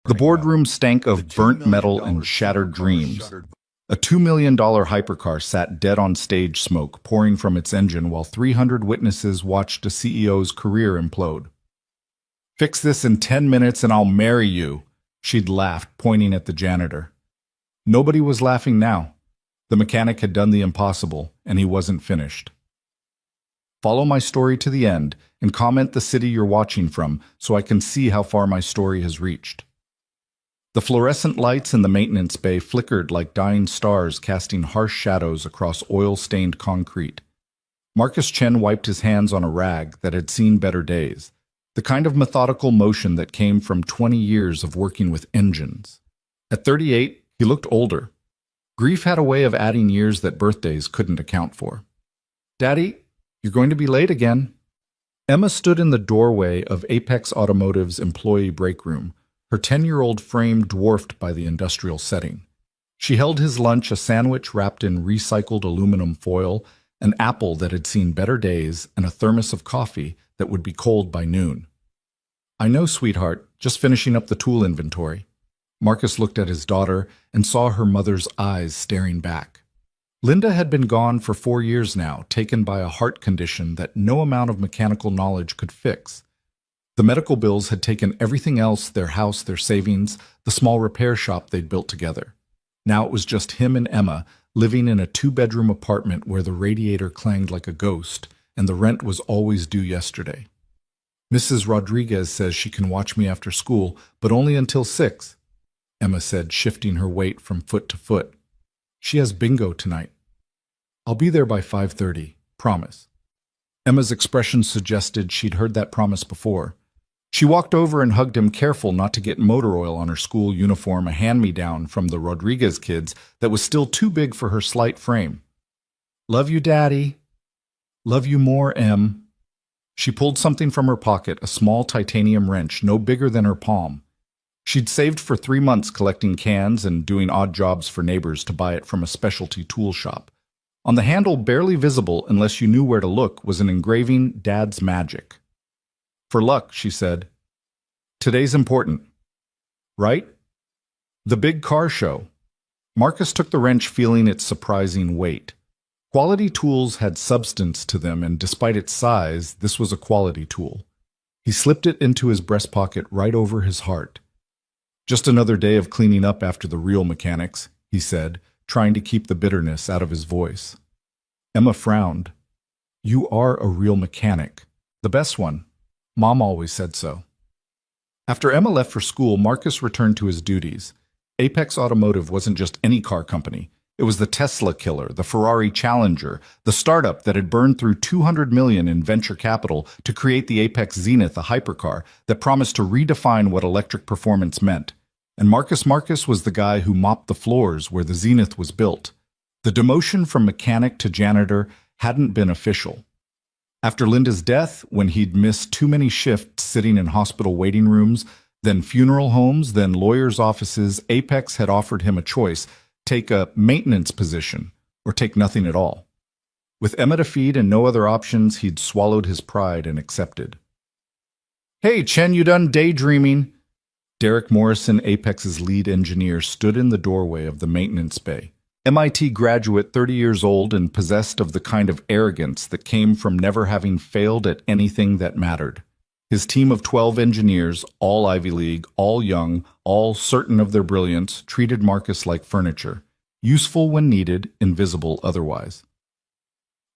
The boardroom stank of burnt metal and shattered dreams. A $2 million hypercar sat dead on stage, smoke pouring from its engine while 300 witnesses watched a CEO's career implode. "Fix this in 10 minutes and I'll marry you," she'd laughed, pointing at the janitor. Nobody was laughing now. The mechanic had done the impossible, and he wasn't finished. Follow my story to the end and comment the city you're watching from so I can see how far my story has reached. The fluorescent lights in the maintenance bay flickered like dying stars, casting harsh shadows across oil-stained concrete. Marcus Chen wiped his hands on a rag that had seen better days, the kind of methodical motion that came from 20 years of working with engines. At 38, he looked older. Grief had a way of adding years that birthdays couldn't account for. "Daddy, you're going to be late again." Emma stood in the doorway of Apex Automotive's employee break room, her 10-year-old frame dwarfed by the industrial setting. She held his lunch, a sandwich wrapped in recycled aluminum foil, an apple that had seen better days, and a thermos of coffee that would be cold by noon. "I know, sweetheart, just finishing up the tool inventory." Marcus looked at his daughter and saw her mother's eyes staring back. Linda had been gone for 4 years now, taken by a heart condition that no amount of mechanical knowledge could fix. The medical bills had taken everything else, their house, their savings, the small repair shop they'd built together. Now it was just him and Emma, living in a 2-bedroom apartment where the radiator clanged like a ghost, and the rent was always due yesterday. "Mrs. Rodriguez says she can watch me after school, but only until 6, Emma said, shifting her weight from foot to foot. "She has bingo tonight. I'll be there by 5:30, promise." Emma's expression suggested she'd heard that promise before. She walked over and hugged him, careful not to get motor oil on her school uniform, a hand-me-down from the Rodriguez kids that was still too big for her slight frame. "Love you, Daddy." "Love you more, Em." She pulled something from her pocket, a small titanium wrench no bigger than her palm. She'd saved for 3 months collecting cans and doing odd jobs for neighbors to buy it from a specialty tool shop. On the handle, barely visible unless you knew where to look, was an engraving, "Dad's Magic." "For luck," she said. "Today's important." "Right?" The big car show. Marcus took the wrench, feeling its surprising weight. Quality tools had substance to them, and despite its size, this was a quality tool. He slipped it into his breast pocket right over his heart. "Just another day of cleaning up after the real mechanics," he said, trying to keep the bitterness out of his voice. Emma frowned. "You are a real mechanic. The best one. Mom always said so." After Emma left for school, Marcus returned to his duties. Apex Automotive wasn't just any car company. It was the Tesla killer, the Ferrari Challenger, the startup that had burned through $200 million in venture capital to create the Apex Zenith, a hypercar that promised to redefine what electric performance meant. And Marcus was the guy who mopped the floors where the Zenith was built. The demotion from mechanic to janitor hadn't been official. After Linda's death, when he'd missed too many shifts sitting in hospital waiting rooms, then funeral homes, then lawyers' offices, Apex had offered him a choice: take a maintenance position or take nothing at all. With Emma to feed and no other options, he'd swallowed his pride and accepted. "Hey, Chen, you done daydreaming?" Derek Morrison, Apex's lead engineer, stood in the doorway of the maintenance bay. MIT graduate, 30 years old, and possessed of the kind of arrogance that came from never having failed at anything that mattered. His team of 12 engineers, all Ivy League, all young, all certain of their brilliance, treated Marcus like furniture, useful when needed, invisible otherwise.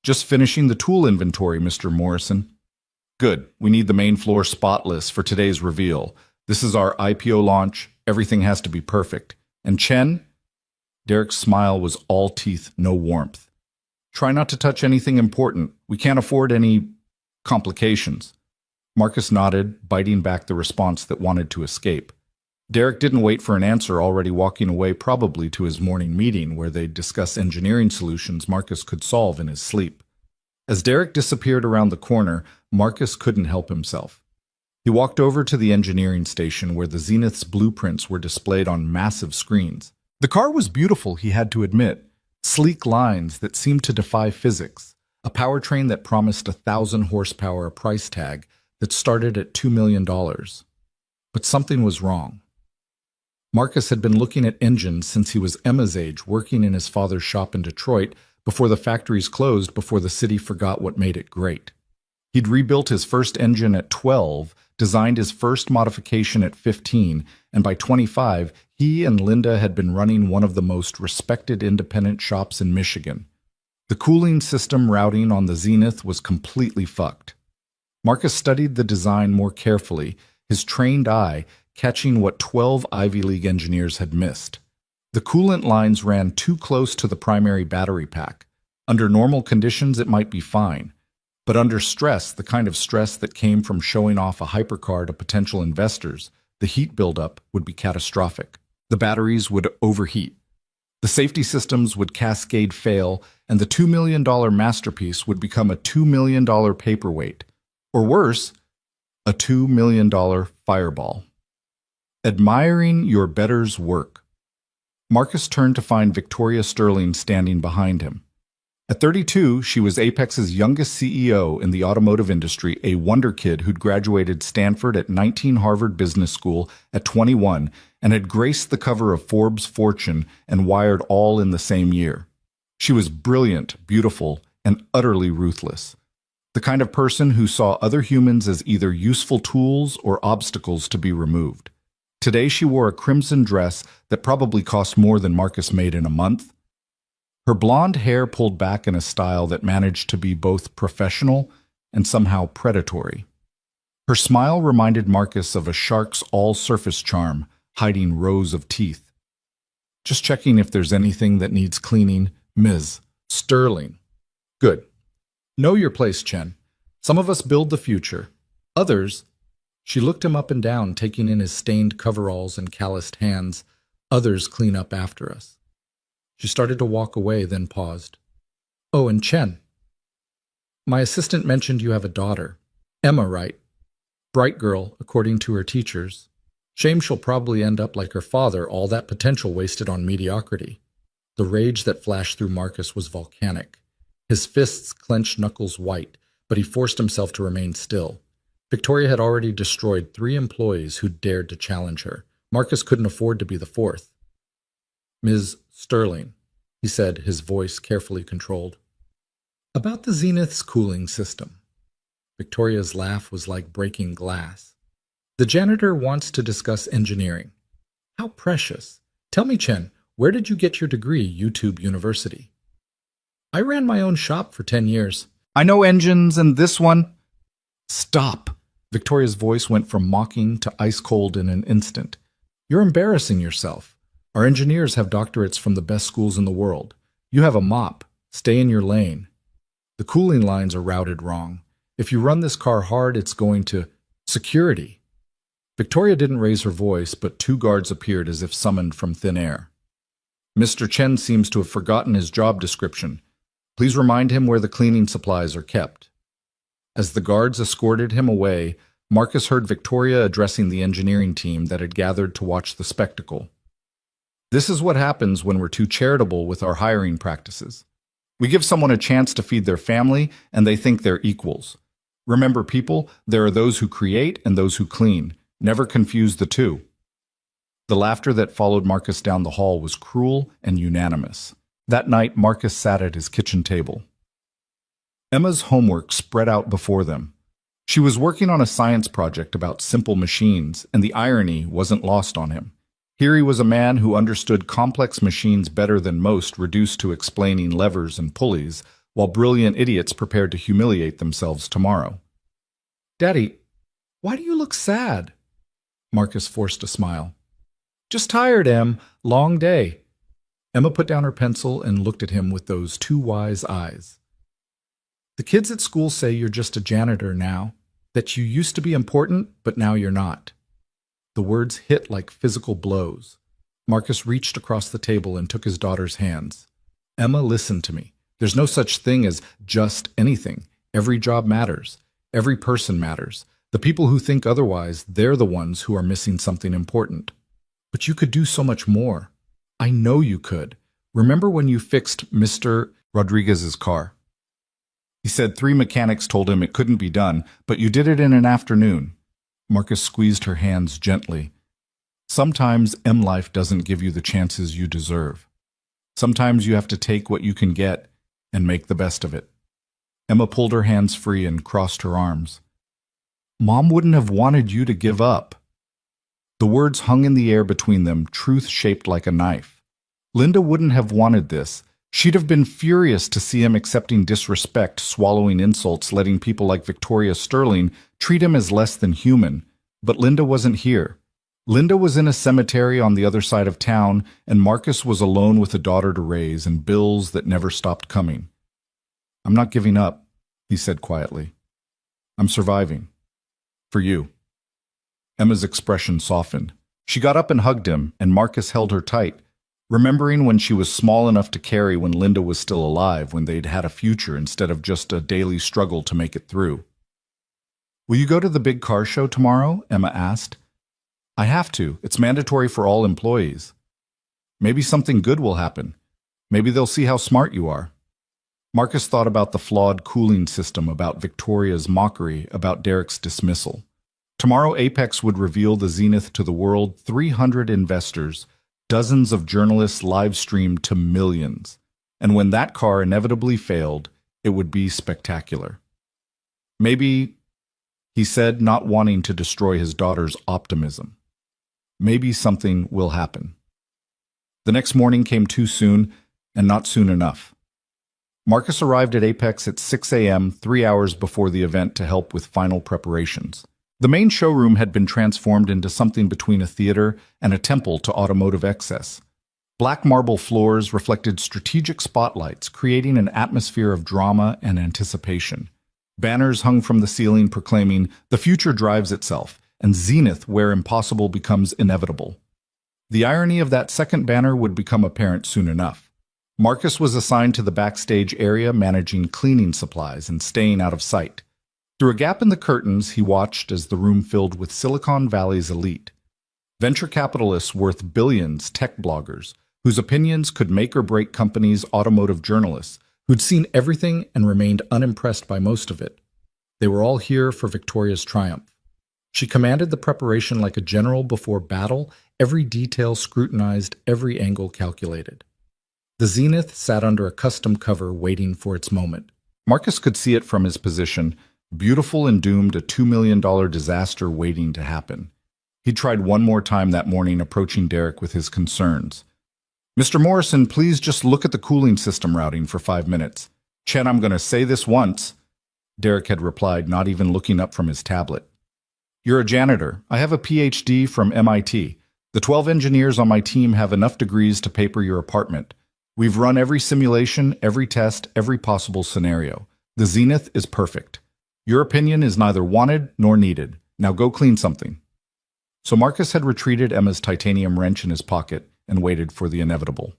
"Just finishing the tool inventory, Mr. Morrison." "Good. We need the main floor spotless for today's reveal. This is our IPO launch. Everything has to be perfect. And Chen?" Derek's smile was all teeth, no warmth. "Try not to touch anything important. We can't afford any complications." Marcus nodded, biting back the response that wanted to escape. Derek didn't wait for an answer, already walking away, probably to his morning meeting where they'd discuss engineering solutions Marcus could solve in his sleep. As Derek disappeared around the corner, Marcus couldn't help himself. He walked over to the engineering station where the Zenith's blueprints were displayed on massive screens. The car was beautiful, he had to admit. Sleek lines that seemed to defy physics. A powertrain that promised 1,000 horsepower, a price tag that started at $2 million. But something was wrong. Marcus had been looking at engines since he was Emma's age, working in his father's shop in Detroit before the factories closed, before the city forgot what made it great. He'd rebuilt his first engine at 12, designed his first modification at 15, and by 25, he and Linda had been running one of the most respected independent shops in Michigan. The cooling system routing on the Zenith was completely fucked. Marcus studied the design more carefully, his trained eye catching what 12 Ivy League engineers had missed. The coolant lines ran too close to the primary battery pack. Under normal conditions, it might be fine. But under stress, the kind of stress that came from showing off a hypercar to potential investors, the heat buildup would be catastrophic. The batteries would overheat. The safety systems would cascade fail, and the $2 million masterpiece would become a $2 million paperweight. Or worse, a $2 million fireball. Admiring your better's work. Marcus turned to find Victoria Sterling standing behind him. At 32, she was Apex's youngest CEO in the automotive industry, a wonder kid who'd graduated Stanford at 19 Harvard Business School at 21 and had graced the cover of Forbes' Fortune and Wired all in the same year. She was brilliant, beautiful, and utterly ruthless. The kind of person who saw other humans as either useful tools or obstacles to be removed. Today she wore a crimson dress that probably cost more than Marcus made in a month. Her blonde hair pulled back in a style that managed to be both professional and somehow predatory. Her smile reminded Marcus of a shark's all-surface charm, hiding rows of teeth. Just checking if there's anything that needs cleaning, Ms. Sterling. Good. Know your place, Chen. Some of us build the future. Others, she looked him up and down, taking in his stained coveralls and calloused hands, others clean up after us. She started to walk away, then paused. Oh, and Chen. My assistant mentioned you have a daughter. Emma, right? Bright girl, according to her teachers. Shame she'll probably end up like her father, all that potential wasted on mediocrity. The rage that flashed through Marcus was volcanic. His fists clenched, knuckles white, but he forced himself to remain still. Victoria had already destroyed 3 employees who dared to challenge her. Marcus couldn't afford to be the 4th. Ms. Sterling, he said, his voice carefully controlled. About the Zenith's cooling system. Victoria's laugh was like breaking glass. The janitor wants to discuss engineering. How precious. Tell me, Chen, where did you get your degree, YouTube University? I ran my own shop for 10 years. I know engines and this one. Stop. Victoria's voice went from mocking to ice cold in an instant. You're embarrassing yourself. Our engineers have doctorates from the best schools in the world. You have a mop. Stay in your lane. The cooling lines are routed wrong. If you run this car hard, it's going to... Security. Victoria didn't raise her voice, but 2 guards appeared as if summoned from thin air. Mr. Chen seems to have forgotten his job description. Please remind him where the cleaning supplies are kept. As the guards escorted him away, Marcus heard Victoria addressing the engineering team that had gathered to watch the spectacle. This is what happens when we're too charitable with our hiring practices. We give someone a chance to feed their family, and they think they're equals. Remember, people, there are those who create and those who clean. Never confuse the two. The laughter that followed Marcus down the hall was cruel and unanimous. That night, Marcus sat at his kitchen table. Emma's homework spread out before them. She was working on a science project about simple machines, and the irony wasn't lost on him. Here he was, a man who understood complex machines better than most, reduced to explaining levers and pulleys, while brilliant idiots prepared to humiliate themselves tomorrow. Daddy, why do you look sad? Marcus forced a smile. Just tired, Em. Long day. Emma put down her pencil and looked at him with those 2 wise eyes. The kids at school say you're just a janitor now, that you used to be important, but now you're not. The words hit like physical blows. Marcus reached across the table and took his daughter's hands. Emma, listen to me. There's no such thing as just anything. Every job matters. Every person matters. The people who think otherwise, they're the ones who are missing something important. But you could do so much more. I know you could. Remember when you fixed Mr. Rodriguez's car? He said 3 mechanics told him it couldn't be done, but you did it in an afternoon. Marcus squeezed her hands gently. Sometimes M-Life doesn't give you the chances you deserve. Sometimes you have to take what you can get and make the best of it. Emma pulled her hands free and crossed her arms. Mom wouldn't have wanted you to give up. The words hung in the air between them, truth shaped like a knife. Linda wouldn't have wanted this. She'd have been furious to see him accepting disrespect, swallowing insults, letting people like Victoria Sterling treat him as less than human. But Linda wasn't here. Linda was in a cemetery on the other side of town, and Marcus was alone with a daughter to raise and bills that never stopped coming. I'm not giving up, he said quietly. I'm surviving. For you. Emma's expression softened. She got up and hugged him, and Marcus held her tight, remembering when she was small enough to carry when Linda was still alive, when they'd had a future instead of just a daily struggle to make it through. Will you go to the big car show tomorrow? Emma asked. I have to. It's mandatory for all employees. Maybe something good will happen. Maybe they'll see how smart you are. Marcus thought about the flawed cooling system, about Victoria's mockery, about Derek's dismissal. Tomorrow Apex would reveal the Zenith to the world, 300 investors, dozens of journalists live-streamed to millions. And when that car inevitably failed, it would be spectacular. Maybe, he said, not wanting to destroy his daughter's optimism. Maybe something will happen. The next morning came too soon, and not soon enough. Marcus arrived at Apex at 6 a.m., 3 hours before the event, to help with final preparations. The main showroom had been transformed into something between a theater and a temple to automotive excess. Black marble floors reflected strategic spotlights, creating an atmosphere of drama and anticipation. Banners hung from the ceiling proclaiming, "The future drives itself," and "Zenith, where impossible becomes inevitable." The irony of that second banner would become apparent soon enough. Marcus was assigned to the backstage area, managing cleaning supplies and staying out of sight. Through a gap in the curtains, he watched as the room filled with Silicon Valley's elite. Venture capitalists worth billions, tech bloggers, whose opinions could make or break companies, automotive journalists, who'd seen everything and remained unimpressed by most of it. They were all here for Victoria's triumph. She commanded the preparation like a general before battle, every detail scrutinized, every angle calculated. The Zenith sat under a custom cover waiting for its moment. Marcus could see it from his position, beautiful and doomed, a $2 million disaster waiting to happen. He tried one more time that morning, approaching Derek with his concerns. Mr. Morrison, please just look at the cooling system routing for 5 minutes. Chen, I'm going to say this once. Derek had replied, not even looking up from his tablet. You're a janitor. I have a PhD from MIT. The 12 engineers on my team have enough degrees to paper your apartment. We've run every simulation, every test, every possible scenario. The Zenith is perfect. Your opinion is neither wanted nor needed. Now go clean something. So Marcus had retreated Emma's titanium wrench in his pocket and waited for the inevitable.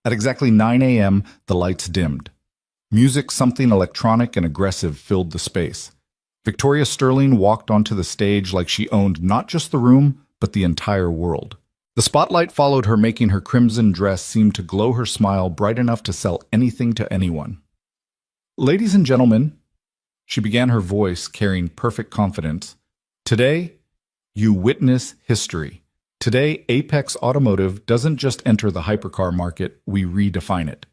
At exactly 9 a.m., the lights dimmed. Music, something electronic and aggressive, filled the space. Victoria Sterling walked onto the stage like she owned not just the room, but the entire world. The spotlight followed her, making her crimson dress seem to glow, her smile bright enough to sell anything to anyone. Ladies and gentlemen, she began, her voice carrying perfect confidence. Today, you witness history. Today, Apex Automotive doesn't just enter the hypercar market, we redefine it.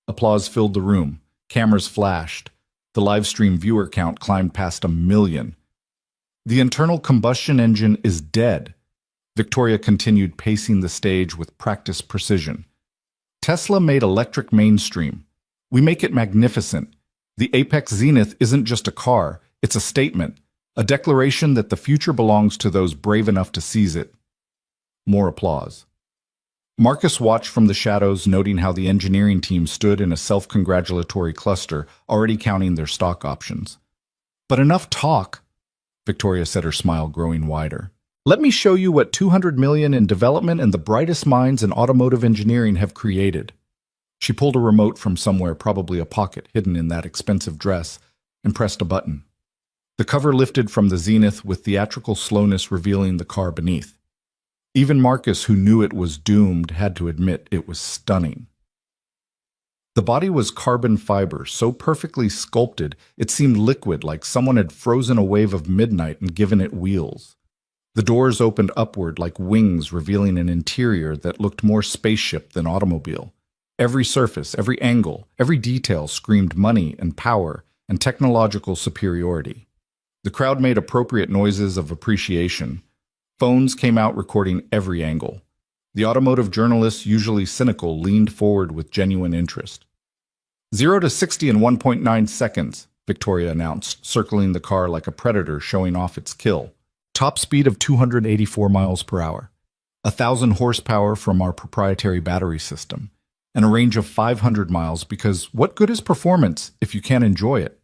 Applause filled the room. Cameras flashed. The live stream viewer count climbed past 1 million. The internal combustion engine is dead. Victoria continued, pacing the stage with practiced precision. Tesla made electric mainstream. We make it magnificent. The Apex Zenith isn't just a car, it's a statement, a declaration that the future belongs to those brave enough to seize it. More applause. Marcus watched from the shadows, noting how the engineering team stood in a self-congratulatory cluster, already counting their stock options. But enough talk, Victoria said, her smile growing wider. Let me show you what 200 million in development and the brightest minds in automotive engineering have created. She pulled a remote from somewhere, probably a pocket hidden in that expensive dress, and pressed a button. The cover lifted from the Zenith with theatrical slowness, revealing the car beneath. Even Marcus, who knew it was doomed, had to admit it was stunning. The body was carbon fiber, so perfectly sculpted it seemed liquid, like someone had frozen a wave of midnight and given it wheels. The doors opened upward like wings, revealing an interior that looked more spaceship than automobile. Every surface, every angle, every detail screamed money and power and technological superiority. The crowd made appropriate noises of appreciation. Phones came out recording every angle. The automotive journalists, usually cynical, leaned forward with genuine interest. 0 to 60 in 1.9 seconds, Victoria announced, circling the car like a predator showing off its kill. Top speed of 284 miles per hour. 1,000 horsepower from our proprietary battery system. And a range of 500 miles because what good is performance if you can't enjoy it?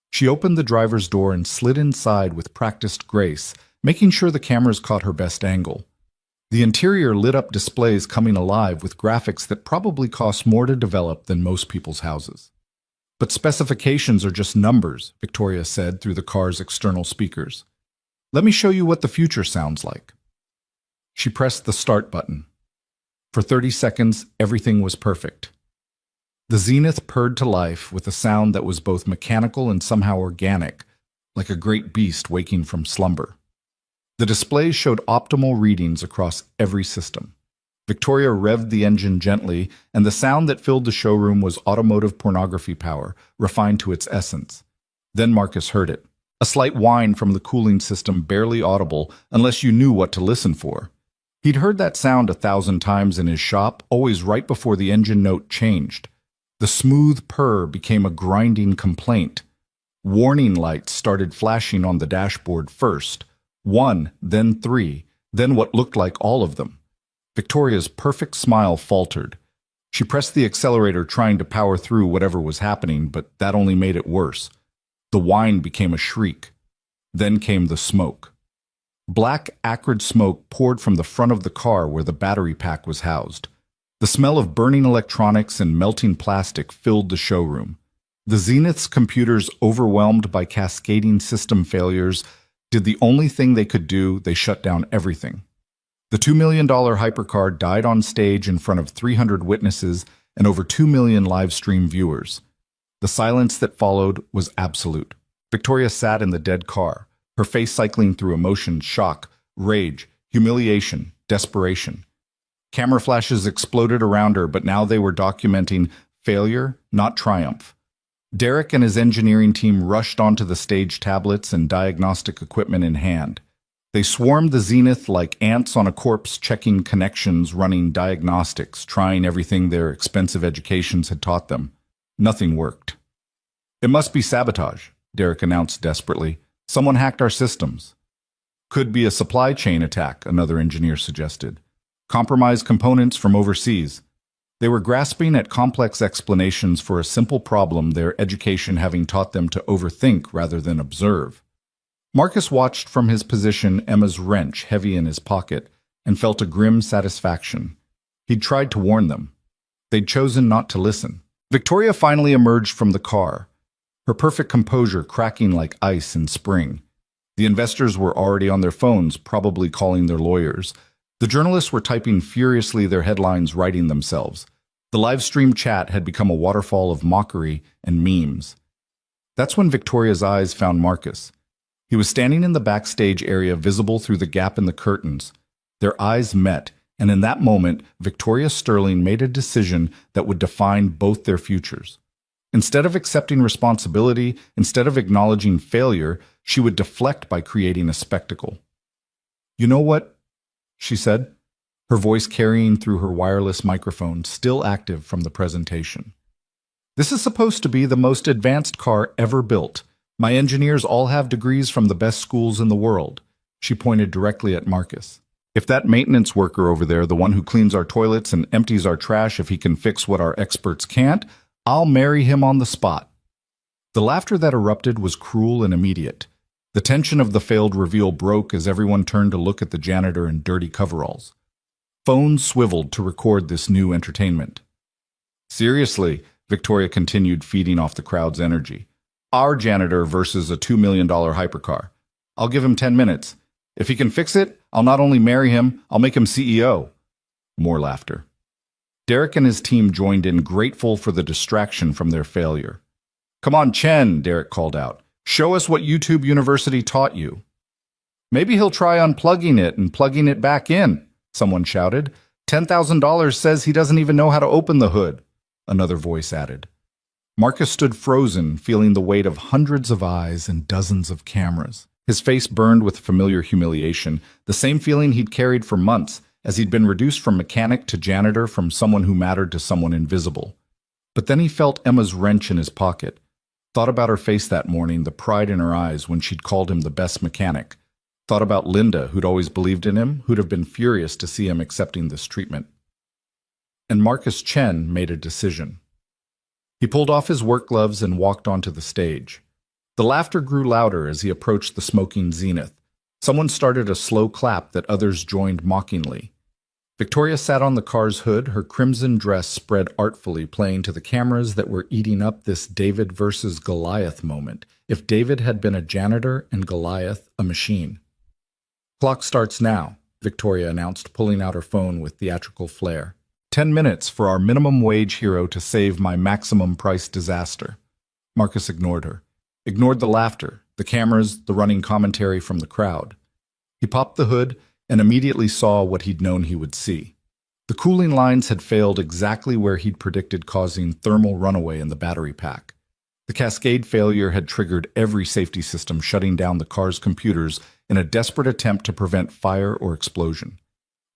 She opened the driver's door and slid inside with practiced grace, making sure the cameras caught her best angle. The interior lit up displays coming alive with graphics that probably cost more to develop than most people's houses. But specifications are just numbers, Victoria said through the car's external speakers. Let me show you what the future sounds like. She pressed the start button. For 30 seconds, everything was perfect. The Zenith purred to life with a sound that was both mechanical and somehow organic, like a great beast waking from slumber. The displays showed optimal readings across every system. Victoria revved the engine gently, and the sound that filled the showroom was automotive pornography power, refined to its essence. Then Marcus heard it. A slight whine from the cooling system, barely audible unless you knew what to listen for. He'd heard that sound 1,000 times in his shop, always right before the engine note changed. The smooth purr became a grinding complaint. Warning lights started flashing on the dashboard first. 1, then 3, then what looked like all of them. Victoria's perfect smile faltered. She pressed the accelerator trying to power through whatever was happening, but that only made it worse. The whine became a shriek. Then came the smoke. Black, acrid smoke poured from the front of the car where the battery pack was housed. The smell of burning electronics and melting plastic filled the showroom. The Zenith's computers, overwhelmed by cascading system failures, did the only thing they could do: they shut down everything. The $2 million hypercar died on stage in front of 300 witnesses and over 2 million live stream viewers. The silence that followed was absolute. Victoria sat in the dead car, her face cycling through emotions: shock, rage, humiliation, desperation. Camera flashes exploded around her, but now they were documenting failure, not triumph. Derek and his engineering team rushed onto the stage, tablets and diagnostic equipment in hand. They swarmed the Zenith like ants on a corpse, checking connections, running diagnostics, trying everything their expensive educations had taught them. Nothing worked. It must be sabotage, Derek announced desperately. Someone hacked our systems. Could be a supply chain attack, another engineer suggested. Compromised components from overseas. They were grasping at complex explanations for a simple problem, their education having taught them to overthink rather than observe. Marcus watched from his position, Emma's wrench heavy in his pocket, and felt a grim satisfaction. He'd tried to warn them. They'd chosen not to listen. Victoria finally emerged from the car, her perfect composure cracking like ice in spring. The investors were already on their phones, probably calling their lawyers. The journalists were typing furiously, their headlines writing themselves. The live stream chat had become a waterfall of mockery and memes. That's when Victoria's eyes found Marcus. He was standing in the backstage area, visible through the gap in the curtains. Their eyes met, and in that moment, Victoria Sterling made a decision that would define both their futures. Instead of accepting responsibility, instead of acknowledging failure, she would deflect by creating a spectacle. "You know what?" she said, her voice carrying through her wireless microphone, still active from the presentation. "This is supposed to be the most advanced car ever built. My engineers all have degrees from the best schools in the world." She pointed directly at Marcus. "If that maintenance worker over there, the one who cleans our toilets and empties our trash, if he can fix what our experts can't, I'll marry him on the spot." The laughter that erupted was cruel and immediate. The tension of the failed reveal broke as everyone turned to look at the janitor in dirty coveralls. Phones swiveled to record this new entertainment. "Seriously," Victoria continued, feeding off the crowd's energy. "Our janitor versus a $2 million hypercar. I'll give him 10 minutes. If he can fix it, I'll not only marry him, I'll make him CEO." More laughter. Derek and his team joined in, grateful for the distraction from their failure. "Come on, Chen," Derek called out. "Show us what YouTube University taught you." Maybe he'll try unplugging it and plugging it back in, someone shouted. $10,000 says he doesn't even know how to open the hood, another voice added. Marcus stood frozen, feeling the weight of hundreds of eyes and dozens of cameras. His face burned with familiar humiliation, the same feeling he'd carried for months, as he'd been reduced from mechanic to janitor, from someone who mattered to someone invisible. But then he felt Emma's wrench in his pocket, thought about her face that morning, the pride in her eyes when she'd called him the best mechanic, thought about Linda, who'd always believed in him, who'd have been furious to see him accepting this treatment. And Marcus Chen made a decision. He pulled off his work gloves and walked onto the stage. The laughter grew louder as he approached the smoking zenith. Someone started a slow clap that others joined mockingly. Victoria sat on the car's hood, her crimson dress spread artfully, playing to the cameras that were eating up this David versus Goliath moment. If David had been a janitor and Goliath a machine. Clock starts now, Victoria announced, pulling out her phone with theatrical flair. 10 minutes for our minimum wage hero to save my maximum price disaster. Marcus ignored her. Ignored the laughter, the cameras, the running commentary from the crowd. He popped the hood and immediately saw what he'd known he would see. The cooling lines had failed exactly where he'd predicted, causing thermal runaway in the battery pack. The cascade failure had triggered every safety system, shutting down the car's computers in a desperate attempt to prevent fire or explosion.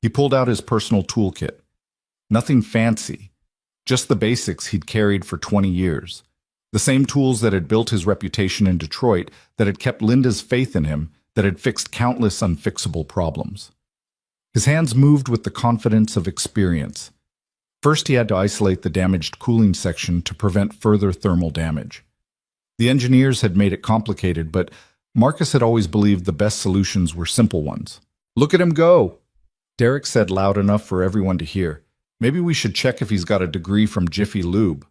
He pulled out his personal toolkit. Nothing fancy, just the basics he'd carried for 20 years. The same tools that had built his reputation in Detroit, that had kept Linda's faith in him, that had fixed countless unfixable problems. His hands moved with the confidence of experience. First, he had to isolate the damaged cooling section to prevent further thermal damage. The engineers had made it complicated, but Marcus had always believed the best solutions were simple ones. "Look at him go," Derek said loud enough for everyone to hear. "Maybe we should check if he's got a degree from Jiffy Lube."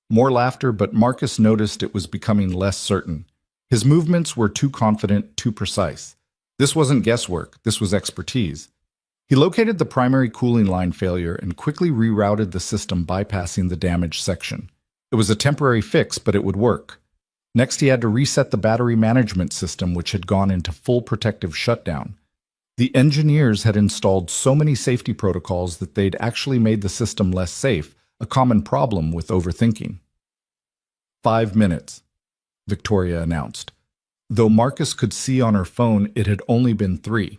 More laughter, but Marcus noticed it was becoming less certain. His movements were too confident, too precise. This wasn't guesswork, this was expertise. He located the primary cooling line failure and quickly rerouted the system, bypassing the damaged section. It was a temporary fix, but it would work. Next, he had to reset the battery management system, which had gone into full protective shutdown. The engineers had installed so many safety protocols that they'd actually made the system less safe, a common problem with overthinking. 5 minutes, Victoria announced. Though Marcus could see on her phone it had only been 3.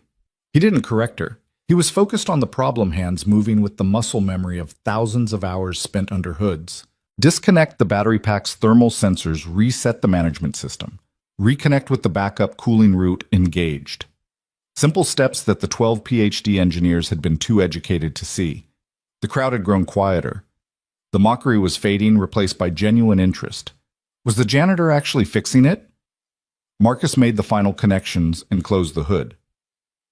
He didn't correct her. He was focused on the problem, hands moving with the muscle memory of thousands of hours spent under hoods. Disconnect the battery pack's thermal sensors, reset the management system. Reconnect with the backup cooling route engaged. Simple steps that the 12 PhD engineers had been too educated to see. The crowd had grown quieter. The mockery was fading, replaced by genuine interest. Was the janitor actually fixing it? Marcus made the final connections and closed the hood.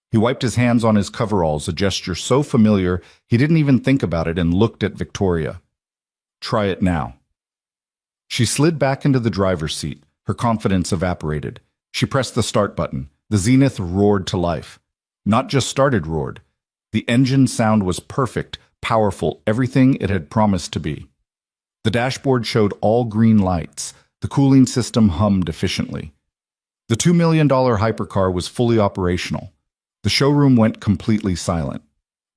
He wiped his hands on his coveralls, a gesture so familiar he didn't even think about it, and looked at Victoria. "Try it now." She slid back into the driver's seat. Her confidence evaporated. She pressed the start button. The Zenith roared to life. Not just started, roared. The engine sound was perfect, powerful, everything it had promised to be. The dashboard showed all green lights. The cooling system hummed efficiently. The $2 million hypercar was fully operational. The showroom went completely silent.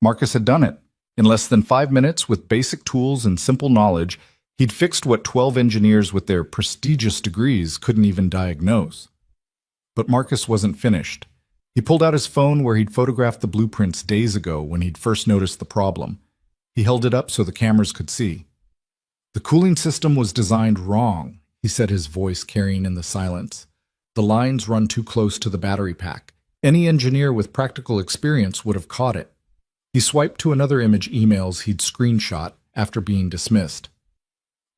Marcus had done it. In less than 5 minutes, with basic tools and simple knowledge, he'd fixed what 12 engineers with their prestigious degrees couldn't even diagnose. But Marcus wasn't finished. He pulled out his phone where he'd photographed the blueprints days ago when he'd first noticed the problem. He held it up so the cameras could see. "The cooling system was designed wrong," he said, his voice carrying in the silence. "The lines run too close to the battery pack. Any engineer with practical experience would have caught it." He swiped to another image emails he'd screenshot after being dismissed.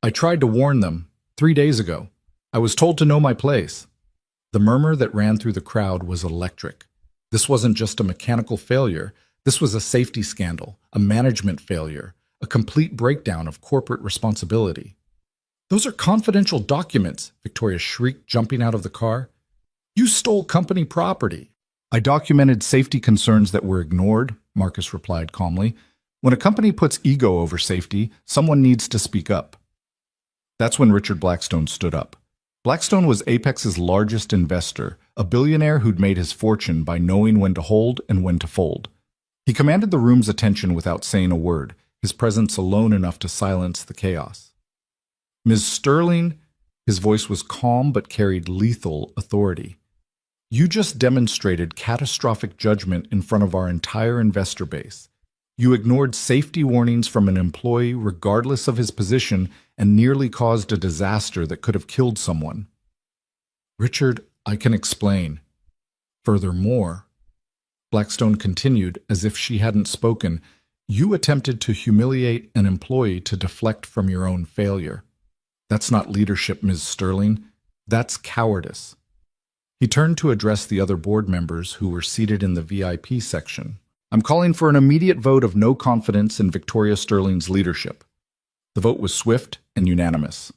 "I tried to warn them 3 days ago. I was told to know my place." The murmur that ran through the crowd was electric. This wasn't just a mechanical failure. This was a safety scandal, a management failure, a complete breakdown of corporate responsibility. "Those are confidential documents," Victoria shrieked, jumping out of the car. "You stole company property." "I documented safety concerns that were ignored," Marcus replied calmly. "When a company puts ego over safety, someone needs to speak up." That's when Richard Blackstone stood up. Blackstone was Apex's largest investor, a billionaire who'd made his fortune by knowing when to hold and when to fold. He commanded the room's attention without saying a word, his presence alone enough to silence the chaos. "Ms. Sterling," his voice was calm but carried lethal authority. "You just demonstrated catastrophic judgment in front of our entire investor base. You ignored safety warnings from an employee regardless of his position and nearly caused a disaster that could have killed someone." "Richard, I can explain. Furthermore," Blackstone continued as if she hadn't spoken, "you attempted to humiliate an employee to deflect from your own failure. That's not leadership, Ms. Sterling. That's cowardice." He turned to address the other board members who were seated in the VIP section. "I'm calling for an immediate vote of no confidence in Victoria Sterling's leadership." The vote was swift and unanimous.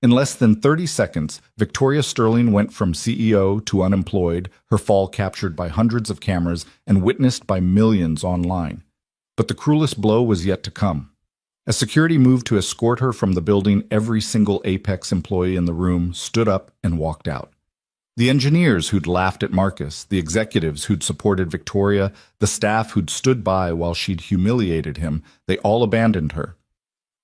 In less than 30 seconds, Victoria Sterling went from CEO to unemployed, her fall captured by hundreds of cameras and witnessed by millions online. But the cruelest blow was yet to come. As security moved to escort her from the building, every single Apex employee in the room stood up and walked out. The engineers who'd laughed at Marcus, the executives who'd supported Victoria, the staff who'd stood by while she'd humiliated him, they all abandoned her.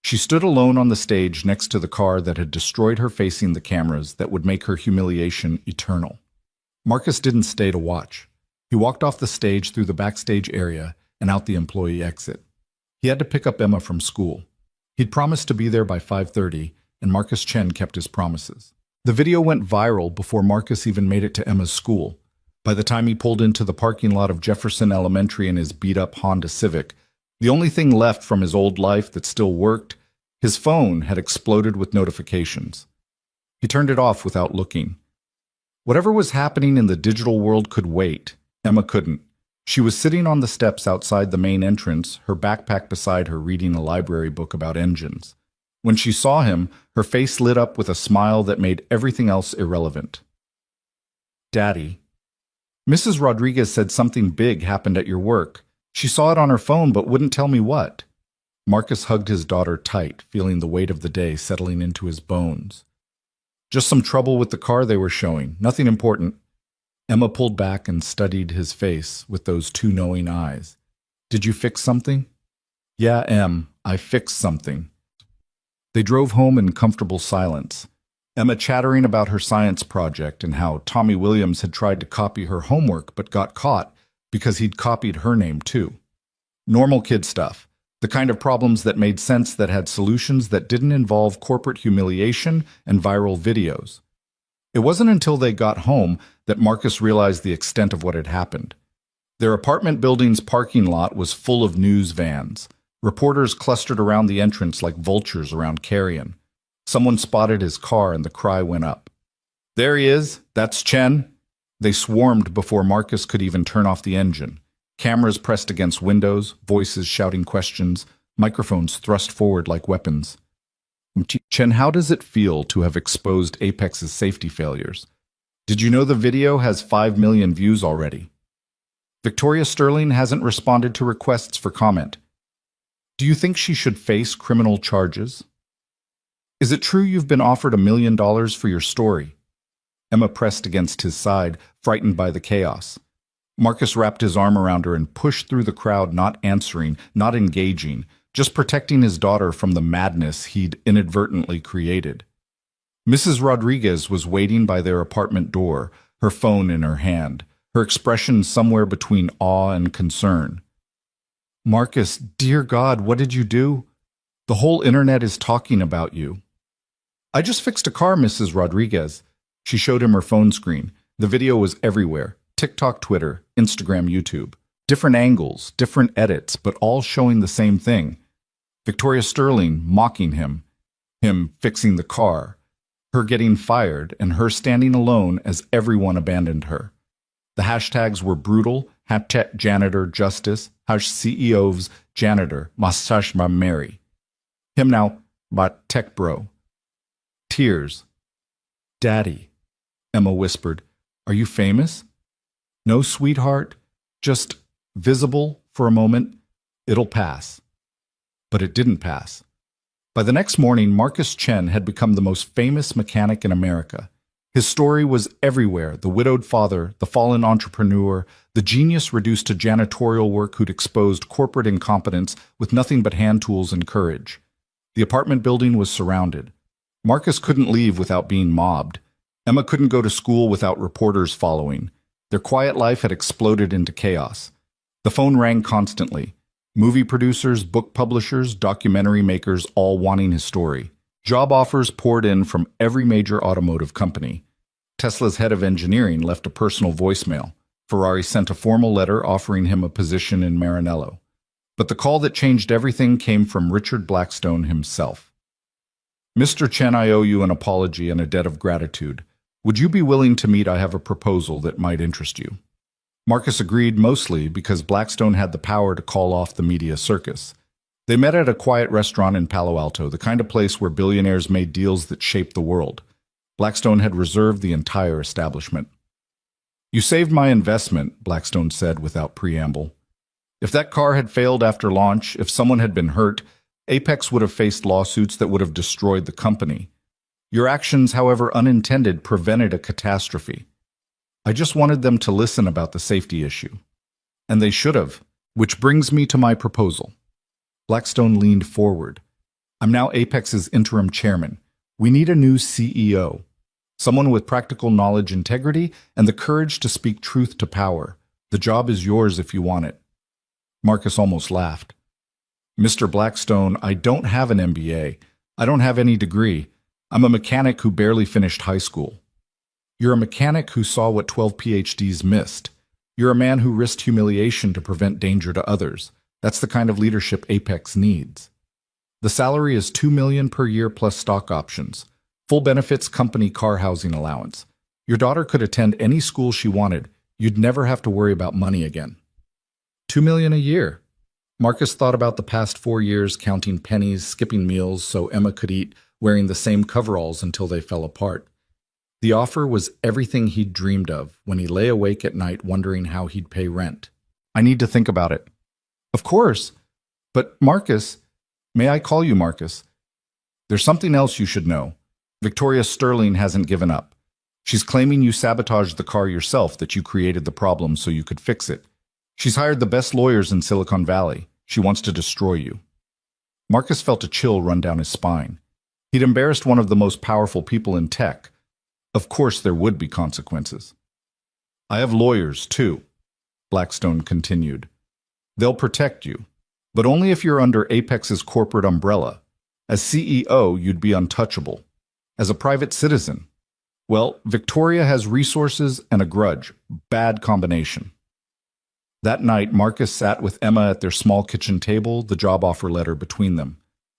She stood alone on the stage next to the car that had destroyed her, facing the cameras that would make her humiliation eternal. Marcus didn't stay to watch. He walked off the stage through the backstage area and out the employee exit. He had to pick up Emma from school. He'd promised to be there by 5:30, and Marcus Chen kept his promises. The video went viral before Marcus even made it to Emma's school. By the time he pulled into the parking lot of Jefferson Elementary in his beat-up Honda Civic, the only thing left from his old life that still worked, his phone had exploded with notifications. He turned it off without looking. Whatever was happening in the digital world could wait. Emma couldn't. She was sitting on the steps outside the main entrance, her backpack beside her, reading a library book about engines. When she saw him, her face lit up with a smile that made everything else irrelevant. "Daddy, Mrs. Rodriguez said something big happened at your work. She saw it on her phone but wouldn't tell me what." Marcus hugged his daughter tight, feeling the weight of the day settling into his bones. "Just some trouble with the car they were showing. Nothing important." Emma pulled back and studied his face with those two knowing eyes. "Did you fix something?" "Yeah, Em, I fixed something." They drove home in comfortable silence, Emma chattering about her science project and how Tommy Williams had tried to copy her homework but got caught because he'd copied her name too. Normal kid stuff, the kind of problems that made sense, that had solutions, that didn't involve corporate humiliation and viral videos. It wasn't until they got home that Marcus realized the extent of what had happened. Their apartment building's parking lot was full of news vans. Reporters clustered around the entrance like vultures around carrion. Someone spotted his car and the cry went up. "There he is! That's Chen!" They swarmed before Marcus could even turn off the engine. Cameras pressed against windows, voices shouting questions, microphones thrust forward like weapons. "Chen, how does it feel to have exposed Apex's safety failures? Did you know the video has 5 million views already? Victoria Sterling hasn't responded to requests for comment. Do you think she should face criminal charges? Is it true you've been offered $1 million for your story?" Emma pressed against his side, frightened by the chaos. Marcus wrapped his arm around her and pushed through the crowd, not answering, not engaging, just protecting his daughter from the madness he'd inadvertently created. Mrs. Rodriguez was waiting by their apartment door, her phone in her hand, her expression somewhere between awe and concern. "Marcus, dear God, what did you do? The whole internet is talking about you." "I just fixed a car, Mrs. Rodriguez." She showed him her phone screen. The video was everywhere. TikTok, Twitter, Instagram, YouTube. Different angles, different edits, but all showing the same thing. Victoria Sterling mocking him fixing the car, her getting fired, and her standing alone as everyone abandoned her. The hashtags were brutal, hashtag janitor justice, hash CEO's janitor, massage my Mary. Him now, but tech bro. Tears. "Daddy," Emma whispered, "are you famous?" "No, sweetheart, just visible for a moment. It'll pass." But it didn't pass. By the next morning, Marcus Chen had become the most famous mechanic in America. His story was everywhere: the widowed father, the fallen entrepreneur, the genius reduced to janitorial work who'd exposed corporate incompetence with nothing but hand tools and courage. The apartment building was surrounded. Marcus couldn't leave without being mobbed. Emma couldn't go to school without reporters following. Their quiet life had exploded into chaos. The phone rang constantly. Movie producers, book publishers, documentary makers, all wanting his story. Job offers poured in from every major automotive company. Tesla's head of engineering left a personal voicemail. Ferrari sent a formal letter offering him a position in Maranello. But the call that changed everything came from Richard Blackstone himself. "Mr. Chen, I owe you an apology and a debt of gratitude. Would you be willing to meet? I have a proposal that might interest you." Marcus agreed, mostly because Blackstone had the power to call off the media circus. They met at a quiet restaurant in Palo Alto, the kind of place where billionaires made deals that shaped the world. Blackstone had reserved the entire establishment. "You saved my investment," Blackstone said without preamble. "If that car had failed after launch, if someone had been hurt, Apex would have faced lawsuits that would have destroyed the company. Your actions, however unintended, prevented a catastrophe. I just wanted them to listen about the safety issue. And they should have, which brings me to my proposal." Blackstone leaned forward. "I'm now Apex's interim chairman. We need a new CEO. Someone with practical knowledge, integrity, and the courage to speak truth to power. The job is yours if you want it." Marcus almost laughed. "Mr. Blackstone, I don't have an MBA. I don't have any degree. I'm a mechanic who barely finished high school." "You're a mechanic who saw what 12 PhDs missed. You're a man who risked humiliation to prevent danger to others. That's the kind of leadership Apex needs. The salary is $2 million per year plus stock options. Full benefits, company car, housing allowance. Your daughter could attend any school she wanted. You'd never have to worry about money again." $2 million a year. Marcus thought about the past 4 years, counting pennies, skipping meals so Emma could eat, wearing the same coveralls until they fell apart. The offer was everything he'd dreamed of when he lay awake at night wondering how he'd pay rent. "I need to think about it." "Of course. But Marcus, may I call you Marcus? There's something else you should know. Victoria Sterling hasn't given up. She's claiming you sabotaged the car yourself, that you created the problem so you could fix it. She's hired the best lawyers in Silicon Valley. She wants to destroy you." Marcus felt a chill run down his spine. He'd embarrassed one of the most powerful people in tech. Of course there would be consequences. "I have lawyers, too," Blackstone continued. "They'll protect you, but only if you're under Apex's corporate umbrella. As CEO, you'd be untouchable. As a private citizen, well, Victoria has resources and a grudge. Bad combination." That night, Marcus sat with Emma at their small kitchen table, the job offer letter between them.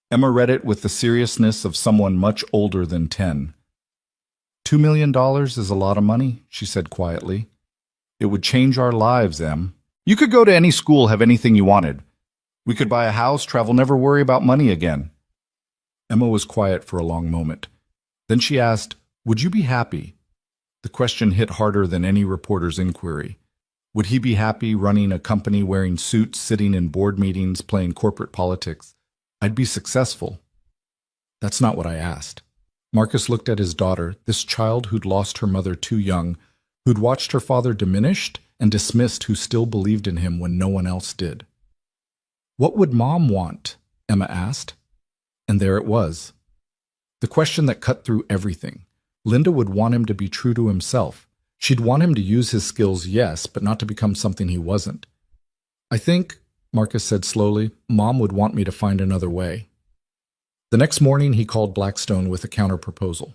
Emma read it with the seriousness of someone much older than 10. $2 million is a lot of money," she said quietly. "It would change our lives, Em. You could go to any school, have anything you wanted. We could buy a house, travel, never worry about money again." Emma was quiet for a long moment. Then she asked, "Would you be happy?" The question hit harder than any reporter's inquiry. Would he be happy running a company, wearing suits, sitting in board meetings, playing corporate politics? "I'd be successful." "That's not what I asked." Marcus looked at his daughter, this child who'd lost her mother too young, who'd watched her father diminished and dismissed, who still believed in him when no one else did. "What would Mom want?" Emma asked. And there it was. The question that cut through everything. Linda would want him to be true to himself. She'd want him to use his skills, yes, but not to become something he wasn't. "I think," Marcus said slowly, "Mom would want me to find another way." The next morning, he called Blackstone with a counter-proposal.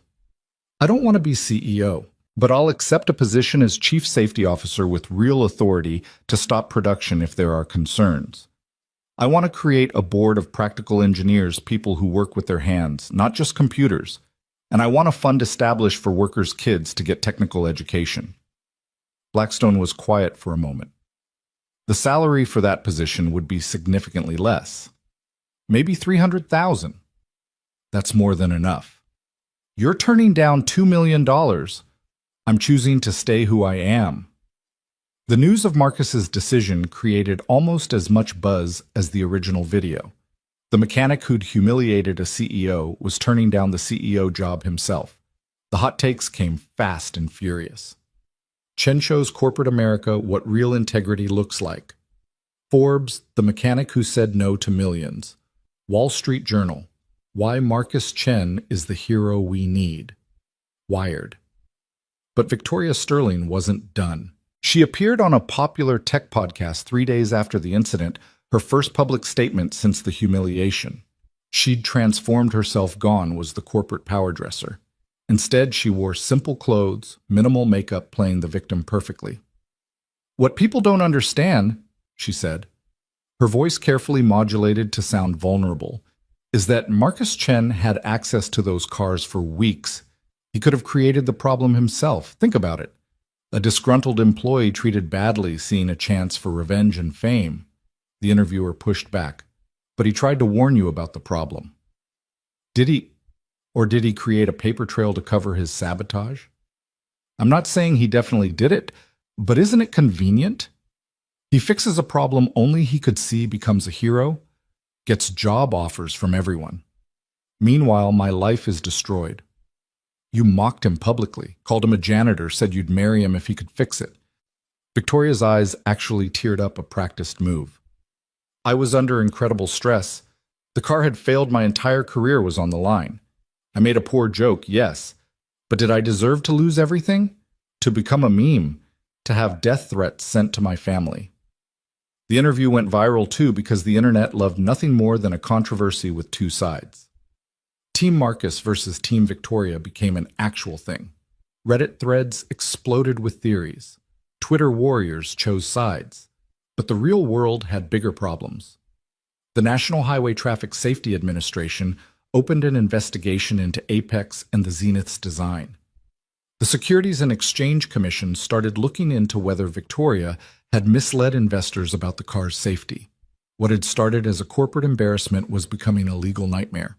"I don't want to be CEO, but I'll accept a position as Chief Safety Officer with real authority to stop production if there are concerns. I want to create a board of practical engineers, people who work with their hands, not just computers. And I want a fund established for workers' kids to get technical education." Blackstone was quiet for a moment. The salary for that position would be significantly less. Maybe $300,000. That's more than enough. "You're turning down $2 million. I'm choosing to stay who I am." The news of Marcus's decision created almost as much buzz as the original video. The mechanic who'd humiliated a CEO was turning down the CEO job himself. The hot takes came fast and furious. Chen shows corporate America what real integrity looks like. Forbes, the mechanic who said no to millions. Wall Street Journal, why Marcus Chen is the hero we need. Wired. But Victoria Sterling wasn't done. She appeared on a popular tech podcast 3 days after the incident, her first public statement since the humiliation. She'd transformed herself. Gone was the corporate power dresser. Instead, she wore simple clothes, minimal makeup, playing the victim perfectly. "What people don't understand," she said, her voice carefully modulated to sound vulnerable, "is that Marcus Chen had access to those cars for weeks. He could have created the problem himself. Think about it. A disgruntled employee treated badly, seeing a chance for revenge and fame." The interviewer pushed back. "But he tried to warn you about the problem. Did he? Or did he create a paper trail to cover his sabotage? I'm not saying he definitely did it, but isn't it convenient? He fixes a problem only he could see, becomes a hero, gets job offers from everyone. Meanwhile, my life is destroyed. You mocked him publicly, called him a janitor, said you'd marry him if he could fix it." Victoria's eyes actually teared up, a practiced move. "I was under incredible stress. The car had failed. My entire career was on the line. I made a poor joke, yes, but did I deserve to lose everything? To become a meme? To have death threats sent to my family?" The interview went viral too because the internet loved nothing more than a controversy with two sides. Team Marcus versus Team Victoria became an actual thing. Reddit threads exploded with theories. Twitter warriors chose sides. But the real world had bigger problems. The National Highway Traffic Safety Administration opened an investigation into Apex and the Zenith's design. The Securities and Exchange Commission started looking into whether Victoria had misled investors about the car's safety. What had started as a corporate embarrassment was becoming a legal nightmare.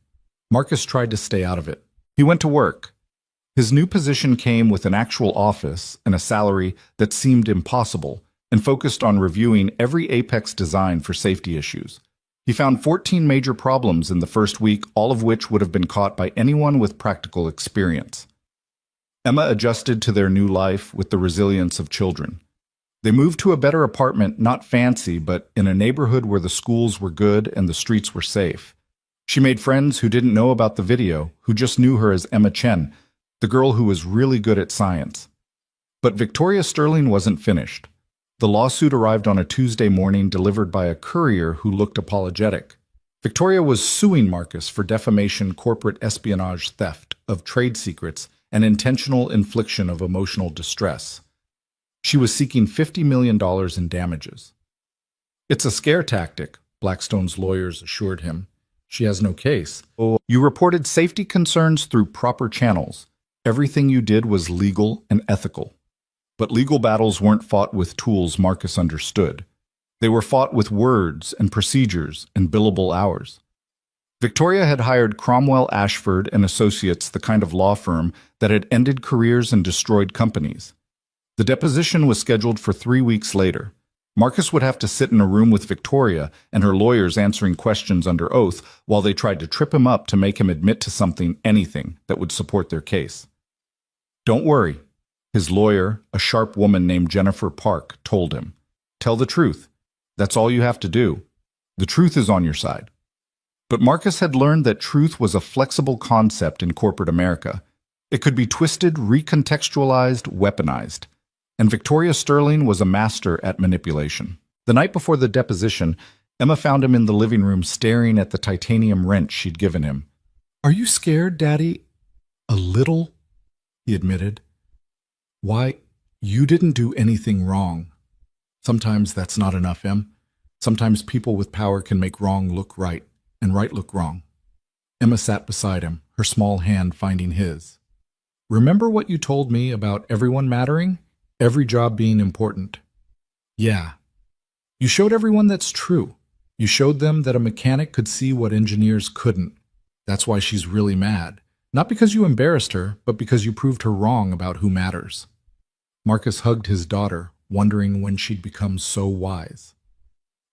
Marcus tried to stay out of it. He went to work. His new position came with an actual office and a salary that seemed impossible, and focused on reviewing every Apex design for safety issues. He found 14 major problems in the first week, all of which would have been caught by anyone with practical experience. Emma adjusted to their new life with the resilience of children. They moved to a better apartment, not fancy, but in a neighborhood where the schools were good and the streets were safe. She made friends who didn't know about the video, who just knew her as Emma Chen, the girl who was really good at science. But Victoria Sterling wasn't finished. The lawsuit arrived on a Tuesday morning, delivered by a courier who looked apologetic. Victoria was suing Marcus for defamation, corporate espionage, theft of trade secrets, and intentional infliction of emotional distress. She was seeking $50 million in damages. "It's a scare tactic," Blackstone's lawyers assured him. "She has no case. You reported safety concerns through proper channels. Everything you did was legal and ethical." But legal battles weren't fought with tools Marcus understood. They were fought with words and procedures and billable hours. Victoria had hired Cromwell Ashford and Associates, the kind of law firm that had ended careers and destroyed companies. The deposition was scheduled for 3 weeks later. Marcus would have to sit in a room with Victoria and her lawyers answering questions under oath while they tried to trip him up to make him admit to something, anything, that would support their case. "Don't worry," his lawyer, a sharp woman named Jennifer Park, told him. "Tell the truth. That's all you have to do. The truth is on your side." But Marcus had learned that truth was a flexible concept in corporate America. It could be twisted, recontextualized, weaponized. And Victoria Sterling was a master at manipulation. The night before the deposition, Emma found him in the living room staring at the titanium wrench she'd given him. "Are you scared, Daddy?" "A little," he admitted. "Why, you didn't do anything wrong." "Sometimes that's not enough, Em. Sometimes people with power can make wrong look right, and right look wrong." Emma sat beside him, her small hand finding his. "Remember what you told me about everyone mattering? Every job being important?" "Yeah. You showed everyone that's true. You showed them that a mechanic could see what engineers couldn't. That's why she's really mad. Not because you embarrassed her, but because you proved her wrong about who matters." Marcus hugged his daughter, wondering when she'd become so wise.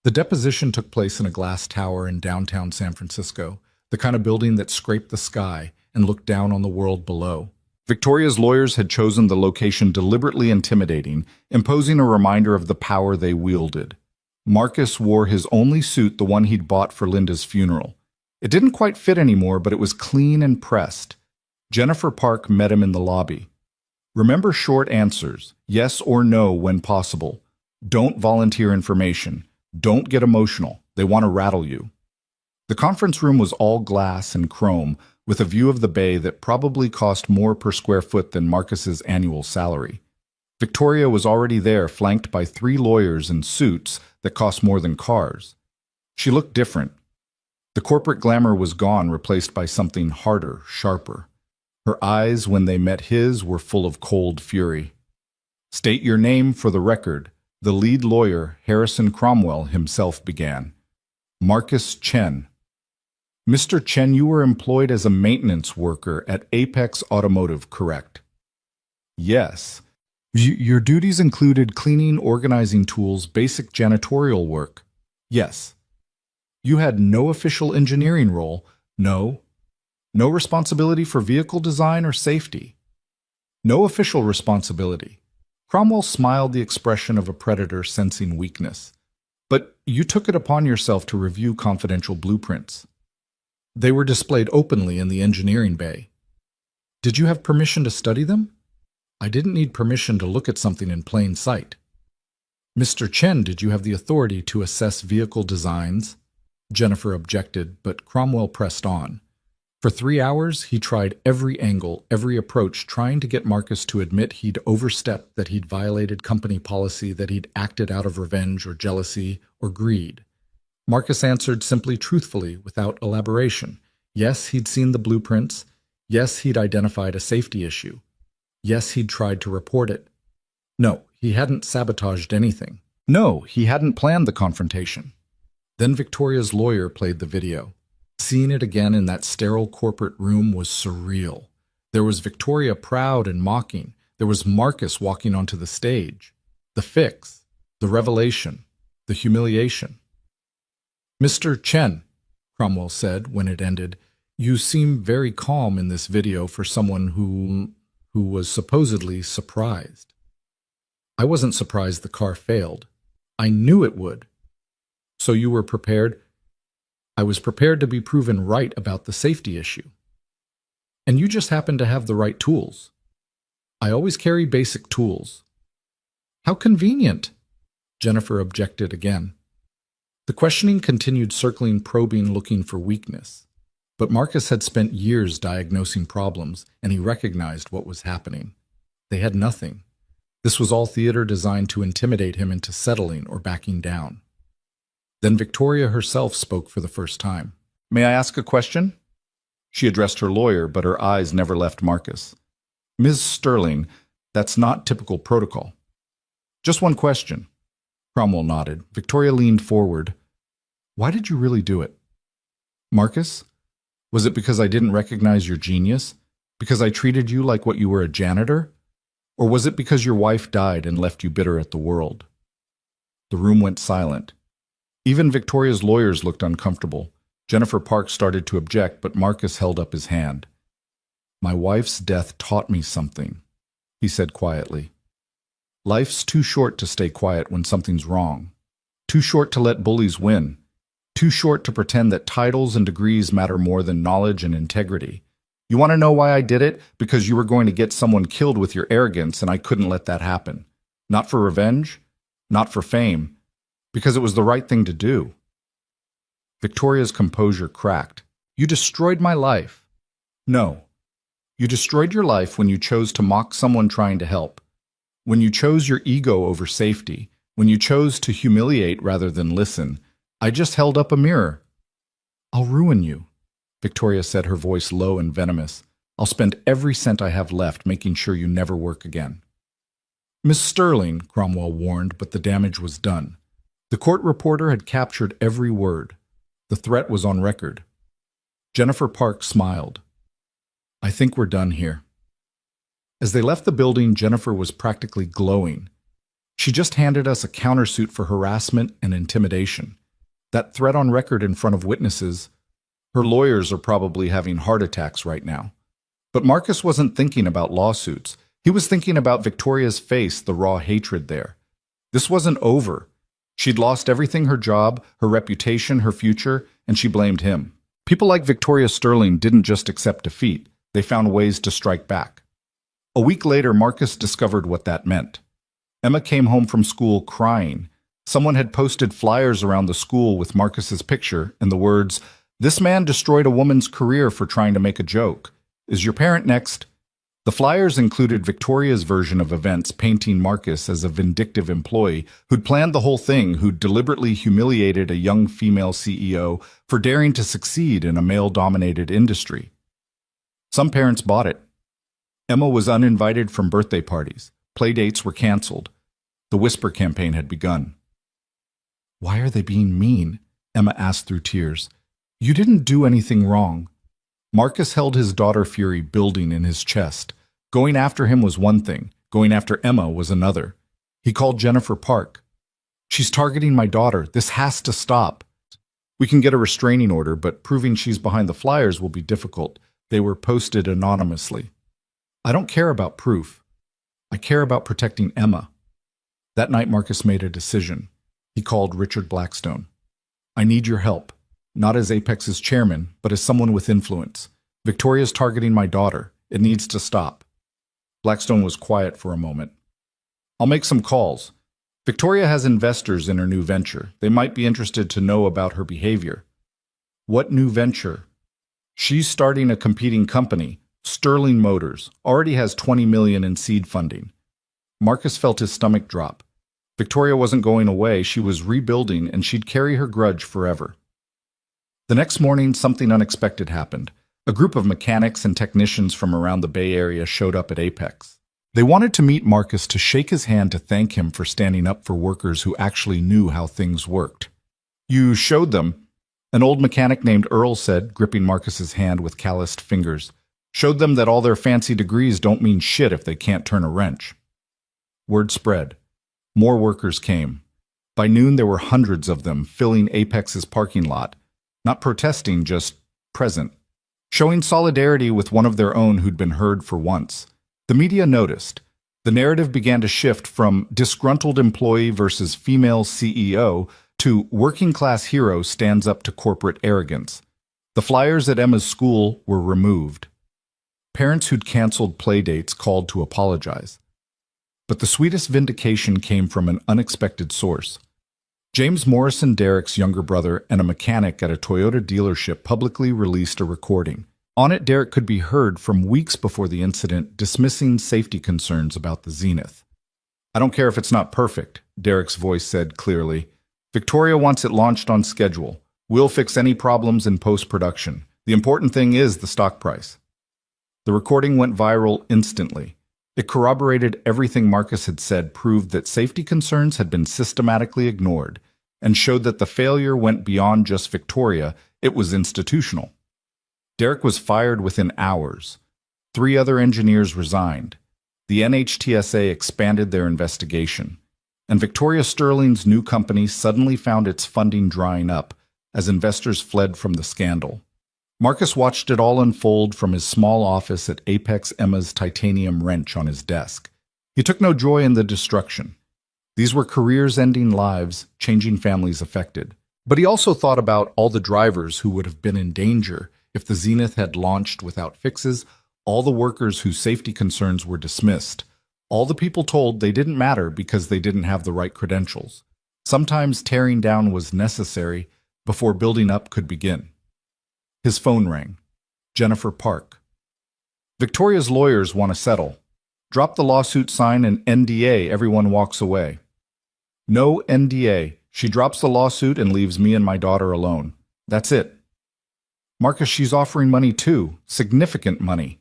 The deposition took place in a glass tower in downtown San Francisco, the kind of building that scraped the sky and looked down on the world below. Victoria's lawyers had chosen the location deliberately intimidating, imposing a reminder of the power they wielded. Marcus wore his only suit, the one he'd bought for Linda's funeral. It didn't quite fit anymore, but it was clean and pressed. Jennifer Park met him in the lobby. Remember short answers, yes or no when possible. Don't volunteer information. Don't get emotional. They want to rattle you. The conference room was all glass and chrome, with a view of the bay that probably cost more per square foot than Marcus's annual salary. Victoria was already there, flanked by 3 lawyers in suits that cost more than cars. She looked different. The corporate glamour was gone, replaced by something harder, sharper. Her eyes, when they met his, were full of cold fury. "State your name for the record," the lead lawyer, Harrison Cromwell, himself began. "Marcus Chen." "Mr. Chen, you were employed as a maintenance worker at Apex Automotive, correct?" "Yes. Your duties included cleaning, organizing tools, basic janitorial work." "Yes." "You had no official engineering role?" "No." "No responsibility for vehicle design or safety?" "No official responsibility." Cromwell smiled, the expression of a predator sensing weakness. "But you took it upon yourself to review confidential blueprints. They were displayed openly in the engineering bay. Did you have permission to study them?" "I didn't need permission to look at something in plain sight." "Mr. Chen, did you have the authority to assess vehicle designs?" Jennifer objected, but Cromwell pressed on. For 3 hours, he tried every angle, every approach, trying to get Marcus to admit he'd overstepped, that he'd violated company policy, that he'd acted out of revenge or jealousy or greed. Marcus answered simply, truthfully, without elaboration. Yes, he'd seen the blueprints. Yes, he'd identified a safety issue. Yes, he'd tried to report it. No, he hadn't sabotaged anything. No, he hadn't planned the confrontation. Then Victoria's lawyer played the video. Seeing it again in that sterile corporate room was surreal. There was Victoria proud and mocking. There was Marcus walking onto the stage. The fix, the revelation, the humiliation. "Mr. Chen," Cromwell said when it ended, "you seem very calm in this video for someone who was supposedly surprised." "I wasn't surprised the car failed. I knew it would." "So you were prepared?" "I was prepared to be proven right about the safety issue." "And you just happened to have the right tools." "I always carry basic tools." "How convenient," Jennifer objected again. The questioning continued, circling, probing, looking for weakness. But Marcus had spent years diagnosing problems, and he recognized what was happening. They had nothing. This was all theater designed to intimidate him into settling or backing down. Then Victoria herself spoke for the first time. "May I ask a question?" She addressed her lawyer, but her eyes never left Marcus. "Ms. Sterling, that's not typical protocol." "Just one question." Cromwell nodded. Victoria leaned forward. "Why did you really do it?" "Marcus, was it because I didn't recognize your genius? Because I treated you like what you were, a janitor? Or was it because your wife died and left you bitter at the world?" The room went silent. Even Victoria's lawyers looked uncomfortable. Jennifer Park started to object, but Marcus held up his hand. "My wife's death taught me something," he said quietly. "Life's too short to stay quiet when something's wrong. Too short to let bullies win. Too short to pretend that titles and degrees matter more than knowledge and integrity. You want to know why I did it? Because you were going to get someone killed with your arrogance, and I couldn't let that happen. Not for revenge, not for fame, because it was the right thing to do." Victoria's composure cracked. "You destroyed my life." "No. You destroyed your life when you chose to mock someone trying to help. When you chose your ego over safety. When you chose to humiliate rather than listen. I just held up a mirror." "I'll ruin you," Victoria said, her voice low and venomous. "I'll spend every cent I have left making sure you never work again." "Miss Sterling," Cromwell warned, but the damage was done. The court reporter had captured every word. The threat was on record. Jennifer Park smiled. "I think we're done here." As they left the building, Jennifer was practically glowing. "She just handed us a countersuit for harassment and intimidation. That threat on record in front of witnesses. Her lawyers are probably having heart attacks right now. But Marcus wasn't thinking about lawsuits. He was thinking about Victoria's face, the raw hatred there. This wasn't over. She'd lost everything: her job, her reputation, her future, and she blamed him. People like Victoria Sterling didn't just accept defeat, they found ways to strike back. A week later, Marcus discovered what that meant. Emma came home from school crying. Someone had posted flyers around the school with Marcus's picture and the words, "This man destroyed a woman's career for trying to make a joke. Is your parent next?" The flyers included Victoria's version of events, painting Marcus as a vindictive employee who'd planned the whole thing, who'd deliberately humiliated a young female CEO for daring to succeed in a male-dominated industry. Some parents bought it. Emma was uninvited from birthday parties. Playdates were canceled. The Whisper campaign had begun. "Why are they being mean?" Emma asked through tears. "You didn't do anything wrong." Marcus held his daughter fury building in his chest. Going after him was one thing. Going after Emma was another. He called Jennifer Park. "She's targeting my daughter. This has to stop. We can get a restraining order, but proving she's behind the flyers will be difficult. They were posted anonymously." "I don't care about proof. I care about protecting Emma." That night, Marcus made a decision. He called Richard Blackstone. "I need your help. Not as Apex's chairman, but as someone with influence. Victoria's targeting my daughter. It needs to stop." Blackstone was quiet for a moment. "I'll make some calls. Victoria has investors in her new venture. They might be interested to know about her behavior." "What new venture?" "She's starting a competing company. Sterling Motors. Already has $20 million in seed funding." Marcus felt his stomach drop. Victoria wasn't going away. She was rebuilding, and she'd carry her grudge forever. The next morning, something unexpected happened. A group of mechanics and technicians from around the Bay Area showed up at Apex. They wanted to meet Marcus, to shake his hand, to thank him for standing up for workers who actually knew how things worked. "You showed them," an old mechanic named Earl said, gripping Marcus's hand with calloused fingers. "Showed them that all their fancy degrees don't mean shit if they can't turn a wrench." Word spread. More workers came. By noon, there were hundreds of them filling Apex's parking lot. Not protesting, just present. Showing solidarity with one of their own who'd been heard for once. The media noticed. The narrative began to shift from disgruntled employee versus female CEO to working-class hero stands up to corporate arrogance. The flyers at Emma's school were removed. Parents who'd canceled playdates called to apologize. But the sweetest vindication came from an unexpected source. James Morrison, Derek's younger brother and a mechanic at a Toyota dealership, publicly released a recording. On it, Derek could be heard from weeks before the incident dismissing safety concerns about the Zenith. "I don't care if it's not perfect," Derek's voice said clearly. "Victoria wants it launched on schedule. We'll fix any problems in post-production. The important thing is the stock price." The recording went viral instantly. It corroborated everything Marcus had said, proved that safety concerns had been systematically ignored, and showed that the failure went beyond just Victoria, it was institutional. Derek was fired within hours. 3 other engineers resigned. The NHTSA expanded their investigation, and Victoria Sterling's new company suddenly found its funding drying up as investors fled from the scandal. Marcus watched it all unfold from his small office at Apex, Emma's titanium wrench on his desk. He took no joy in the destruction. These were careers-ending lives, changing families affected. But he also thought about all the drivers who would have been in danger if the Zenith had launched without fixes, all the workers whose safety concerns were dismissed, all the people told they didn't matter because they didn't have the right credentials. Sometimes tearing down was necessary before building up could begin. His phone rang. Jennifer Park. "Victoria's lawyers want to settle. Drop the lawsuit, sign an NDA, everyone walks away." "No NDA. She drops the lawsuit and leaves me and my daughter alone. That's it." "Marcus, she's offering money too. Significant money."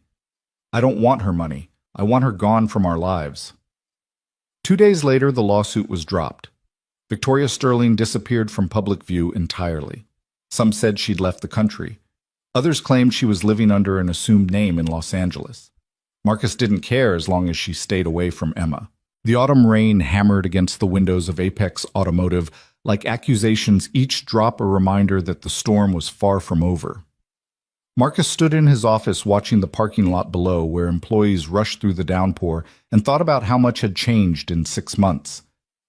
"I don't want her money. I want her gone from our lives." 2 days later, the lawsuit was dropped. Victoria Sterling disappeared from public view entirely. Some said she'd left the country. Others claimed she was living under an assumed name in Los Angeles. Marcus didn't care as long as she stayed away from Emma. The autumn rain hammered against the windows of Apex Automotive like accusations, each drop a reminder that the storm was far from over. Marcus stood in his office watching the parking lot below where employees rushed through the downpour and thought about how much had changed in 6 months.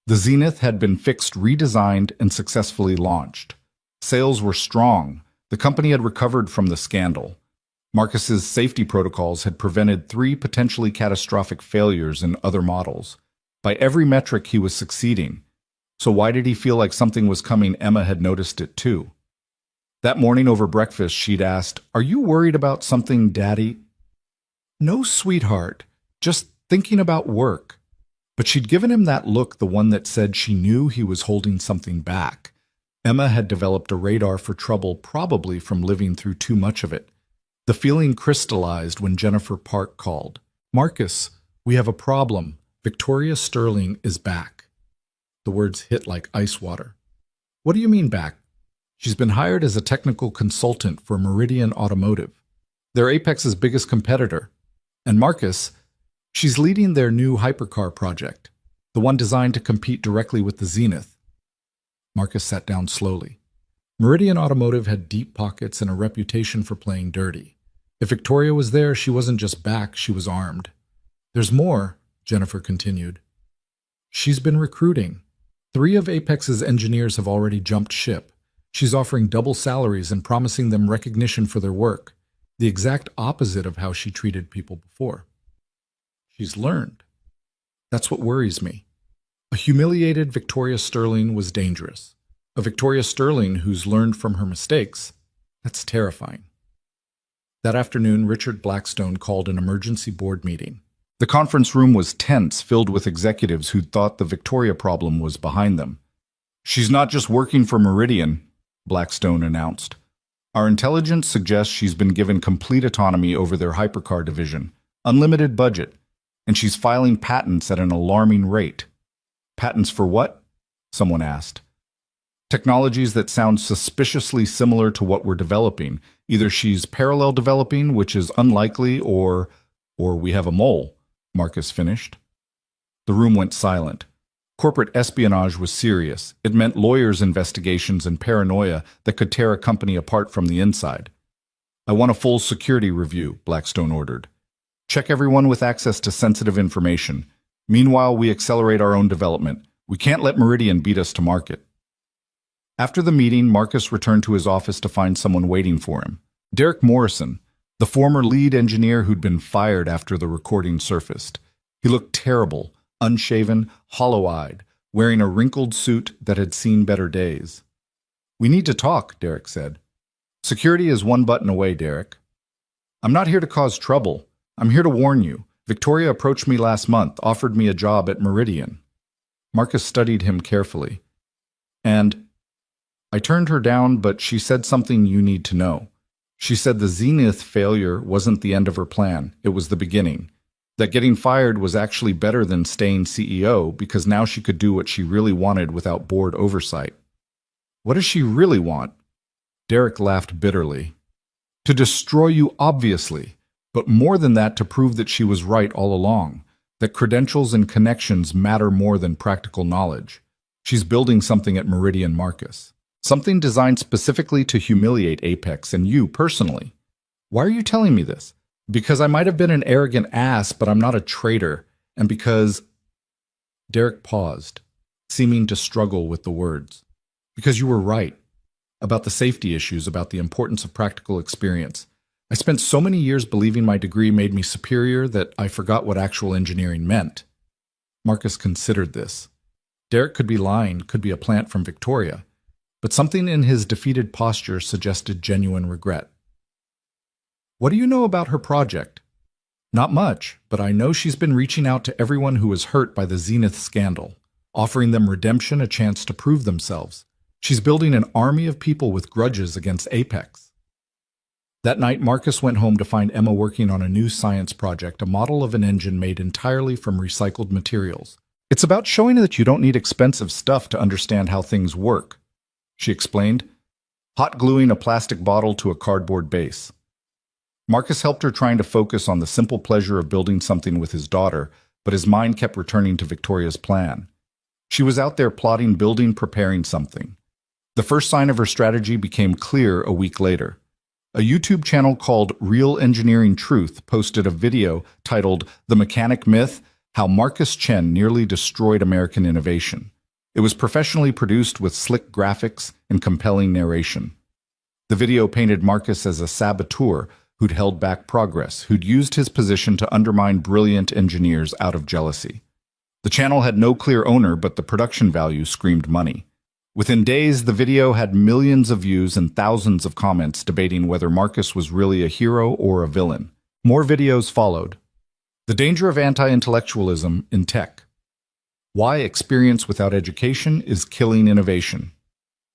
The Zenith had been fixed, redesigned, and successfully launched. Sales were strong. The company had recovered from the scandal. Marcus's safety protocols had prevented 3 potentially catastrophic failures in other models. By every metric, he was succeeding. So why did he feel like something was coming? Emma had noticed it too. That morning over breakfast, she'd asked, "Are you worried about something, Daddy?" "No, sweetheart. Just thinking about work." But she'd given him that look, the one that said she knew he was holding something back. Emma had developed a radar for trouble, probably from living through too much of it. The feeling crystallized when Jennifer Park called. "Marcus, we have a problem. Victoria Sterling is back." The words hit like ice water. "What do you mean back?" "She's been hired as a technical consultant for Meridian Automotive. They're Apex's biggest competitor. And Marcus, she's leading their new hypercar project, the one designed to compete directly with the Zenith." Marcus sat down slowly. Meridian Automotive had deep pockets and a reputation for playing dirty. If Victoria was there, she wasn't just back, she was armed. "There's more," Jennifer continued. "She's been recruiting. 3 of Apex's engineers have already jumped ship. She's offering double salaries and promising them recognition for their work, the exact opposite of how she treated people before. She's learned. That's what worries me. A humiliated Victoria Sterling was dangerous. A Victoria Sterling who's learned from her mistakes, that's terrifying." That afternoon, Richard Blackstone called an emergency board meeting. The conference room was tense, filled with executives who'd thought the Victoria problem was behind them. "She's not just working for Meridian," Blackstone announced. "Our intelligence suggests she's been given complete autonomy over their hypercar division, unlimited budget, and she's filing patents at an alarming rate." "Patents for what?" someone asked. "Technologies that sound suspiciously similar to what we're developing. Either she's parallel developing, which is unlikely, or we have a mole," Marcus finished. The room went silent. Corporate espionage was serious. It meant lawyers' investigations and paranoia that could tear a company apart from the inside. "I want a full security review," Blackstone ordered. "Check everyone with access to sensitive information. Meanwhile, we accelerate our own development. We can't let Meridian beat us to market." After the meeting, Marcus returned to his office to find someone waiting for him. Derek Morrison, the former lead engineer who'd been fired after the recording surfaced. He looked terrible, unshaven, hollow-eyed, wearing a wrinkled suit that had seen better days. "We need to talk," Derek said. "Security is one button away, Derek." "I'm not here to cause trouble. I'm here to warn you. Victoria approached me last month, offered me a job at Meridian." Marcus studied him carefully. "And I turned her down, but she said something you need to know. She said the Zenith failure wasn't the end of her plan, it was the beginning. That getting fired was actually better than staying CEO because now she could do what she really wanted without board oversight." "What does she really want?" Derek laughed bitterly. "To destroy you, obviously, but more than that, to prove that she was right all along, that credentials and connections matter more than practical knowledge. She's building something at Meridian, Marcus. Something designed specifically to humiliate Apex and you personally. Why are you telling me this? Because I might have been an arrogant ass, but I'm not a traitor, and because—" Derek paused, seeming to struggle with the words. "Because you were right. About the safety issues, about the importance of practical experience. I spent so many years believing my degree made me superior that I forgot what actual engineering meant." Marcus considered this. Derek could be lying, could be a plant from Victoria, but something in his defeated posture suggested genuine regret. "What do you know about her project?" "Not much, but I know she's been reaching out to everyone who was hurt by the Zenith scandal, offering them redemption, a chance to prove themselves. She's building an army of people with grudges against Apex." That night, Marcus went home to find Emma working on a new science project, a model of an engine made entirely from recycled materials. "It's about showing that you don't need expensive stuff to understand how things work," she explained, hot gluing a plastic bottle to a cardboard base. Marcus helped her, trying to focus on the simple pleasure of building something with his daughter, but his mind kept returning to Victoria's plan. She was out there plotting, building, preparing something. The first sign of her strategy became clear a week later. A YouTube channel called Real Engineering Truth posted a video titled The Mechanic Myth: How Marcus Chen Nearly Destroyed American Innovation. It was professionally produced with slick graphics and compelling narration. The video painted Marcus as a saboteur who'd held back progress, who'd used his position to undermine brilliant engineers out of jealousy. The channel had no clear owner, but the production value screamed money. Within days, the video had millions of views and thousands of comments debating whether Marcus was really a hero or a villain. More videos followed. The danger of anti-intellectualism in tech. Why experience without education is killing innovation.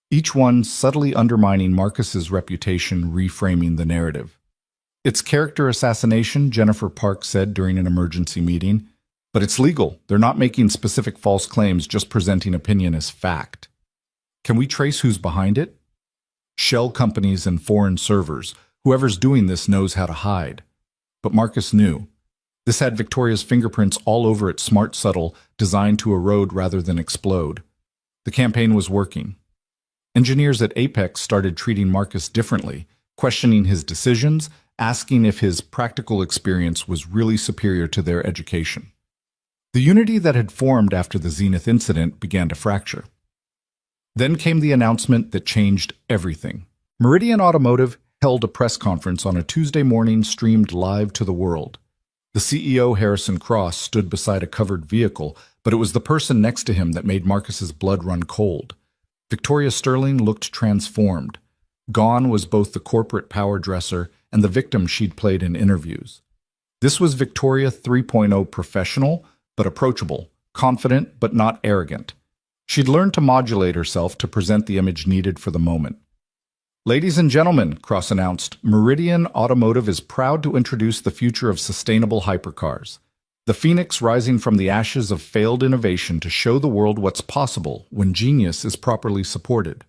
Each one subtly undermining Marcus's reputation, reframing the narrative. It's character assassination, Jennifer Park said during an emergency meeting. But it's legal. They're not making specific false claims, just presenting opinion as fact. Can we trace who's behind it? Shell companies and foreign servers. Whoever's doing this knows how to hide. But Marcus knew. This had Victoria's fingerprints all over it, smart, subtle, designed to erode rather than explode. The campaign was working. Engineers at Apex started treating Marcus differently, questioning his decisions, asking if his practical experience was really superior to their education. The unity that had formed after the Zenith incident began to fracture. Then came the announcement that changed everything. Meridian Automotive held a press conference on a Tuesday morning streamed live to the world. The CEO, Harrison Cross, stood beside a covered vehicle, but it was the person next to him that made Marcus's blood run cold. Victoria Sterling looked transformed. Gone was both the corporate power dresser and the victim she'd played in interviews. This was Victoria 3.0 professional, but approachable, confident, but not arrogant. She'd learned to modulate herself to present the image needed for the moment. Ladies and gentlemen, Cross announced, Meridian Automotive is proud to introduce the future of sustainable hypercars. The phoenix rising from the ashes of failed innovation to show the world what's possible when genius is properly supported.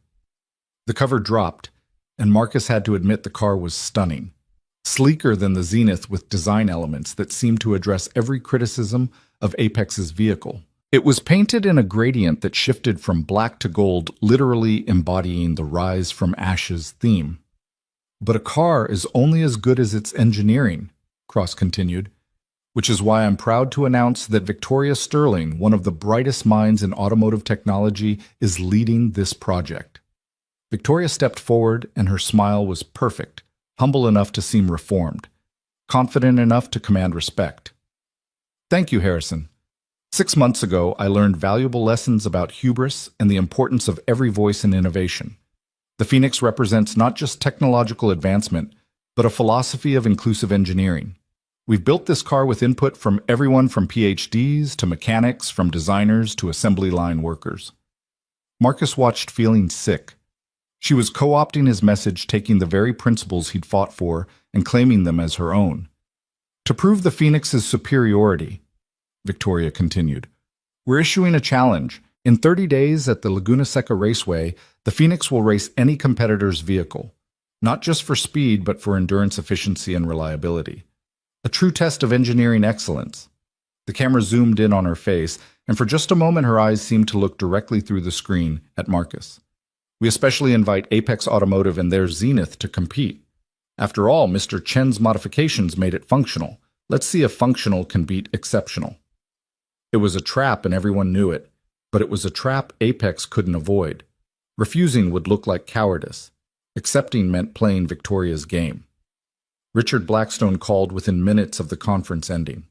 The cover dropped, and Marcus had to admit the car was stunning. Sleeker than the Zenith with design elements that seemed to address every criticism of Apex's vehicle. It was painted in a gradient that shifted from black to gold, literally embodying the rise from ashes theme. But a car is only as good as its engineering, Cross continued, which is why I'm proud to announce that Victoria Sterling, one of the brightest minds in automotive technology, is leading this project. Victoria stepped forward, and her smile was perfect, humble enough to seem reformed, confident enough to command respect. Thank you, Harrison. 6 months ago, I learned valuable lessons about hubris and the importance of every voice in innovation. The Phoenix represents not just technological advancement, but a philosophy of inclusive engineering. We've built this car with input from everyone from PhDs to mechanics, from designers to assembly line workers. Marcus watched feeling sick. She was co-opting his message, taking the very principles he'd fought for and claiming them as her own. To prove the Phoenix's superiority, Victoria continued, we're issuing a challenge. In 30 days at the Laguna Seca Raceway, the Phoenix will race any competitor's vehicle, not just for speed, but for endurance, efficiency, and reliability. A true test of engineering excellence. The camera zoomed in on her face, and for just a moment her eyes seemed to look directly through the screen at Marcus. We especially invite Apex Automotive and their Zenith to compete. After all, Mr. Chen's modifications made it functional. Let's see if functional can beat exceptional. It was a trap and everyone knew it, but it was a trap Apex couldn't avoid. Refusing would look like cowardice. Accepting meant playing Victoria's game. Richard Blackstone called within minutes of the conference ending.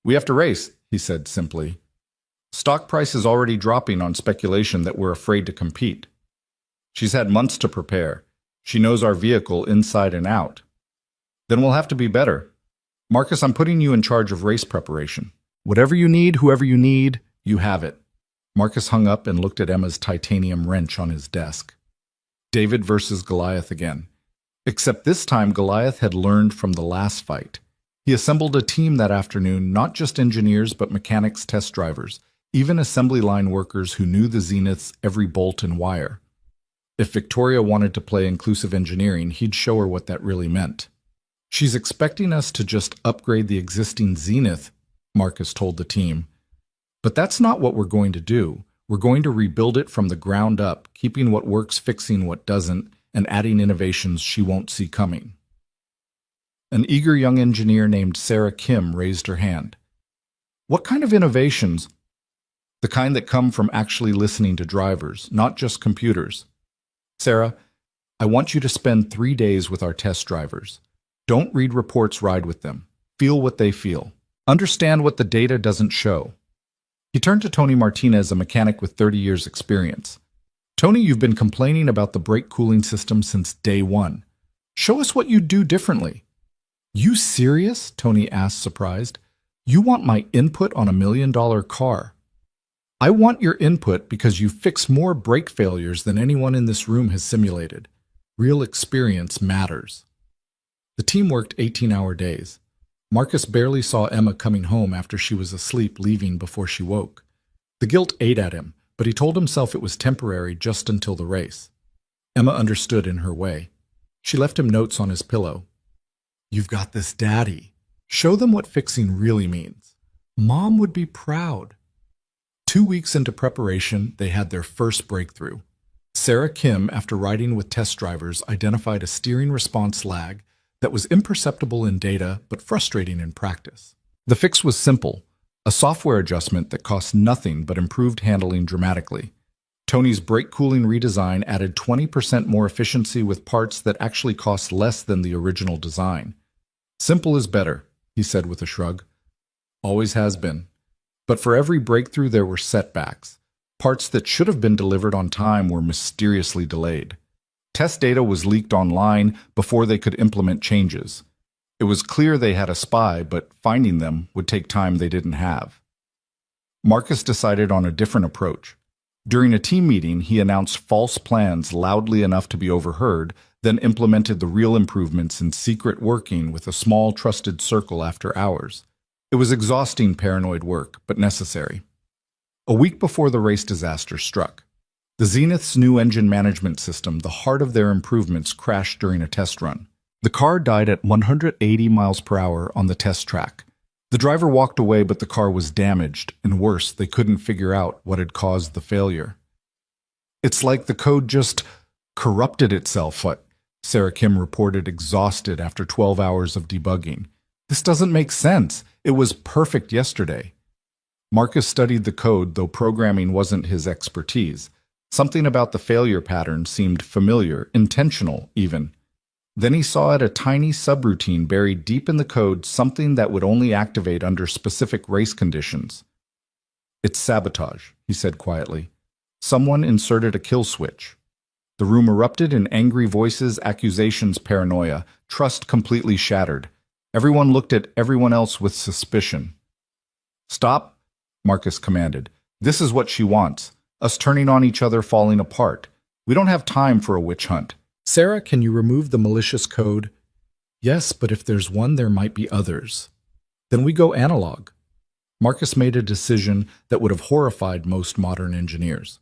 We have to race, he said simply. Stock price is already dropping on speculation that we're afraid to compete. She's had months to prepare. She knows our vehicle inside and out. Then we'll have to be better. Marcus, I'm putting you in charge of race preparation. Whatever you need, whoever you need, you have it. Marcus hung up and looked at Emma's titanium wrench on his desk. David versus Goliath again. Except this time Goliath had learned from the last fight. He assembled a team that afternoon, not just engineers but mechanics, test drivers, even assembly line workers who knew the Zenith's every bolt and wire. If Victoria wanted to play inclusive engineering, he'd show her what that really meant. She's expecting us to just upgrade the existing Zenith, Marcus told the team. But that's not what we're going to do. We're going to rebuild it from the ground up, keeping what works, fixing what doesn't, and adding innovations she won't see coming. An eager young engineer named Sarah Kim raised her hand. What kind of innovations? The kind that come from actually listening to drivers, not just computers. Sarah, I want you to spend 3 days with our test drivers. Don't read reports, ride with them. Feel what they feel. Understand what the data doesn't show. He turned to Tony Martinez, a mechanic with 30 years' experience. Tony, you've been complaining about the brake cooling system since day one. Show us what you do differently. You serious? Tony asked, surprised. You want my input on $1 million car? I want your input because you fix more brake failures than anyone in this room has simulated. Real experience matters. The team worked 18-hour days. Marcus barely saw Emma coming home after she was asleep, leaving before she woke. The guilt ate at him, but he told himself it was temporary just until the race. Emma understood in her way. She left him notes on his pillow. You've got this, Daddy. Show them what fixing really means. Mom would be proud. 2 weeks into preparation, they had their first breakthrough. Sarah Kim, after riding with test drivers, identified a steering response lag that was imperceptible in data but frustrating in practice. The fix was simple, a software adjustment that cost nothing but improved handling dramatically. Tony's brake cooling redesign added 20% more efficiency with parts that actually cost less than the original design. Simple is better, he said with a shrug. Always has been. But for every breakthrough there were setbacks. Parts that should have been delivered on time were mysteriously delayed. Test data was leaked online before they could implement changes. It was clear they had a spy, but finding them would take time they didn't have. Marcus decided on a different approach. During a team meeting, he announced false plans loudly enough to be overheard, then implemented the real improvements in secret working with a small trusted circle after hours. It was exhausting paranoid work, but necessary. A week before the race disaster struck, the Zenith's new engine management system, the heart of their improvements, crashed during a test run. The car died at 180 miles per hour on the test track. The driver walked away, but the car was damaged, and worse, they couldn't figure out what had caused the failure. It's like the code just corrupted itself, Sarah Kim reported, exhausted after 12 hours of debugging. This doesn't make sense. It was perfect yesterday. Marcus studied the code, though programming wasn't his expertise. Something about the failure pattern seemed familiar, intentional even. Then he saw at a tiny subroutine buried deep in the code, something that would only activate under specific race conditions. It's sabotage, he said quietly. Someone inserted a kill switch. The room erupted in angry voices, accusations, paranoia. Trust completely shattered. Everyone looked at everyone else with suspicion. Stop, Marcus commanded. This is what she wants. Us turning on each other, falling apart. We don't have time for a witch hunt. Sarah, can you remove the malicious code? Yes, but if there's one, there might be others. Then we go analog. Marcus made a decision that would have horrified most modern engineers.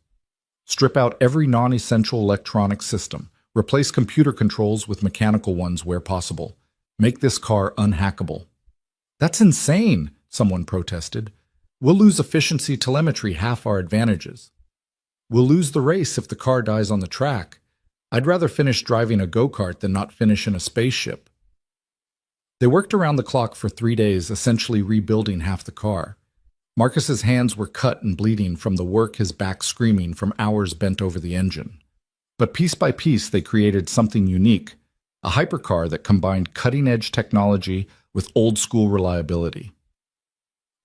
Strip out every non-essential electronic system. Replace computer controls with mechanical ones where possible. Make this car unhackable. That's insane, someone protested. We'll lose efficiency, telemetry, half our advantages. We'll lose the race if the car dies on the track. I'd rather finish driving a go-kart than not finish in a spaceship. They worked around the clock for 3 days, essentially rebuilding half the car. Marcus's hands were cut and bleeding from the work, his back screaming from hours bent over the engine. But piece by piece, they created something unique, a hypercar that combined cutting-edge technology with old-school reliability.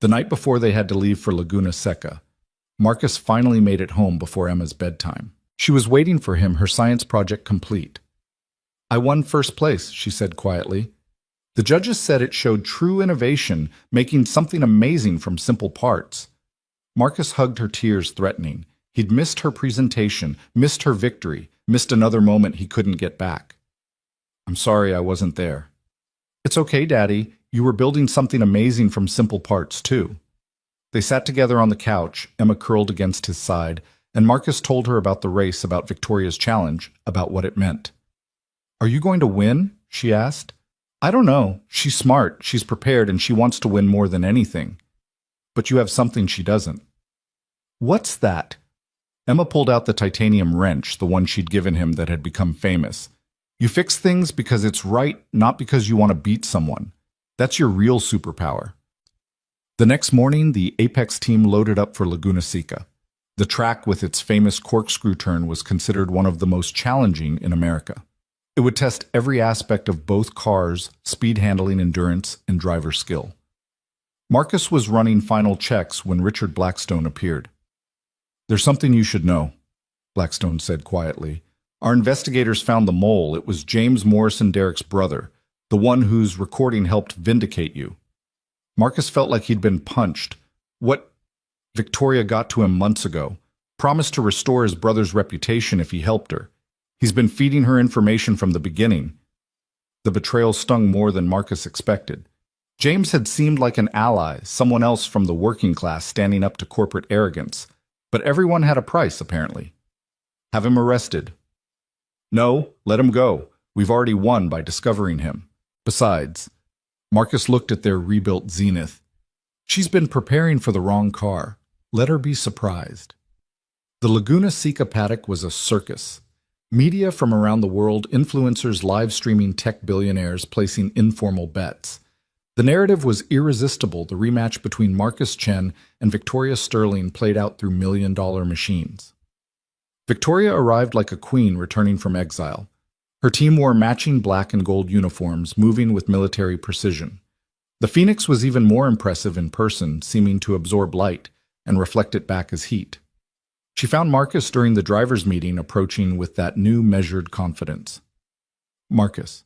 The night before they had to leave for Laguna Seca, Marcus finally made it home before Emma's bedtime. She was waiting for him, her science project complete. I won first place, she said quietly. The judges said it showed true innovation, making something amazing from simple parts. Marcus hugged her, tears threatening. He'd missed her presentation, missed her victory, missed another moment he couldn't get back. I'm sorry I wasn't there. It's okay, Daddy. You were building something amazing from simple parts, too. They sat together on the couch, Emma curled against his side, and Marcus told her about the race, about Victoria's challenge, about what it meant. Are you going to win? She asked. I don't know. She's smart, she's prepared, and she wants to win more than anything. But you have something she doesn't. What's that? Emma pulled out the titanium wrench, the one she'd given him that had become famous. You fix things because it's right, not because you want to beat someone. That's your real superpower. The next morning, the Apex team loaded up for Laguna Seca. The track with its famous corkscrew turn was considered one of the most challenging in America. It would test every aspect of both cars, speed handling endurance, and driver skill. Marcus was running final checks when Richard Blackstone appeared. "There's something you should know," Blackstone said quietly. "Our investigators found the mole. It was James Morrison Derrick's brother, the one whose recording helped vindicate you." Marcus felt like he'd been punched. What? Victoria got to him months ago, promised to restore his brother's reputation if he helped her. He's been feeding her information from the beginning. The betrayal stung more than Marcus expected. James had seemed like an ally, someone else from the working class standing up to corporate arrogance. But everyone had a price, apparently. "Have him arrested." "No, let him go. We've already won by discovering him. Besides," Marcus looked at their rebuilt Zenith. "She's been preparing for the wrong car. Let her be surprised." The Laguna Seca paddock was a circus. Media from around the world, influencers live streaming tech billionaires placing informal bets. The narrative was irresistible. The rematch between Marcus Chen and Victoria Sterling played out through million-dollar machines. Victoria arrived like a queen returning from exile. Her team wore matching black and gold uniforms, moving with military precision. The Phoenix was even more impressive in person, seeming to absorb light and reflect it back as heat. She found Marcus during the driver's meeting, approaching with that new measured confidence. "Marcus,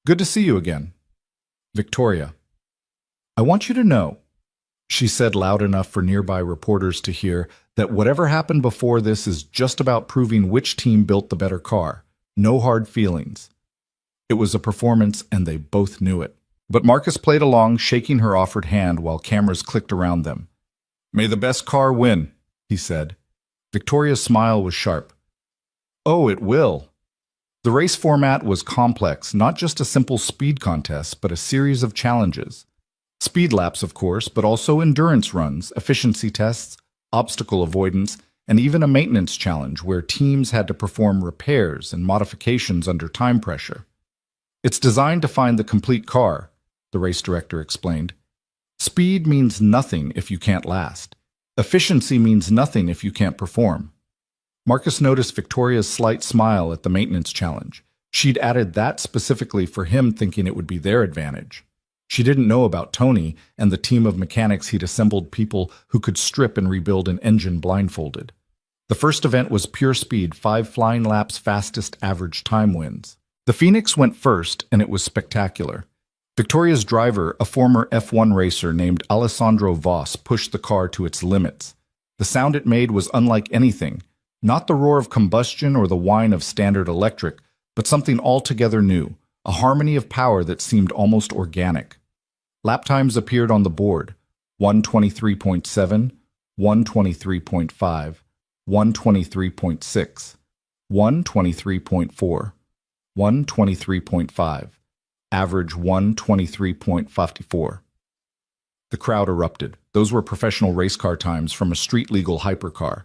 good to see you again." "Victoria, I want you to know," she said loud enough for nearby reporters to hear, "that whatever happened before this is just about proving which team built the better car. No hard feelings." It was a performance, and they both knew it. But Marcus played along, shaking her offered hand while cameras clicked around them. "May the best car win," he said. Victoria's smile was sharp. "Oh, it will." The race format was complex, not just a simple speed contest, but a series of challenges. Speed laps, of course, but also endurance runs, efficiency tests, obstacle avoidance, and even a maintenance challenge where teams had to perform repairs and modifications under time pressure. "It's designed to find the complete car," the race director explained. "Speed means nothing if you can't last. Efficiency means nothing if you can't perform." Marcus noticed Victoria's slight smile at the maintenance challenge. She'd added that specifically for him, thinking it would be their advantage. She didn't know about Tony and the team of mechanics he'd assembled, people who could strip and rebuild an engine blindfolded. The first event was pure speed, 5 flying laps, fastest average time wins. The Phoenix went first, and it was spectacular. Victoria's driver, a former F1 racer named Alessandro Voss, pushed the car to its limits. The sound it made was unlike anything, not the roar of combustion or the whine of standard electric, but something altogether new, a harmony of power that seemed almost organic. Lap times appeared on the board: 1:23.7, 1:23.5, 1:23.6, 1:23.4, 1:23.5. Average 1:23.54. The crowd erupted. Those were professional race car times from a street-legal hypercar.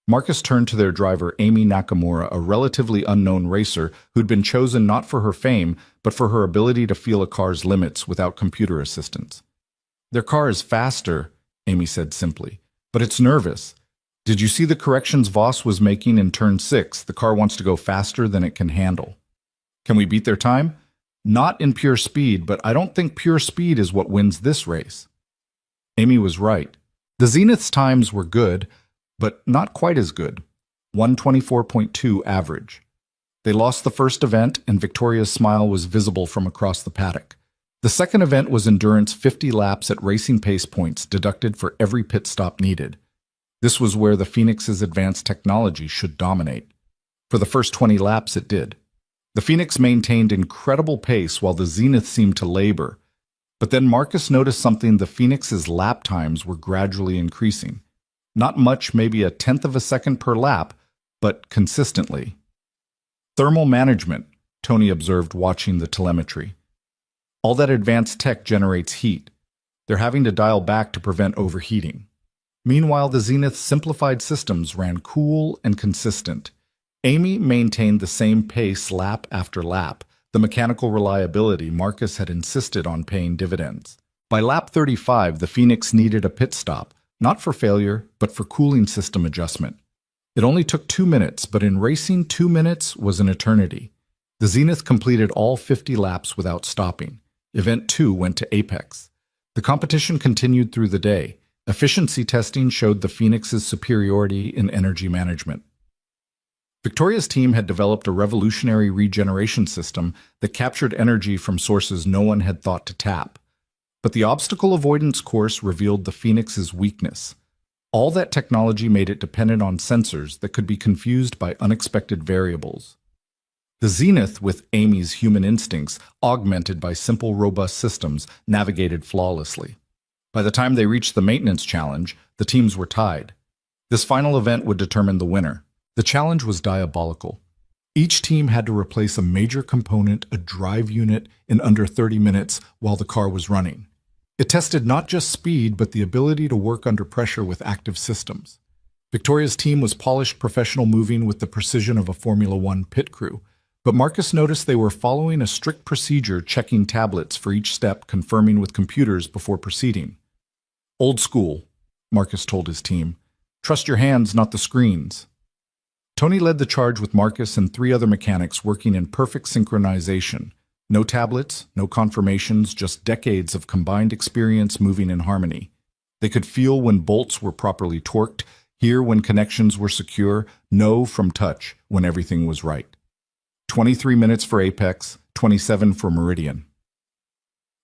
Marcus turned to their driver, Amy Nakamura, a relatively unknown racer who'd been chosen not for her fame, but for her ability to feel a car's limits without computer assistance. "Their car is faster," Amy said simply, "but it's nervous. Did you see the corrections Voss was making in turn 6? The car wants to go faster than it can handle." "Can we beat their time?" "Not in pure speed, but I don't think pure speed is what wins this race." Amy was right. The Zenith's times were good, but not quite as good. 1:24.2 average. They lost the first event, and Victoria's smile was visible from across the paddock. The second event was endurance, 50 laps at racing pace points deducted for every pit stop needed. This was where the Phoenix's advanced technology should dominate. For the first 20 laps, it did. The Phoenix maintained incredible pace while the Zenith seemed to labor. But then Marcus noticed something: the Phoenix's lap times were gradually increasing. Not much, maybe a tenth of a second per lap, but consistently. "Thermal management," Tony observed, watching the telemetry. "All that advanced tech generates heat. They're having to dial back to prevent overheating." Meanwhile, the Zenith's simplified systems ran cool and consistent. Amy maintained the same pace lap after lap, the mechanical reliability Marcus had insisted on paying dividends. By lap 35, the Phoenix needed a pit stop, not for failure, but for cooling system adjustment. It only took 2 minutes, but in racing, 2 minutes was an eternity. The Zenith completed all 50 laps without stopping. Event 2 went to apex. The competition continued through the day. Efficiency testing showed the Phoenix's superiority in energy management. Victoria's team had developed a revolutionary regeneration system that captured energy from sources no one had thought to tap. But the obstacle avoidance course revealed the Phoenix's weakness. All that technology made it dependent on sensors that could be confused by unexpected variables. The Zenith, with Amy's human instincts, augmented by simple, robust systems, navigated flawlessly. By the time they reached the maintenance challenge, the teams were tied. This final event would determine the winner. The challenge was diabolical. Each team had to replace a major component, a drive unit, in under 30 minutes while the car was running. It tested not just speed, but the ability to work under pressure with active systems. Victoria's team was polished professional, moving with the precision of a Formula One pit crew. But Marcus noticed they were following a strict procedure, checking tablets for each step, confirming with computers before proceeding. "Old school," Marcus told his team. "Trust your hands, not the screens." Tony led the charge with Marcus and 3 other mechanics working in perfect synchronization. No tablets, no confirmations, just decades of combined experience moving in harmony. They could feel when bolts were properly torqued, hear when connections were secure, know from touch when everything was right. 23 minutes for Apex, 27 for Meridian.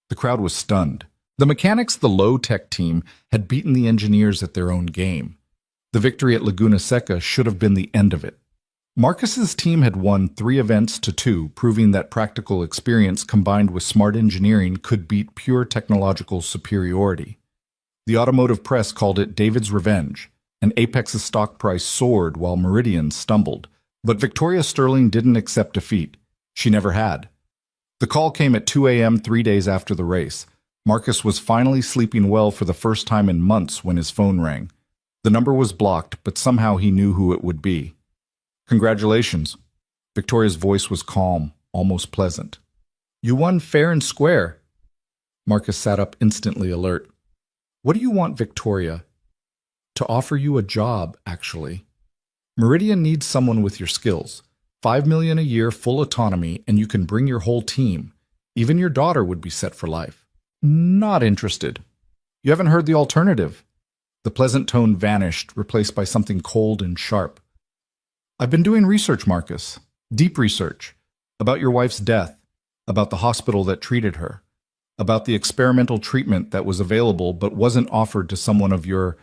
The crowd was stunned. The mechanics, the low-tech team, had beaten the engineers at their own game. The victory at Laguna Seca should have been the end of it. Marcus's team had won 3 events to 2, proving that practical experience combined with smart engineering could beat pure technological superiority. The automotive press called it David's revenge, and Apex's stock price soared while Meridian stumbled. But Victoria Sterling didn't accept defeat. She never had. The call came at 2 a.m. 3 days after the race. Marcus was finally sleeping well for the first time in months when his phone rang. The number was blocked, but somehow he knew who it would be. "Congratulations." Victoria's voice was calm, almost pleasant. "You won fair and square." Marcus sat up, instantly alert. "What do you want, Victoria?" "To offer you a job, actually. Meridian needs someone with your skills. $5 million a year, full autonomy, and you can bring your whole team. Even your daughter would be set for life." "Not interested." "You haven't heard the alternative." The pleasant tone vanished, replaced by something cold and sharp. "I've been doing research, Marcus. Deep research. About your wife's death. About the hospital that treated her. About the experimental treatment that was available but wasn't offered to someone of your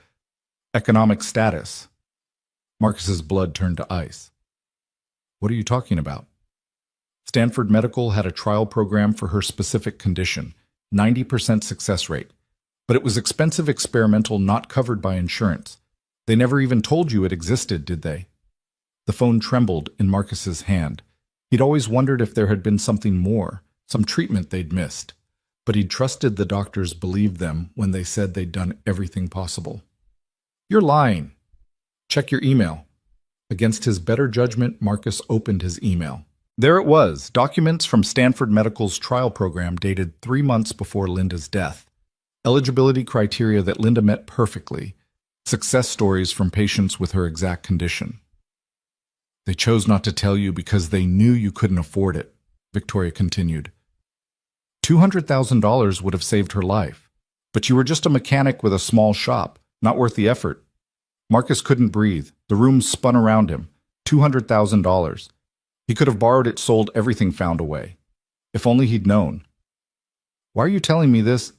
economic status." Marcus's blood turned to ice. "What are you talking about?" Stanford Medical had a trial program for her specific condition, 90% success rate. But it was expensive experimental, not covered by insurance. They never even told you it existed, did they? The phone trembled in Marcus's hand. He'd always wondered if there had been something more, some treatment they'd missed. But he'd trusted the doctors believed them when they said they'd done everything possible. "You're lying." "Check your email." Against his better judgment, Marcus opened his email. There it was, documents from Stanford Medical's trial program dated 3 months before Linda's death. Eligibility criteria that Linda met perfectly. Success stories from patients with her exact condition. "They chose not to tell you because they knew you couldn't afford it," Victoria continued. $200,000 would have saved her life. But you were just a mechanic with a small shop, not worth the effort. Marcus couldn't breathe. The room spun around him. $200,000. He could have borrowed it, sold everything, found a way. If only he'd known. "Why are you telling me this?"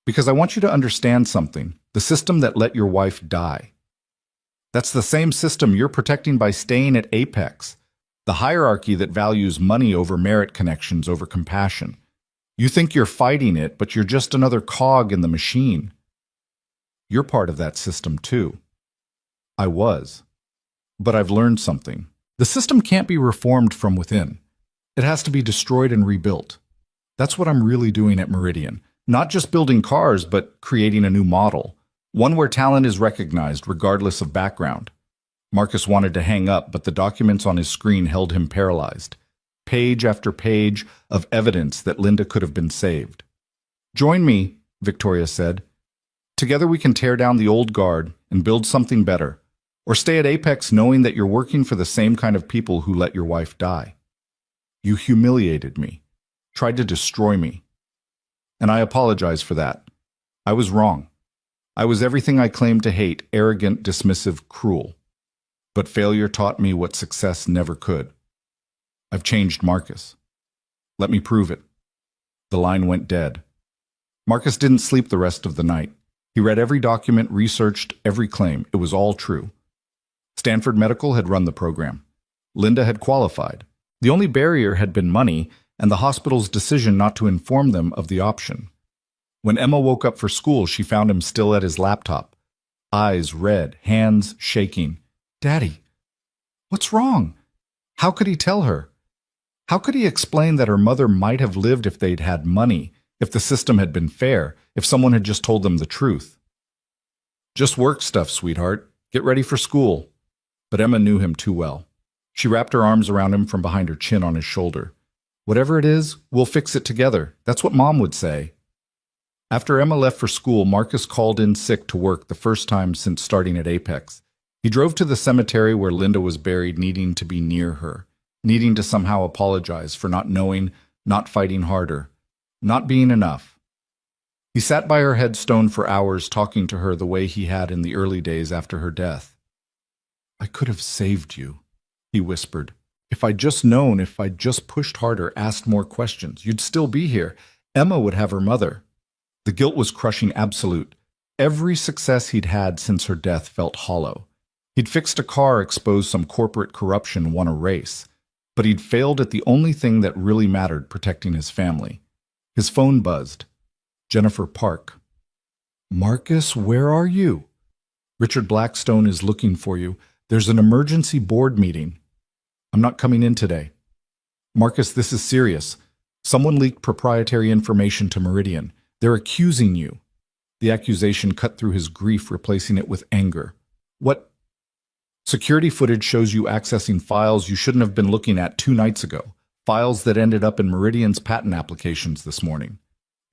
"Because I want you to understand something. The system that let your wife die. That's the same system you're protecting by staying at Apex. The hierarchy that values money over merit, connections over compassion. You think you're fighting it, but you're just another cog in the machine. You're part of that system too." "I was. But I've learned something. The system can't be reformed from within. It has to be destroyed and rebuilt. That's what I'm really doing at Meridian. Not just building cars, but creating a new model. One where talent is recognized regardless of background. Marcus wanted to hang up, but the documents on his screen held him paralyzed. Page after page of evidence that Linda could have been saved. "Join me," Victoria said. "Together we can tear down the old guard and build something better. Or stay at Apex knowing that you're working for the same kind of people who let your wife die. You humiliated me, tried to destroy me. And I apologize for that. I was wrong. I was everything I claimed to hate, arrogant, dismissive, cruel. But failure taught me what success never could. I've changed Marcus. Let me prove it." The line went dead. Marcus didn't sleep the rest of the night. He read every document, researched every claim. It was all true. Stanford Medical had run the program. Linda had qualified. The only barrier had been money and the hospital's decision not to inform them of the option. When Emma woke up for school, she found him still at his laptop. Eyes red, hands shaking. "Daddy, what's wrong?" How could he tell her? How could he explain that her mother might have lived if they'd had money, if the system had been fair, if someone had just told them the truth? "Just work stuff, sweetheart. Get ready for school." But Emma knew him too well. She wrapped her arms around him from behind her chin on his shoulder. "Whatever it is, we'll fix it together. That's what Mom would say." After Emma left for school, Marcus called in sick to work the first time since starting at Apex. He drove to the cemetery where Linda was buried, needing to be near her, needing to somehow apologize for not knowing, not fighting harder, not being enough. He sat by her headstone for hours, talking to her the way he had in the early days after her death. "I could have saved you," he whispered. "If I'd just known, if I'd just pushed harder, asked more questions, you'd still be here. Emma would have her mother." The guilt was crushing absolute. Every success he'd had since her death felt hollow. He'd fixed a car, exposed some corporate corruption, won a race. But he'd failed at the only thing that really mattered, protecting his family. His phone buzzed. Jennifer Park. "Marcus, where are you?" "Richard Blackstone is looking for you. There's an emergency board meeting." "I'm not coming in today." "Marcus, this is serious. Someone leaked proprietary information to Meridian. They're accusing you." The accusation cut through his grief, replacing it with anger. "What?" "Security footage shows you accessing files you shouldn't have been looking at 2 nights ago. Files that ended up in Meridian's patent applications this morning."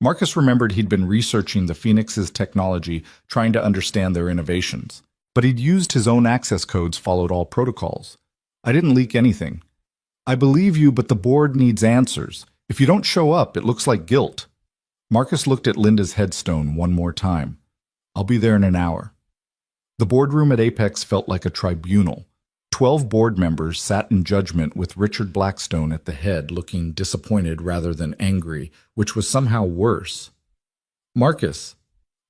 Marcus remembered he'd been researching the Phoenix's technology, trying to understand their innovations. But he'd used his own access codes, followed all protocols. "I didn't leak anything." "I believe you, but the board needs answers. If you don't show up, it looks like guilt." Marcus looked at Linda's headstone one more time. "I'll be there in an hour." The boardroom at Apex felt like a tribunal. 12 board members sat in judgment, with Richard Blackstone at the head, looking disappointed rather than angry, which was somehow worse. "Marcus,"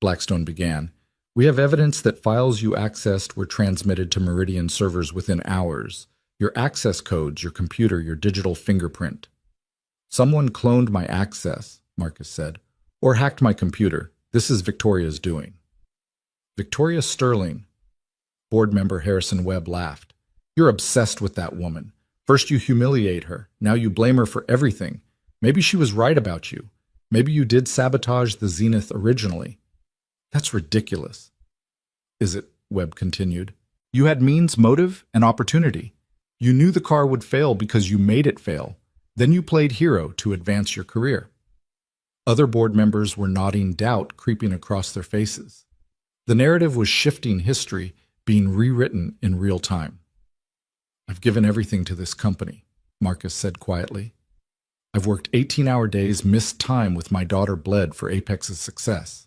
Blackstone began, "we have evidence that files you accessed were transmitted to Meridian servers within hours. Your access codes, your computer, your digital fingerprint." "Someone cloned my access," Marcus said, "or hacked my computer. This is Victoria's doing." "Victoria Sterling." Board member Harrison Webb laughed. "You're obsessed with that woman. First you humiliate her, now you blame her for everything. Maybe she was right about you. Maybe you did sabotage the Zenith originally." "That's ridiculous." "Is it?" Webb continued. "You had means, motive, and opportunity. You knew the car would fail because you made it fail. Then you played hero to advance your career." Other board members were nodding, doubt creeping across their faces. The narrative was shifting, history being rewritten in real time. "I've given everything to this company," Marcus said quietly. "I've worked 18-hour days, missed time with my daughter bled for Apex's success."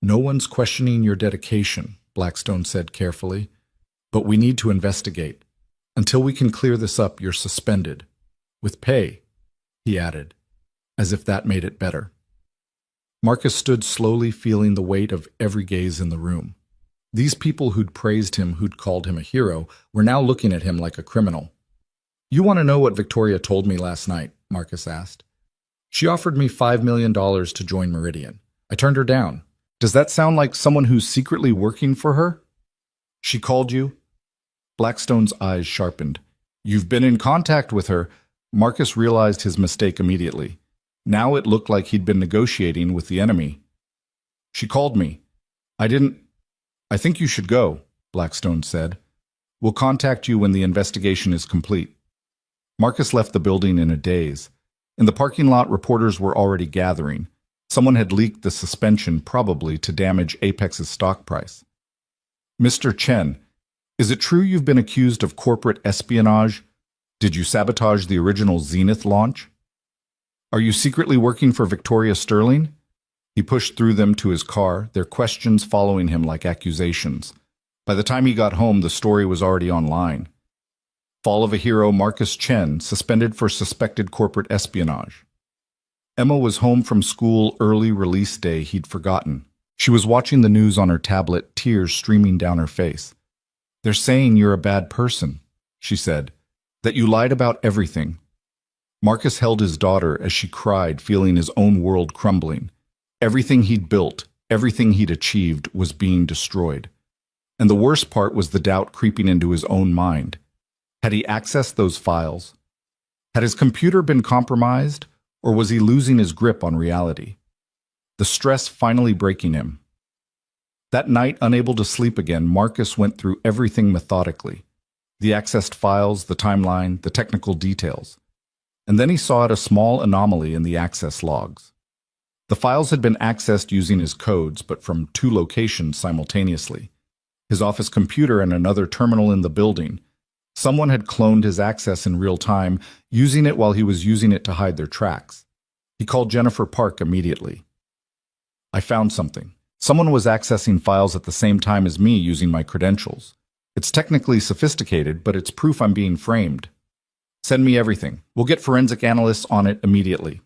"No one's questioning your dedication," Blackstone said carefully, "but we need to investigate. Until we can clear this up, you're suspended. With pay," he added, as if that made it better. Marcus stood slowly, feeling the weight of every gaze in the room. These people who'd praised him, who'd called him a hero, were now looking at him like a criminal. "You want to know what Victoria told me last night?" Marcus asked. "She offered me $5 million to join Meridian. I turned her down. Does that sound like someone who's secretly working for her?" "She called you?" Blackstone's eyes sharpened. "You've been in contact with her." Marcus realized his mistake immediately. Now it looked like he'd been negotiating with the enemy. "She called me. I didn't. I think you should go, Blackstone said. We'll contact you when the investigation is complete. Marcus left the building in a daze. In the parking lot, reporters were already gathering. Someone had leaked the suspension, probably to damage Apex's stock price. Mr. Chen, is it true you've been accused of corporate espionage? Did you sabotage the original Zenith launch? Are you secretly working for Victoria Sterling? He pushed through them to his car, their questions following him like accusations. By the time he got home, the story was already online. Fall of a hero Marcus Chen, suspended for suspected corporate espionage. Emma was home from school early release day he'd forgotten. She was watching the news on her tablet, tears streaming down her face. They're saying you're a bad person, she said, that you lied about everything. Marcus held his daughter as she cried, feeling his own world crumbling. Everything he'd built, everything he'd achieved was being destroyed. And the worst part was the doubt creeping into his own mind. Had he accessed those files? Had his computer been compromised, or was he losing his grip on reality? The stress finally breaking him. That night, unable to sleep again, Marcus went through everything methodically. The accessed files, the timeline, the technical details. And then he saw a small anomaly in the access logs. The files had been accessed using his codes, but from 2 locations simultaneously. His office computer and another terminal in the building. Someone had cloned his access in real time, using it while he was using it to hide their tracks. He called Jennifer Park immediately. I found something. Someone was accessing files at the same time as me using my credentials. It's technically sophisticated, but it's proof I'm being framed. Send me everything. We'll get forensic analysts on it immediately.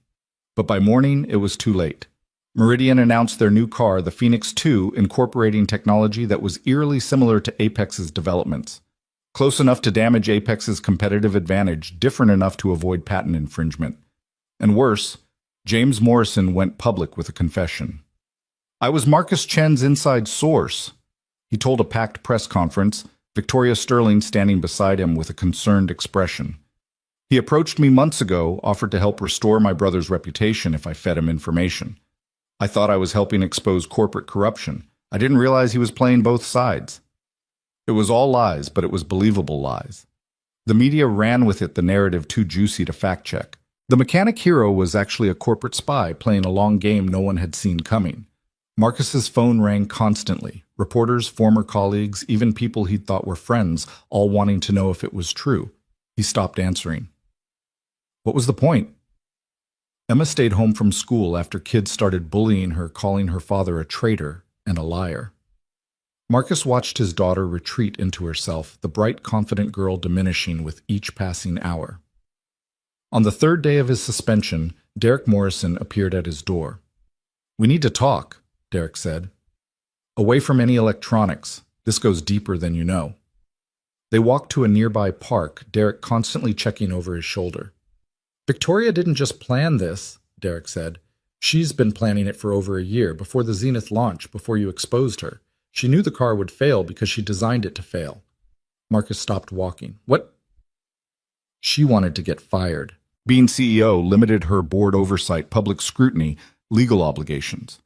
But by morning, it was too late. Meridian announced their new car, the Phoenix 2, incorporating technology that was eerily similar to Apex's developments. Close enough to damage Apex's competitive advantage, different enough to avoid patent infringement. And worse, James Morrison went public with a confession. I was Marcus Chen's inside source, he told a packed press conference, Victoria Sterling standing beside him with a concerned expression. He approached me months ago, offered to help restore my brother's reputation if I fed him information. I thought I was helping expose corporate corruption. I didn't realize he was playing both sides. It was all lies, but it was believable lies. The media ran with it, the narrative too juicy to fact-check. The mechanic hero was actually a corporate spy playing a long game no one had seen coming. Marcus's phone rang constantly. Reporters, former colleagues, even people he'd thought were friends, all wanting to know if it was true. He stopped answering. What was the point? Emma stayed home from school after kids started bullying her, calling her father a traitor and a liar. Marcus watched his daughter retreat into herself, the bright, confident girl diminishing with each passing hour. On the 3rd day of his suspension, Derek Morrison appeared at his door. We need to talk, Derek said. Away from any electronics. This goes deeper than you know. They walked to a nearby park, Derek constantly checking over his shoulder. Victoria didn't just plan this, Derek said. She's been planning it for over a year, before the Zenith launch, before you exposed her. She knew the car would fail because she designed it to fail. Marcus stopped walking. What? She wanted to get fired. Being CEO limited her board oversight, public scrutiny, legal obligations.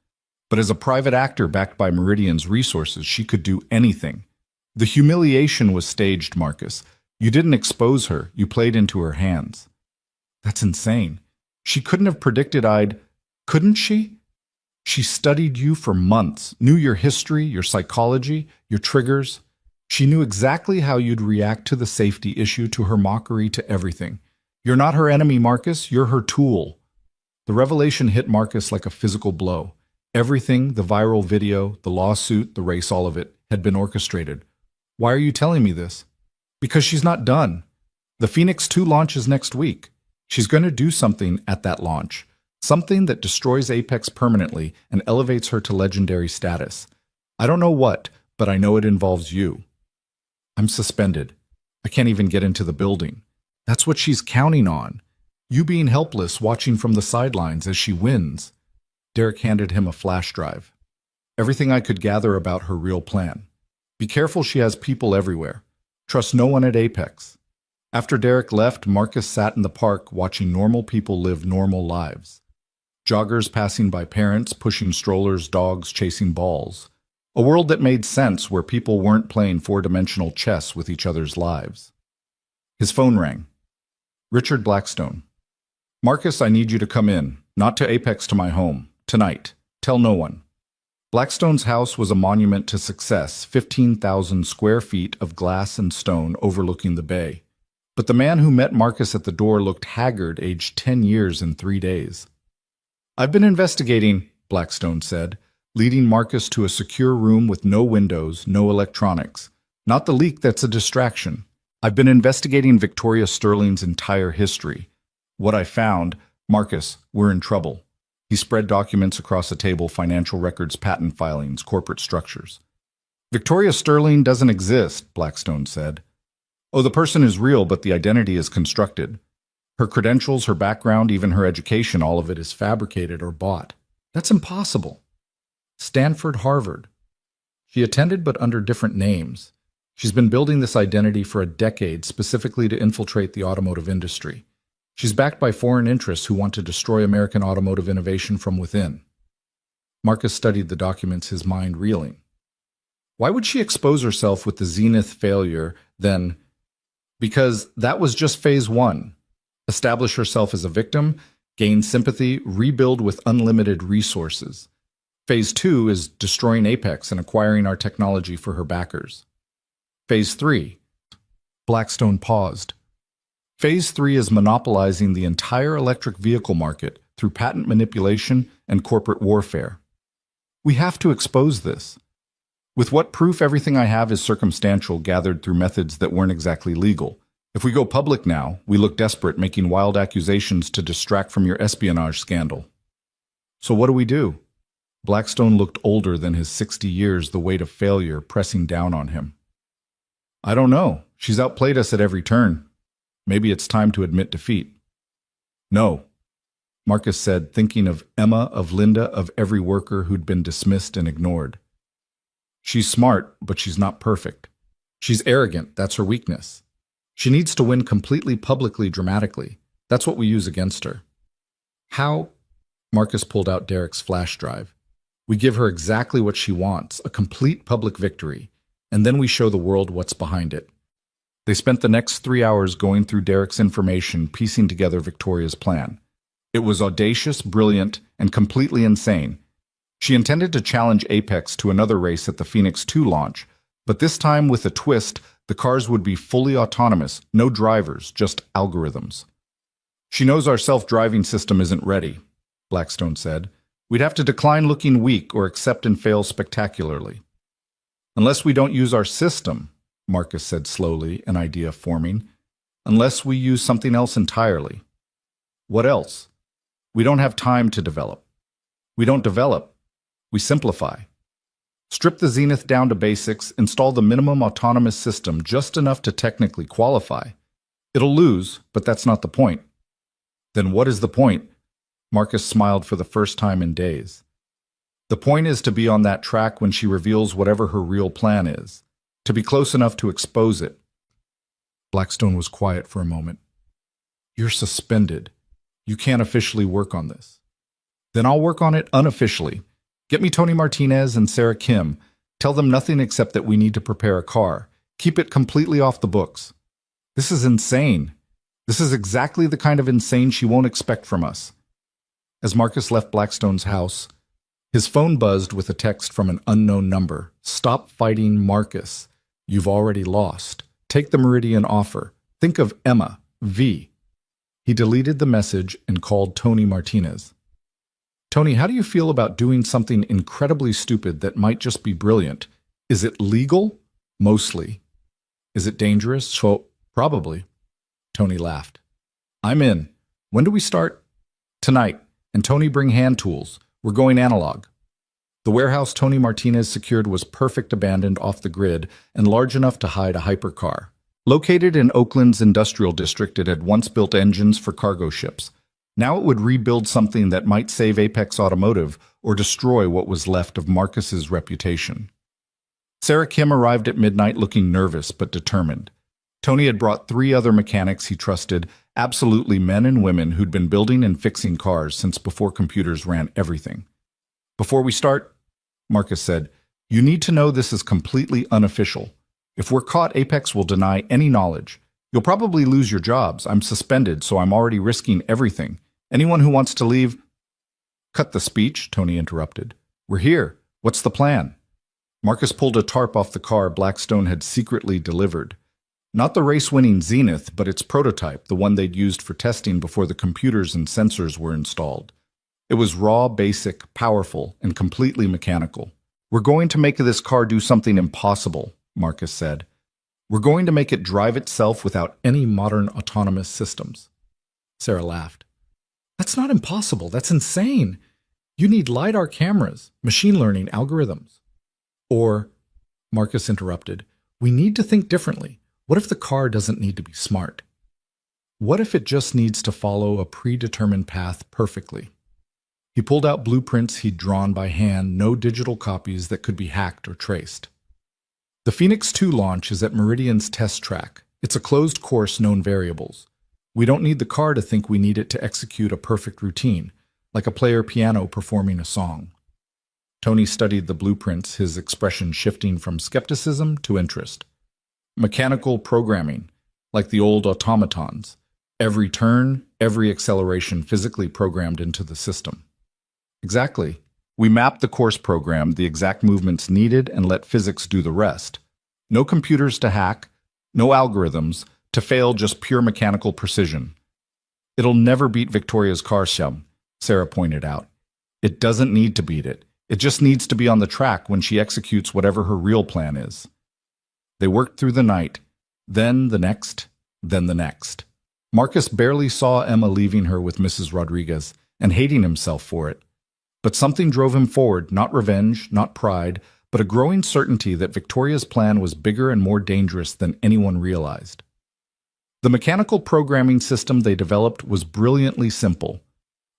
But as a private actor backed by Meridian's resources, she could do anything. The humiliation was staged, Marcus. You didn't expose her, you played into her hands. That's insane. She couldn't have predicted couldn't she? She studied you for months, knew your history, your psychology, your triggers. She knew exactly how you'd react to the safety issue, to her mockery, to everything. You're not her enemy, Marcus, you're her tool. The revelation hit Marcus like a physical blow. Everything, the viral video, the lawsuit, the race, all of it, had been orchestrated. Why are you telling me this? Because she's not done. The Phoenix 2 launches next week. She's going to do something at that launch. Something that destroys Apex permanently and elevates her to legendary status. I don't know what, but I know it involves you. I'm suspended. I can't even get into the building. That's what she's counting on. You being helpless, watching from the sidelines as she wins. Derek handed him a flash drive. Everything I could gather about her real plan. Be careful, she has people everywhere. Trust no one at Apex. After Derek left, Marcus sat in the park watching normal people live normal lives. Joggers passing by, parents pushing strollers, dogs chasing balls. A world that made sense where people weren't playing four-dimensional chess with each other's lives. His phone rang. Richard Blackstone. Marcus, I need you to come in. Not to Apex, to my home. Tonight. Tell no one. Blackstone's house was a monument to success, 15,000 square feet of glass and stone overlooking the bay. But the man who met Marcus at the door looked haggard, aged 10 years and 3 days. I've been investigating, Blackstone said, leading Marcus to a secure room with no windows, no electronics. Not the leak that's a distraction. I've been investigating Victoria Sterling's entire history. What I found, Marcus, we're in trouble. He spread documents across a table, financial records, patent filings, corporate structures. Victoria Sterling doesn't exist, Blackstone said. Oh, the person is real, but the identity is constructed. Her credentials, her background, even her education, all of it is fabricated or bought. That's impossible. Stanford, Harvard. She attended, but under different names. She's been building this identity for a decade, specifically to infiltrate the automotive industry. She's backed by foreign interests who want to destroy American automotive innovation from within. Marcus studied the documents, his mind reeling. Why would she expose herself with the Zenith failure, then? Because that was just phase one. Establish herself as a victim, gain sympathy, rebuild with unlimited resources. Phase two is destroying Apex and acquiring our technology for her backers. Phase three. Blackstone paused. Phase 3 is monopolizing the entire electric vehicle market through patent manipulation and corporate warfare. We have to expose this. With what proof? Everything I have is circumstantial, gathered through methods that weren't exactly legal. If we go public now, we look desperate, making wild accusations to distract from your espionage scandal. So what do we do? Blackstone looked older than his 60 years, the weight of failure pressing down on him. I don't know. She's outplayed us at every turn. Maybe it's time to admit defeat. No, Marcus said, thinking of Emma, of Linda, of every worker who'd been dismissed and ignored. She's smart, but she's not perfect. She's arrogant, that's her weakness. She needs to win completely, publicly, dramatically. That's what we use against her. How? Marcus pulled out Derek's flash drive. We give her exactly what she wants, a complete public victory, and then we show the world what's behind it. They spent the next 3 hours going through Derek's information, piecing together Victoria's plan. It was audacious, brilliant, and completely insane. She intended to challenge Apex to another race at the Phoenix 2 launch, but this time with a twist, the cars would be fully autonomous, no drivers, just algorithms. She knows our self-driving system isn't ready, Blackstone said. We'd have to decline looking weak or accept and fail spectacularly. Unless we don't use our system, Marcus said slowly, an idea forming. Unless we use something else entirely. What else? We don't have time to develop. We don't develop. We simplify. Strip the Zenith down to basics, install the minimum autonomous system, just enough to technically qualify. It'll lose, but that's not the point. Then what is the point? Marcus smiled for the first time in days. The point is to be on that track when she reveals whatever her real plan is. To be close enough to expose it. Blackstone was quiet for a moment. You're suspended. You can't officially work on this. Then I'll work on it unofficially. Get me Tony Martinez and Sarah Kim. Tell them nothing except that we need to prepare a car. Keep it completely off the books. This is insane. This is exactly the kind of insane she won't expect from us. As Marcus left Blackstone's house, his phone buzzed with a text from an unknown number. Stop fighting, Marcus. You've already lost. Take the Meridian offer. Think of Emma, V. He deleted the message and called Tony Martinez. Tony, how do you feel about doing something incredibly stupid that might just be brilliant? Is it legal? Mostly. Is it dangerous? So, probably. Tony laughed. I'm in. When do we start? Tonight. And Tony, bring hand tools. We're going analog. The warehouse Tony Martinez secured was perfect, abandoned, off the grid, and large enough to hide a hypercar. Located in Oakland's industrial district, it had once built engines for cargo ships. Now it would rebuild something that might save Apex Automotive or destroy what was left of Marcus's reputation. Sarah Kim arrived at midnight looking nervous but determined. Tony had brought 3 other mechanics he trusted, absolutely men and women who'd been building and fixing cars since before computers ran everything. Before we start, Marcus said, You need to know this is completely unofficial. If we're caught, Apex will deny any knowledge. You'll probably lose your jobs. I'm suspended, so I'm already risking everything. Anyone who wants to leave—" "Cut the speech," Tony interrupted. "We're here. What's the plan?" Marcus pulled a tarp off the car Blackstone had secretly delivered. Not the race-winning Zenith, but its prototype, the one they'd used for testing before the computers and sensors were installed. It was raw, basic, powerful, and completely mechanical. "We're going to make this car do something impossible," Marcus said. "We're going to make it drive itself without any modern autonomous systems." Sarah laughed. "That's not impossible. That's insane. You need LiDAR cameras, machine learning algorithms." Or, Marcus interrupted, "we need to think differently. What if the car doesn't need to be smart? What if it just needs to follow a predetermined path perfectly?" He pulled out blueprints he'd drawn by hand, no digital copies that could be hacked or traced. The Phoenix 2 launch is at Meridian's test track. It's a closed-course known variables. We don't need the car to think we need it to execute a perfect routine, like a player piano performing a song. Tony studied the blueprints, his expression shifting from skepticism to interest. Mechanical programming, like the old automatons. Every turn, every acceleration physically programmed into the system. Exactly. We mapped the course program, the exact movements needed, and let physics do the rest. No computers to hack, no algorithms, to fail, just pure mechanical precision. "It'll never beat Victoria's car, Shum," Sarah pointed out. "It doesn't need to beat it. It just needs to be on the track when she executes whatever her real plan is." They worked through the night, then the next, then the next. Marcus barely saw Emma leaving her with Mrs. Rodriguez and hating himself for it. But something drove him forward, not revenge, not pride, but a growing certainty that Victoria's plan was bigger and more dangerous than anyone realized. The mechanical programming system they developed was brilliantly simple.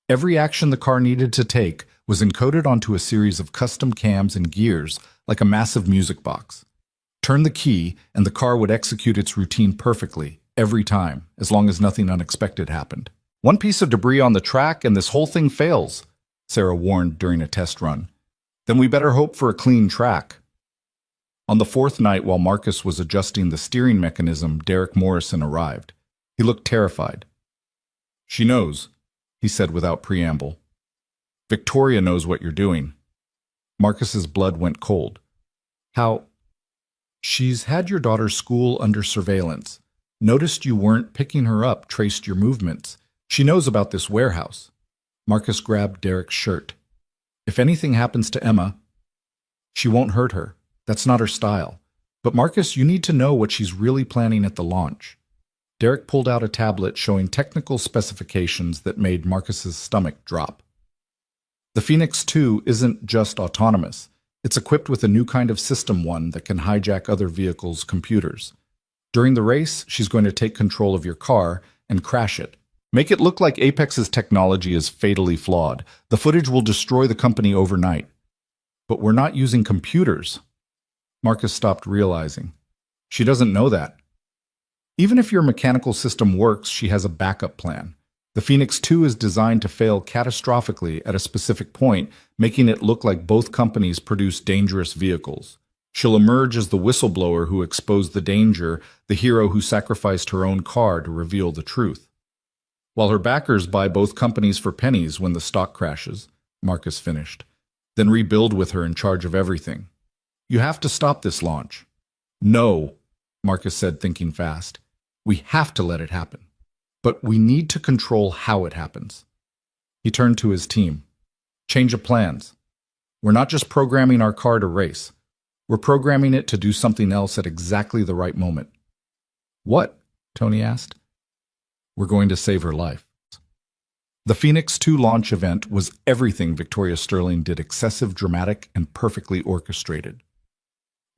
Every action the car needed to take was encoded onto a series of custom cams and gears, like a massive music box. Turn the key, and the car would execute its routine perfectly, every time, as long as nothing unexpected happened. "One piece of debris on the track, and this whole thing fails," Sarah warned during a test run. "Then we better hope for a clean track." On the fourth night, while Marcus was adjusting the steering mechanism, Derek Morrison arrived. He looked terrified. "She knows," he said without preamble. "Victoria knows what you're doing." Marcus's blood went cold. "How?" "She's had your daughter's school under surveillance. Noticed you weren't picking her up, traced your movements. She knows about this warehouse." Marcus grabbed Derek's shirt. "If anything happens to Emma, she won't hurt her. That's not her style. But Marcus, you need to know what she's really planning at the launch." Derek pulled out a tablet showing technical specifications that made Marcus's stomach drop. The Phoenix 2 isn't just autonomous. It's equipped with a new kind of System 1 that can hijack other vehicles' computers. During the race, she's going to take control of your car and crash it. Make it look like Apex's technology is fatally flawed. The footage will destroy the company overnight. "But we're not using computers." Marcus stopped realizing. "She doesn't know that. Even if your mechanical system works, she has a backup plan. The Phoenix 2 is designed to fail catastrophically at a specific point, making it look like both companies produce dangerous vehicles. She'll emerge as the whistleblower who exposed the danger, the hero who sacrificed her own car to reveal the truth. While her backers buy both companies for pennies when the stock crashes," Marcus finished, "then rebuild with her in charge of everything. You have to stop this launch." "No," Marcus said, thinking fast. "We have to let it happen. But we need to control how it happens." He turned to his team. "Change of plans. We're not just programming our car to race. We're programming it to do something else at exactly the right moment." "What?" Tony asked. "We're going to save her life." The Phoenix 2 launch event was everything Victoria Sterling did: excessive, dramatic, and perfectly orchestrated.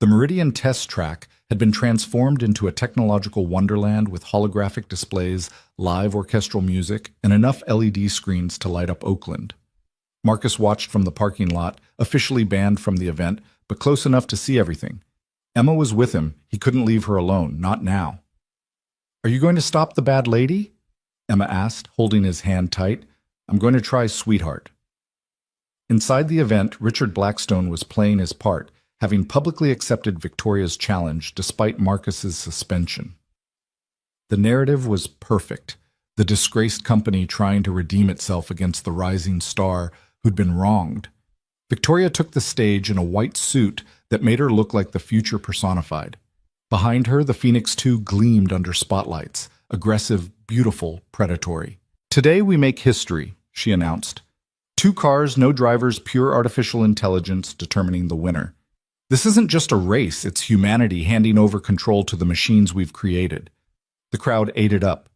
The Meridian test track had been transformed into a technological wonderland with holographic displays, live orchestral music, and enough LED screens to light up Oakland. Marcus watched from the parking lot, officially banned from the event, but close enough to see everything. Emma was with him. He couldn't leave her alone, not now. "Are you going to stop the bad lady?" Emma asked, holding his hand tight. "I'm going to try, sweetheart." Inside the event, Richard Blackstone was playing his part. having publicly accepted Victoria's challenge despite Marcus's suspension. The narrative was perfect, the disgraced company trying to redeem itself against the rising star who'd been wronged. Victoria took the stage in a white suit that made her look like the future personified. Behind her, the Phoenix 2 gleamed under spotlights, aggressive, beautiful, predatory. "Today we make history," she announced. "Two cars, no drivers, pure artificial intelligence determining the winner. This isn't just a race, it's humanity handing over control to the machines we've created." The crowd ate it up.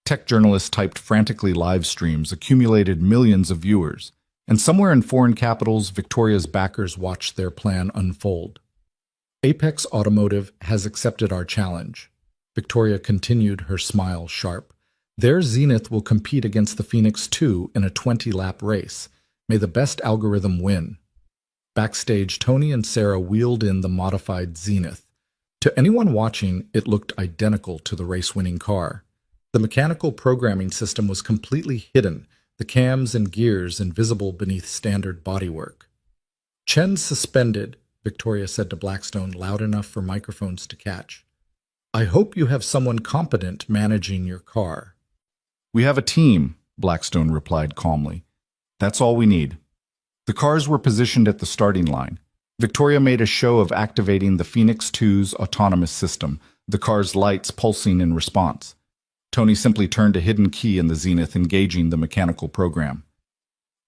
Tech journalists typed frantically live streams, accumulated millions of viewers, and somewhere in foreign capitals, Victoria's backers watched their plan unfold. "Apex Automotive has accepted our challenge." Victoria continued, her smile sharp. "Their Zenith will compete against the Phoenix 2 in a 20-lap race. May the best algorithm win." Backstage, Tony and Sarah wheeled in the modified Zenith. To anyone watching, it looked identical to the race-winning car. The mechanical programming system was completely hidden, the cams and gears invisible beneath standard bodywork. "Chen suspended," Victoria said to Blackstone, loud enough for microphones to catch. "I hope you have someone competent managing your car." "We have a team," Blackstone replied calmly. "That's all we need." The cars were positioned at the starting line. Victoria made a show of activating the Phoenix 2's autonomous system, the car's lights pulsing in response. Tony simply turned a hidden key in the Zenith, engaging the mechanical program.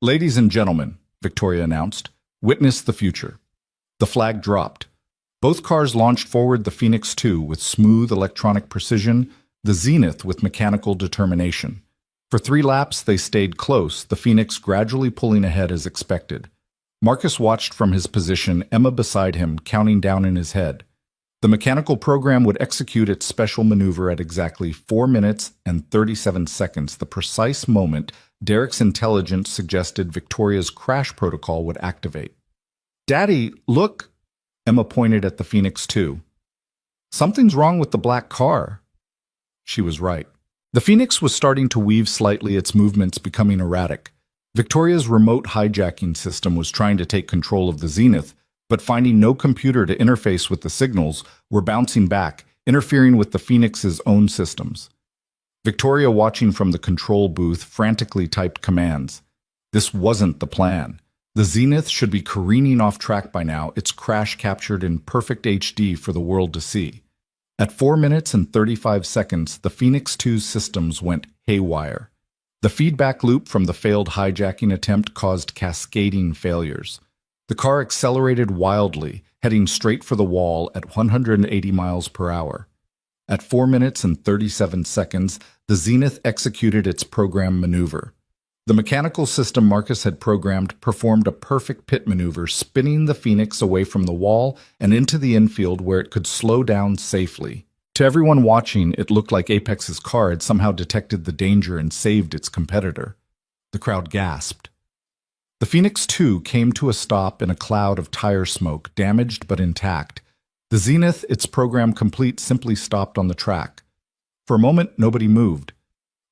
"Ladies and gentlemen," Victoria announced, "witness the future." The flag dropped. Both cars launched forward, the Phoenix 2 with smooth electronic precision, the Zenith with mechanical determination. For 3 laps, they stayed close, the Phoenix gradually pulling ahead as expected. Marcus watched from his position, Emma beside him, counting down in his head. The mechanical program would execute its special maneuver at exactly 4 minutes and 37 seconds, the precise moment Derek's intelligence suggested Victoria's crash protocol would activate. "Daddy, look!" Emma pointed at the Phoenix 2. "Something's wrong with the black car." She was right. The Phoenix was starting to weave slightly, its movements becoming erratic. Victoria's remote hijacking system was trying to take control of the Zenith, but finding no computer to interface with the signals, were bouncing back, interfering with the Phoenix's own systems. Victoria, watching from the control booth, frantically typed commands. This wasn't the plan. The Zenith should be careening off track by now, its crash captured in perfect HD for the world to see. At 4 minutes and 35 seconds, the Phoenix 2's systems went haywire. The feedback loop from the failed hijacking attempt caused cascading failures. The car accelerated wildly, heading straight for the wall at 180 miles per hour. At 4 minutes and 37 seconds, the Zenith executed its program maneuver. The mechanical system Marcus had programmed performed a perfect pit maneuver, spinning the Phoenix away from the wall and into the infield where it could slow down safely. To everyone watching, it looked like Apex's car had somehow detected the danger and saved its competitor. The crowd gasped. The Phoenix 2 came to a stop in a cloud of tire smoke, damaged but intact. The Zenith, its program complete, simply stopped on the track. For a moment, nobody moved.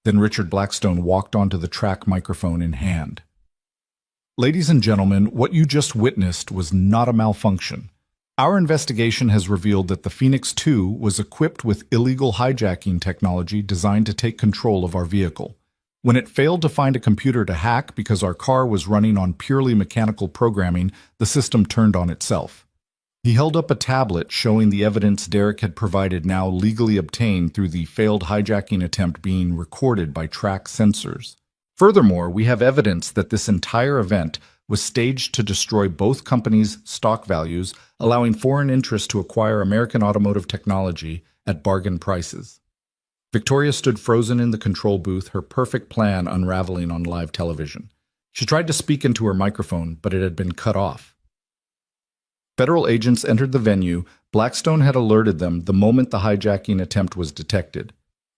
Then Richard Blackstone walked onto the track, microphone in hand. "Ladies and gentlemen, what you just witnessed was not a malfunction. Our investigation has revealed that the Phoenix 2 was equipped with illegal hijacking technology designed to take control of our vehicle. When it failed to find a computer to hack because our car was running on purely mechanical programming, the system turned on itself." He held up a tablet showing the evidence Derek had provided, now legally obtained through the failed hijacking attempt being recorded by track sensors. "Furthermore, we have evidence that this entire event was staged to destroy both companies' stock values, allowing foreign interests to acquire American automotive technology at bargain prices." Victoria stood frozen in the control booth, her perfect plan unraveling on live television. She tried to speak into her microphone, but it had been cut off. Federal agents entered the venue. Blackstone had alerted them the moment the hijacking attempt was detected.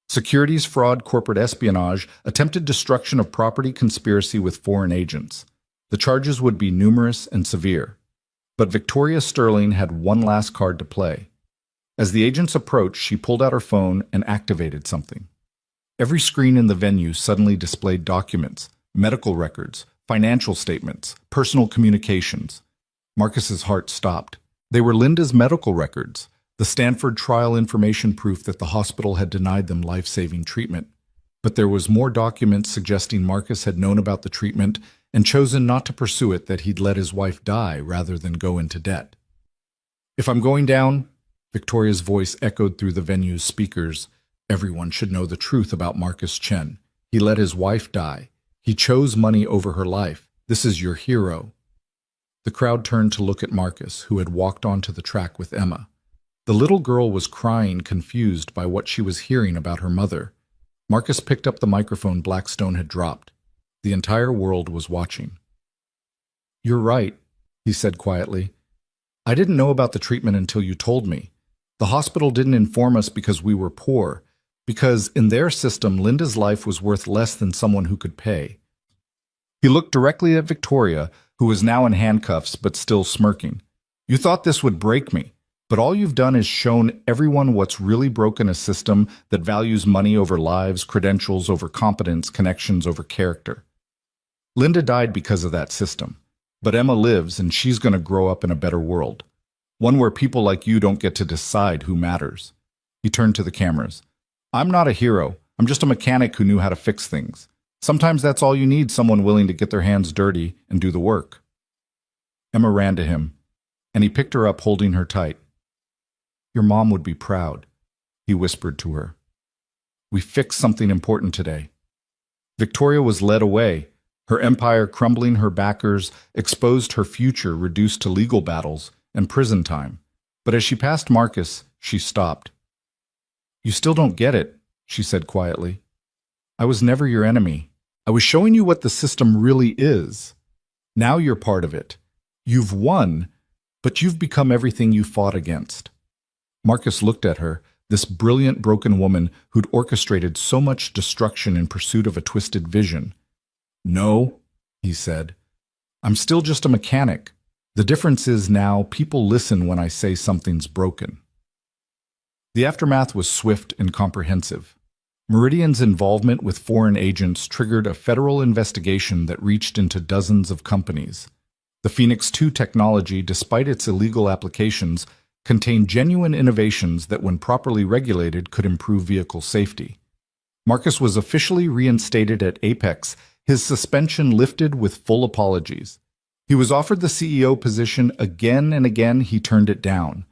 Securities fraud, corporate espionage, attempted destruction of property, conspiracy with foreign agents. The charges would be numerous and severe. But Victoria Sterling had one last card to play. As the agents approached, she pulled out her phone and activated something. Every screen in the venue suddenly displayed documents, medical records, financial statements, personal communications. Marcus's heart stopped. They were Linda's medical records, the Stanford trial information proof that the hospital had denied them life-saving treatment. But there was more documents suggesting Marcus had known about the treatment and chosen not to pursue it, that he'd let his wife die rather than go into debt. "If I'm going down," Victoria's voice echoed through the venue's speakers, "everyone should know the truth about Marcus Chen. He let his wife die. He chose money over her life. This is your hero." The crowd turned to look at Marcus, who had walked onto the track with Emma. The little girl was crying, confused by what she was hearing about her mother. Marcus picked up the microphone Blackstone had dropped. The entire world was watching. "You're right," he said quietly. "I didn't know about the treatment until you told me. The hospital didn't inform us because we were poor, because in their system, Linda's life was worth less than someone who could pay." He looked directly at Victoria, who was now in handcuffs but still smirking. "You thought this would break me, but all you've done is shown everyone what's really broken: a system that values money over lives, credentials over competence, connections over character. Linda died because of that system, but Emma lives, and she's going to grow up in a better world. One where people like you don't get to decide who matters." He turned to the cameras. "I'm not a hero. I'm just a mechanic who knew how to fix things. Sometimes that's all you need, someone willing to get their hands dirty and do the work." Emma ran to him, and he picked her up, holding her tight. "Your mom would be proud," he whispered to her. "We fixed something important today." Victoria was led away, her empire crumbling, her backers exposed, her future reduced to legal battles and prison time. But as she passed Marcus, she stopped. "You still don't get it," she said quietly. "I was never your enemy. I was showing you what the system really is. Now you're part of it. You've won, but you've become everything you fought against." Marcus looked at her, this brilliant broken woman who'd orchestrated so much destruction in pursuit of a twisted vision. "No," he said. "I'm still just a mechanic. The difference is now people listen when I say something's broken." The aftermath was swift and comprehensive. Meridian's involvement with foreign agents triggered a federal investigation that reached into dozens of companies. The Phoenix 2 technology, despite its illegal applications, contained genuine innovations that, when properly regulated, could improve vehicle safety. Marcus was officially reinstated at Apex, his suspension lifted with full apologies. He was offered the CEO position again and again. He turned it down.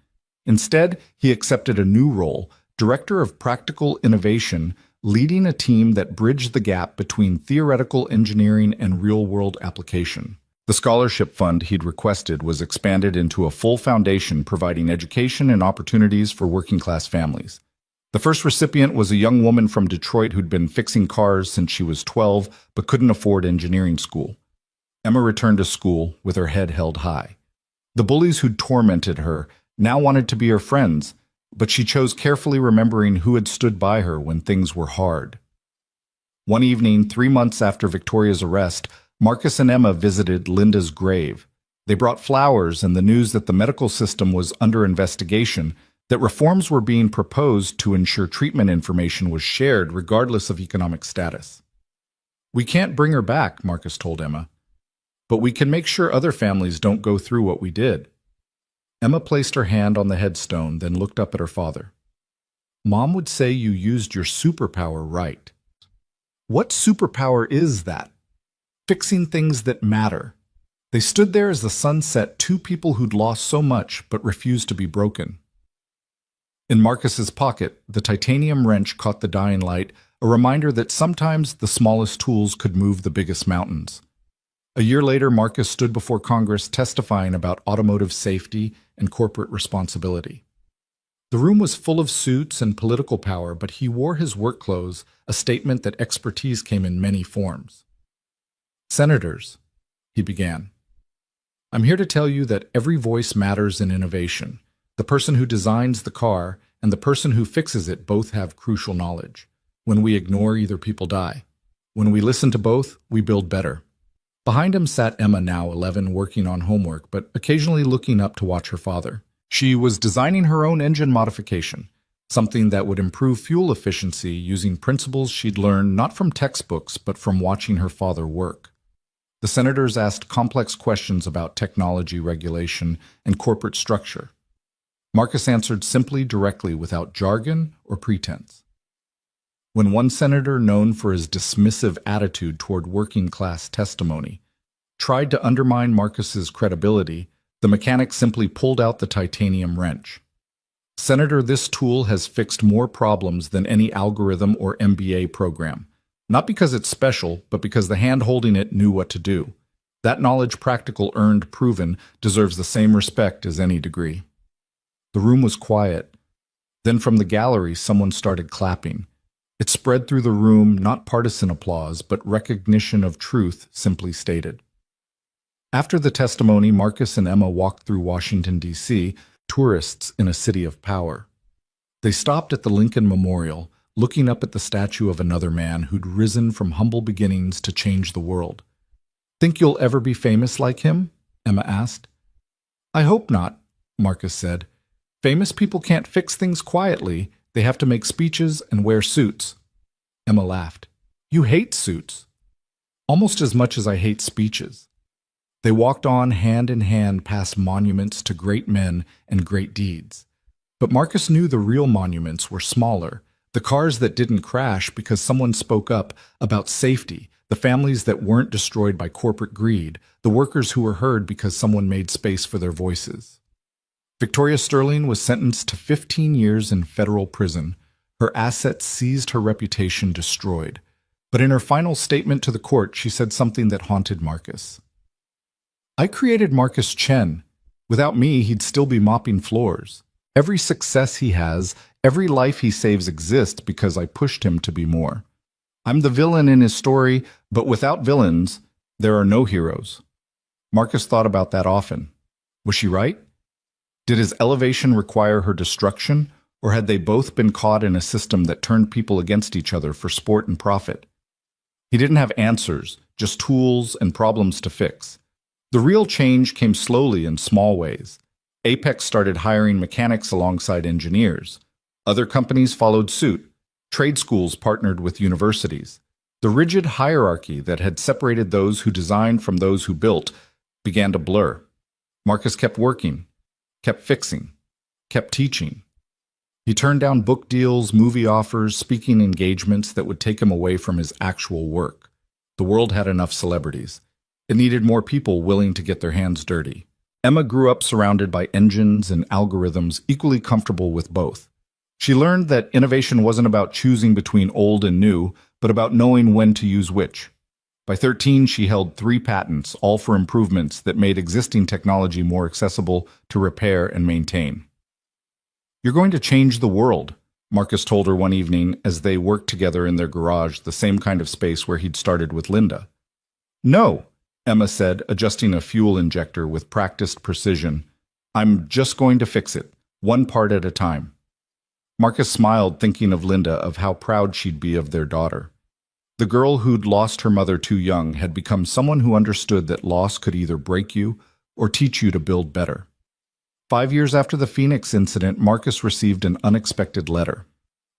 Instead, he accepted a new role, Director of Practical Innovation, leading a team that bridged the gap between theoretical engineering and real-world application. The scholarship fund he'd requested was expanded into a full foundation, providing education and opportunities for working-class families. The first recipient was a young woman from Detroit who'd been fixing cars since she was 12 but couldn't afford engineering school. Emma returned to school with her head held high. The bullies who'd tormented her now wanted to be her friends, but she chose carefully, remembering who had stood by her when things were hard. One evening, 3 months after Victoria's arrest, Marcus and Emma visited Linda's grave. They brought flowers and the news that the medical system was under investigation, that reforms were being proposed to ensure treatment information was shared regardless of economic status. "We can't bring her back," Marcus told Emma, "but we can make sure other families don't go through what we did." Emma placed her hand on the headstone, then looked up at her father. "Mom would say you used your superpower right." "What superpower is that?" "Fixing things that matter." They stood there as the sun set, two people who'd lost so much but refused to be broken. In Marcus's pocket, the titanium wrench caught the dying light, a reminder that sometimes the smallest tools could move the biggest mountains. A year later, Marcus stood before Congress testifying about automotive safety and corporate responsibility. The room was full of suits and political power, but he wore his work clothes, a statement that expertise came in many forms. "Senators," he began, "I'm here to tell you that every voice matters in innovation. The person who designs the car and the person who fixes it both have crucial knowledge. When we ignore either, people die. When we listen to both, we build better." Behind him sat Emma, now 11, working on homework, but occasionally looking up to watch her father. She was designing her own engine modification, something that would improve fuel efficiency using principles she'd learned not from textbooks but from watching her father work. The senators asked complex questions about technology regulation and corporate structure. Marcus answered simply, directly, without jargon or pretense. When one senator, known for his dismissive attitude toward working-class testimony, tried to undermine Marcus's credibility, the mechanic simply pulled out the titanium wrench. "Senator, this tool has fixed more problems than any algorithm or MBA program. Not because it's special, but because the hand holding it knew what to do. That knowledge, practical, earned, proven, deserves the same respect as any degree." The room was quiet. Then from the gallery, someone started clapping. It spread through the room, not partisan applause, but recognition of truth simply stated. After the testimony, Marcus and Emma walked through Washington, D.C., tourists in a city of power. They stopped at the Lincoln Memorial, looking up at the statue of another man who'd risen from humble beginnings to change the world. "Think you'll ever be famous like him?" Emma asked. "I hope not," Marcus said. "Famous people can't fix things quietly. They have to make speeches and wear suits." Emma laughed. "You hate suits." "Almost as much as I hate speeches." They walked on hand in hand past monuments to great men and great deeds. But Marcus knew the real monuments were smaller, the cars that didn't crash because someone spoke up about safety, the families that weren't destroyed by corporate greed, the workers who were heard because someone made space for their voices. Victoria Sterling was sentenced to 15 years in federal prison, her assets seized, her reputation destroyed. But in her final statement to the court, she said something that haunted Marcus. "I created Marcus Chen. Without me, he'd still be mopping floors. Every success he has, every life he saves exists because I pushed him to be more. I'm the villain in his story, but without villains, there are no heroes." Marcus thought about that often. Was she right? Did his elevation require her destruction, or had they both been caught in a system that turned people against each other for sport and profit? He didn't have answers, just tools and problems to fix. The real change came slowly in small ways. Apex started hiring mechanics alongside engineers. Other companies followed suit. Trade schools partnered with universities. The rigid hierarchy that had separated those who designed from those who built began to blur. Marcus kept working, kept fixing, kept teaching. He turned down book deals, movie offers, speaking engagements that would take him away from his actual work. The world had enough celebrities. It needed more people willing to get their hands dirty. Emma grew up surrounded by engines and algorithms, equally comfortable with both. She learned that innovation wasn't about choosing between old and new, but about knowing when to use which. By 13, she held 3 patents, all for improvements that made existing technology more accessible to repair and maintain. "You're going to change the world," Marcus told her one evening as they worked together in their garage, the same kind of space where he'd started with Linda. "No," Emma said, adjusting a fuel injector with practiced precision. "I'm just going to fix it, one part at a time." Marcus smiled, thinking of Linda, of how proud she'd be of their daughter. The girl who'd lost her mother too young had become someone who understood that loss could either break you or teach you to build better. 5 years after the Phoenix incident, Marcus received an unexpected letter.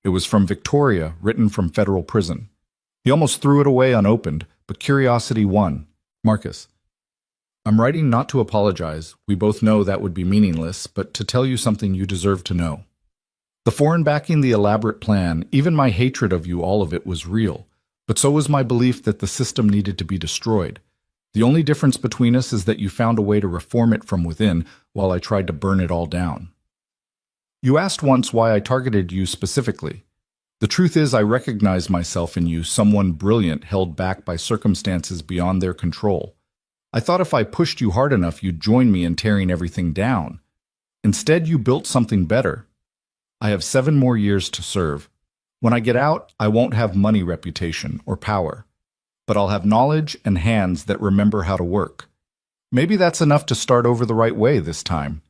It was from Victoria, written from federal prison. He almost threw it away unopened, but curiosity won. "Marcus, I'm writing not to apologize. We both know that would be meaningless, but to tell you something you deserve to know. The foreign backing the elaborate plan, even my hatred of you, all of it was real. But so was my belief that the system needed to be destroyed. The only difference between us is that you found a way to reform it from within, while I tried to burn it all down. You asked once why I targeted you specifically. The truth is I recognize myself in you, someone brilliant held back by circumstances beyond their control. I thought if I pushed you hard enough, you'd join me in tearing everything down. Instead, you built something better. I have 7 more years to serve. When I get out, I won't have money, reputation, or power. But I'll have knowledge and hands that remember how to work. Maybe that's enough to start over the right way this time.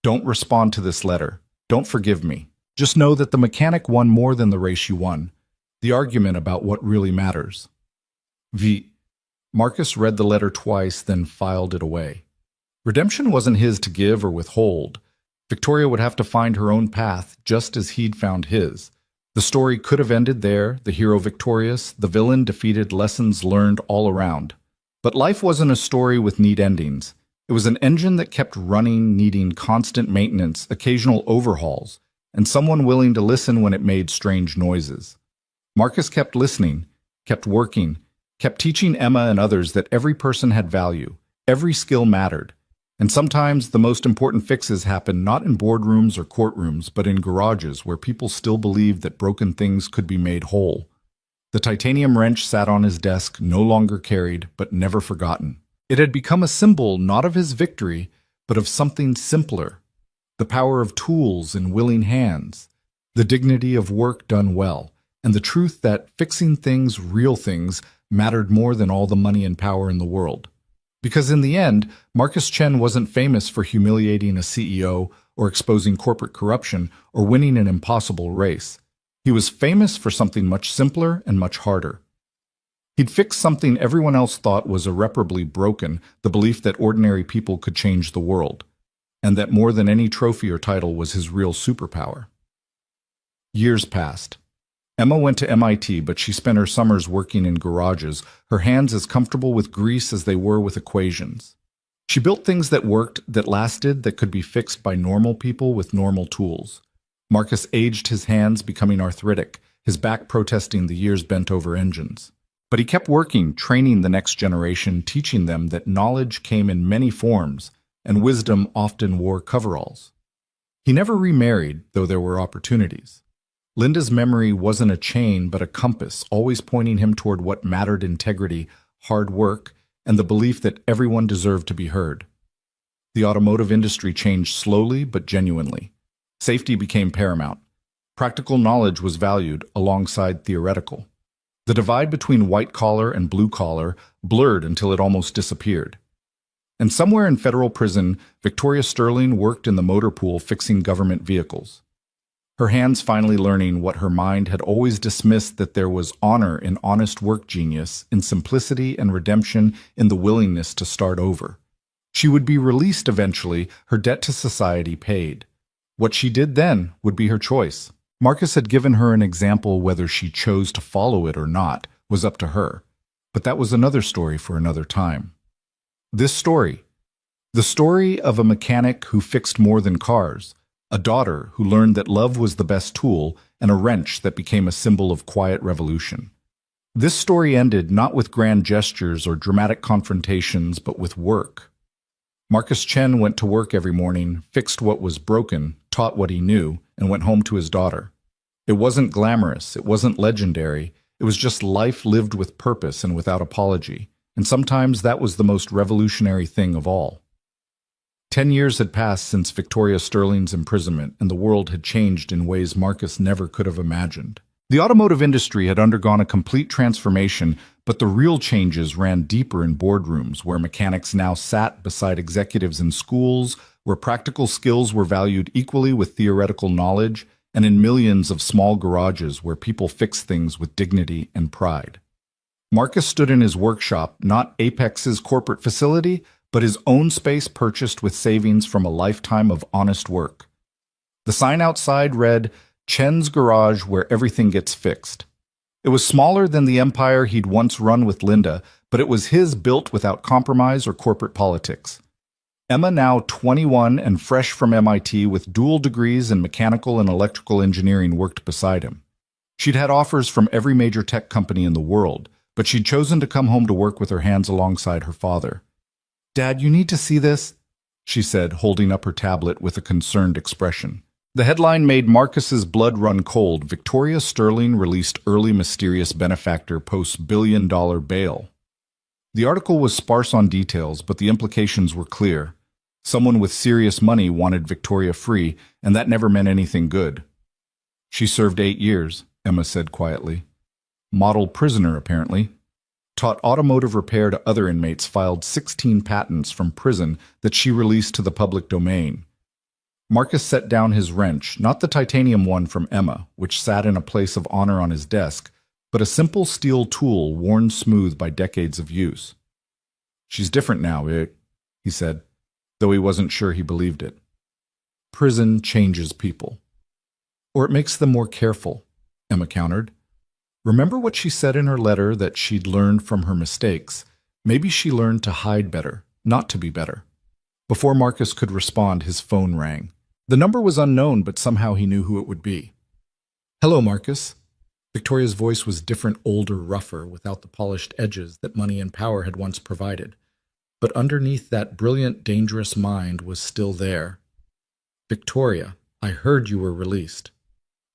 Don't respond to this letter. Don't forgive me. Just know that the mechanic won more than the race you won. The argument about what really matters." V. Marcus read the letter twice, then filed it away. Redemption wasn't his to give or withhold. Victoria would have to find her own path, just as he'd found his. The story could have ended there, the hero victorious, the villain defeated, lessons learned all around. But life wasn't a story with neat endings. It was an engine that kept running, needing constant maintenance, occasional overhauls, and someone willing to listen when it made strange noises. Marcus kept listening, kept working, kept teaching Emma and others that every person had value, every skill mattered. And sometimes the most important fixes happened not in boardrooms or courtrooms, but in garages where people still believed that broken things could be made whole. The titanium wrench sat on his desk, no longer carried, but never forgotten. It had become a symbol not of his victory, but of something simpler. The power of tools in willing hands, the dignity of work done well, and the truth that fixing things, real things, mattered more than all the money and power in the world. Because in the end, Marcus Chen wasn't famous for humiliating a CEO or exposing corporate corruption or winning an impossible race. He was famous for something much simpler and much harder. He'd fixed something everyone else thought was irreparably broken, the belief that ordinary people could change the world, and that more than any trophy or title was his real superpower. Years passed. Emma went to MIT, but she spent her summers working in garages, her hands as comfortable with grease as they were with equations. She built things that worked, that lasted, that could be fixed by normal people with normal tools. Marcus aged his hands, becoming arthritic, his back protesting the years bent over engines. But he kept working, training the next generation, teaching them that knowledge came in many forms, and wisdom often wore coveralls. He never remarried, though there were opportunities. Linda's memory wasn't a chain, but a compass, always pointing him toward what mattered: integrity, hard work, and the belief that everyone deserved to be heard. The automotive industry changed slowly but genuinely. Safety became paramount. Practical knowledge was valued alongside theoretical. The divide between white-collar and blue-collar blurred until it almost disappeared. And somewhere in federal prison, Victoria Sterling worked in the motor pool fixing government vehicles. Her hands finally learning what her mind had always dismissed, that there was honor in honest work genius, in simplicity and redemption, in the willingness to start over. She would be released eventually, her debt to society paid. What she did then would be her choice. Marcus had given her an example. Whether she chose to follow it or not was up to her. But that was another story for another time. This story, the story of a mechanic who fixed more than cars, a daughter who learned that love was the best tool, and a wrench that became a symbol of quiet revolution. This story ended not with grand gestures or dramatic confrontations, but with work. Marcus Chen went to work every morning, fixed what was broken, taught what he knew, and went home to his daughter. It wasn't glamorous, it wasn't legendary, it was just life lived with purpose and without apology, and sometimes that was the most revolutionary thing of all. 10 years had passed since Victoria Sterling's imprisonment, and the world had changed in ways Marcus never could have imagined. The automotive industry had undergone a complete transformation, but the real changes ran deeper in boardrooms, where mechanics now sat beside executives in schools, where practical skills were valued equally with theoretical knowledge, and in millions of small garages where people fixed things with dignity and pride. Marcus stood in his workshop, not Apex's corporate facility, but his own space purchased with savings from a lifetime of honest work. The sign outside read, "Chen's Garage, where everything gets fixed." It was smaller than the empire he'd once run with Linda, but it was his, built without compromise or corporate politics. Emma, now 21 and fresh from MIT with dual degrees in mechanical and electrical engineering, worked beside him. She'd had offers from every major tech company in the world, but she'd chosen to come home to work with her hands alongside her father. "Dad, you need to see this," she said, holding up her tablet with a concerned expression. The headline made Marcus's blood run cold. Victoria Sterling released early mysterious benefactor posts billion-dollar bail. The article was sparse on details, but the implications were clear. Someone with serious money wanted Victoria free, and that never meant anything good. "She served 8 years, Emma said quietly. "Model prisoner, apparently. Taught automotive repair to other inmates, filed 16 patents from prison that she released to the public domain." Marcus set down his wrench, not the titanium one from Emma, which sat in a place of honor on his desk, but a simple steel tool worn smooth by decades of use. "She's different now, he said, though he wasn't sure he believed it. "Prison changes people. Or it makes them more careful," Emma countered. "Remember what she said in her letter, that she'd learned from her mistakes. Maybe she learned to hide better, not to be better. Before Marcus could respond, his phone rang. The number was unknown, but somehow he knew who it would be. "Hello, Marcus." Victoria's voice was different, older, rougher, without the polished edges that money and power had once provided. But underneath that brilliant, dangerous mind was still there. "Victoria, I heard you were released."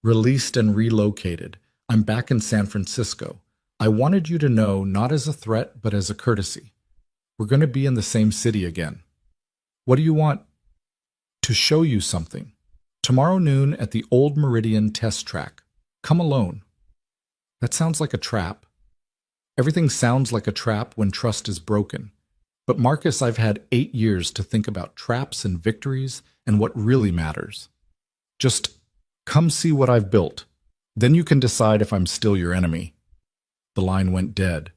"Released and relocated. I'm back in San Francisco. I wanted you to know, not as a threat, but as a courtesy. We're going to be in the same city again." "What do you want?" "To show you something. Tomorrow noon at the Old Meridian test track. Come alone." That sounds like a trap. Everything sounds like a trap when trust is broken. But Marcus, I've had 8 years to think about traps and victories and what really matters. Just come see what I've built. Then you can decide if I'm still your enemy. The line went dead.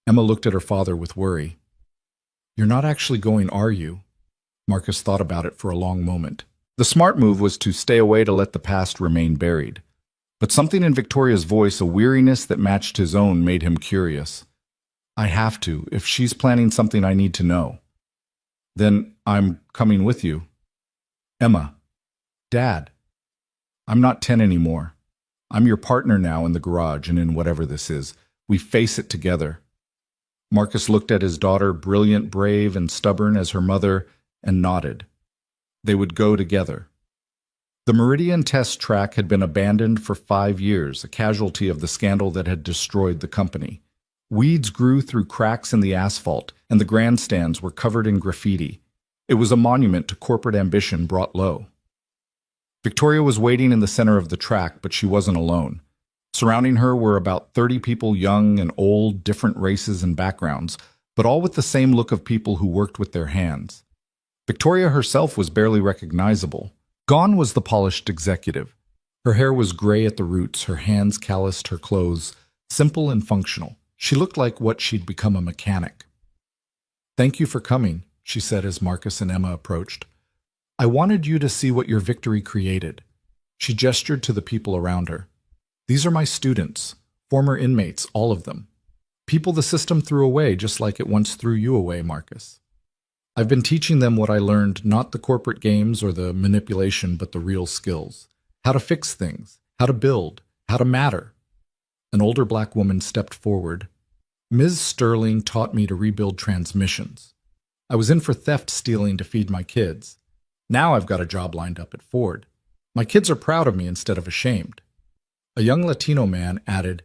Emma looked at her father with worry. "You're not actually going, are you?" Marcus thought about it for a long moment. The smart move was to stay away to let the past remain buried. But something in Victoria's voice, a weariness that matched his own, made him curious. "I have to. If she's planning something, I need to know." "Then I'm coming with you." "Emma." "Dad." "I'm not 10 anymore. I'm your partner now in the garage and in whatever this is. We face it together." Marcus looked at his daughter, brilliant, brave, and stubborn as her mother, and nodded. They would go together. The Meridian test track had been abandoned for 5 years, a casualty of the scandal that had destroyed the company. Weeds grew through cracks in the asphalt, and the grandstands were covered in graffiti. It was a monument to corporate ambition brought low. Victoria was waiting in the center of the track, but she wasn't alone. Surrounding her were about 30 people, young and old, different races and backgrounds, but all with the same look of people who worked with their hands. Victoria herself was barely recognizable. Gone was the polished executive. Her hair was gray at the roots, her hands calloused, her clothes simple and functional. She looked like what she'd become, a mechanic. "Thank you for coming," she said as Marcus and Emma approached. "I wanted you to see what your victory created." She gestured to the people around her. "These are my students, former inmates, all of them. People the system threw away just like it once threw you away, Marcus. I've been teaching them what I learned, not the corporate games or the manipulation, but the real skills. How to fix things, how to build, how to matter." An older black woman stepped forward. "Ms. Sterling taught me to rebuild transmissions. I was in for theft stealing to feed my kids. Now I've got a job lined up at Ford. My kids are proud of me instead of ashamed." A young Latino man added,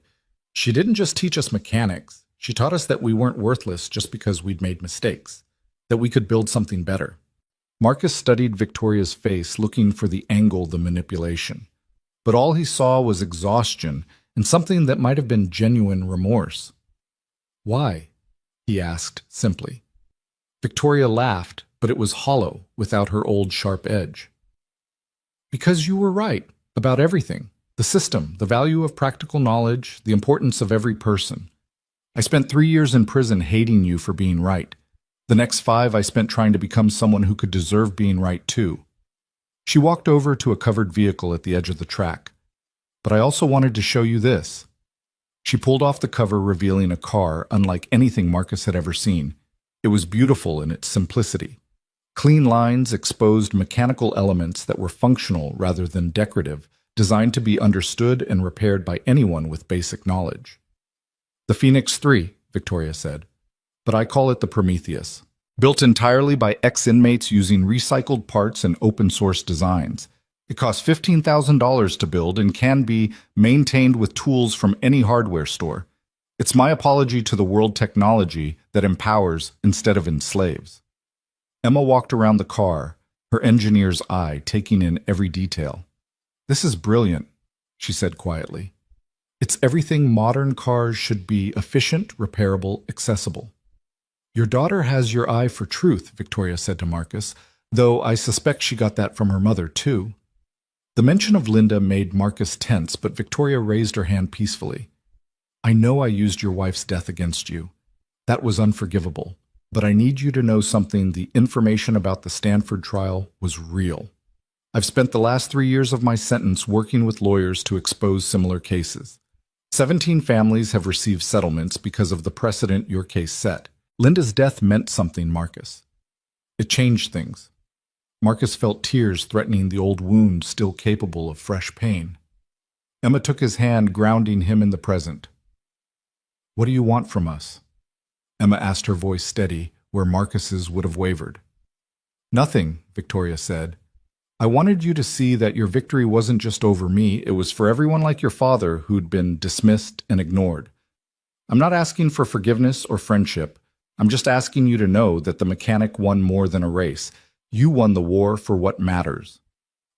"She didn't just teach us mechanics. She taught us that we weren't worthless just because we'd made mistakes, that we could build something better." Marcus studied Victoria's face, looking for the angle, the manipulation. But all he saw was exhaustion and something that might have been genuine remorse. "Why?" he asked simply. Victoria laughed, but it was hollow, without her old sharp edge. "Because you were right about everything. The system, the value of practical knowledge, the importance of every person. I spent 3 years in prison hating you for being right. The next 5 I spent trying to become someone who could deserve being right too." She walked over to a covered vehicle at the edge of the track. "But I also wanted to show you this." She pulled off the cover, revealing a car unlike anything Marcus had ever seen. It was beautiful in its simplicity. Clean lines exposed mechanical elements that were functional rather than decorative, designed to be understood and repaired by anyone with basic knowledge. "The Phoenix 3, Victoria said. "But I call it the Prometheus. Built entirely by ex-inmates using recycled parts and open-source designs. It costs $15,000 to build and can be maintained with tools from any hardware store. It's my apology to the world technology that empowers instead of enslaves." Emma walked around the car, her engineer's eye taking in every detail. "This is brilliant," she said quietly. "It's everything modern cars should be: efficient, repairable, accessible." "Your daughter has your eye for truth," Victoria said to Marcus, "though I suspect she got that from her mother, too." The mention of Linda made Marcus tense, but Victoria raised her hand peacefully. "I know I used your wife's death against you. That was unforgivable. But I need you to know something: the information about the Stanford trial was real. I've spent the last 3 years of my sentence working with lawyers to expose similar cases. 17 families have received settlements because of the precedent your case set. Linda's death meant something, Marcus. It changed things. Marcus felt tears threatening the old wound still capable of fresh pain. Emma took his hand, grounding him in the present. "What do you want from us?" Emma asked, her voice steady, where Marcus's would have wavered. "Nothing," Victoria said. "I wanted you to see that your victory wasn't just over me, it was for everyone like your father who'd been dismissed and ignored. I'm not asking for forgiveness or friendship. I'm just asking you to know that the mechanic won more than a race. You won the war for what matters."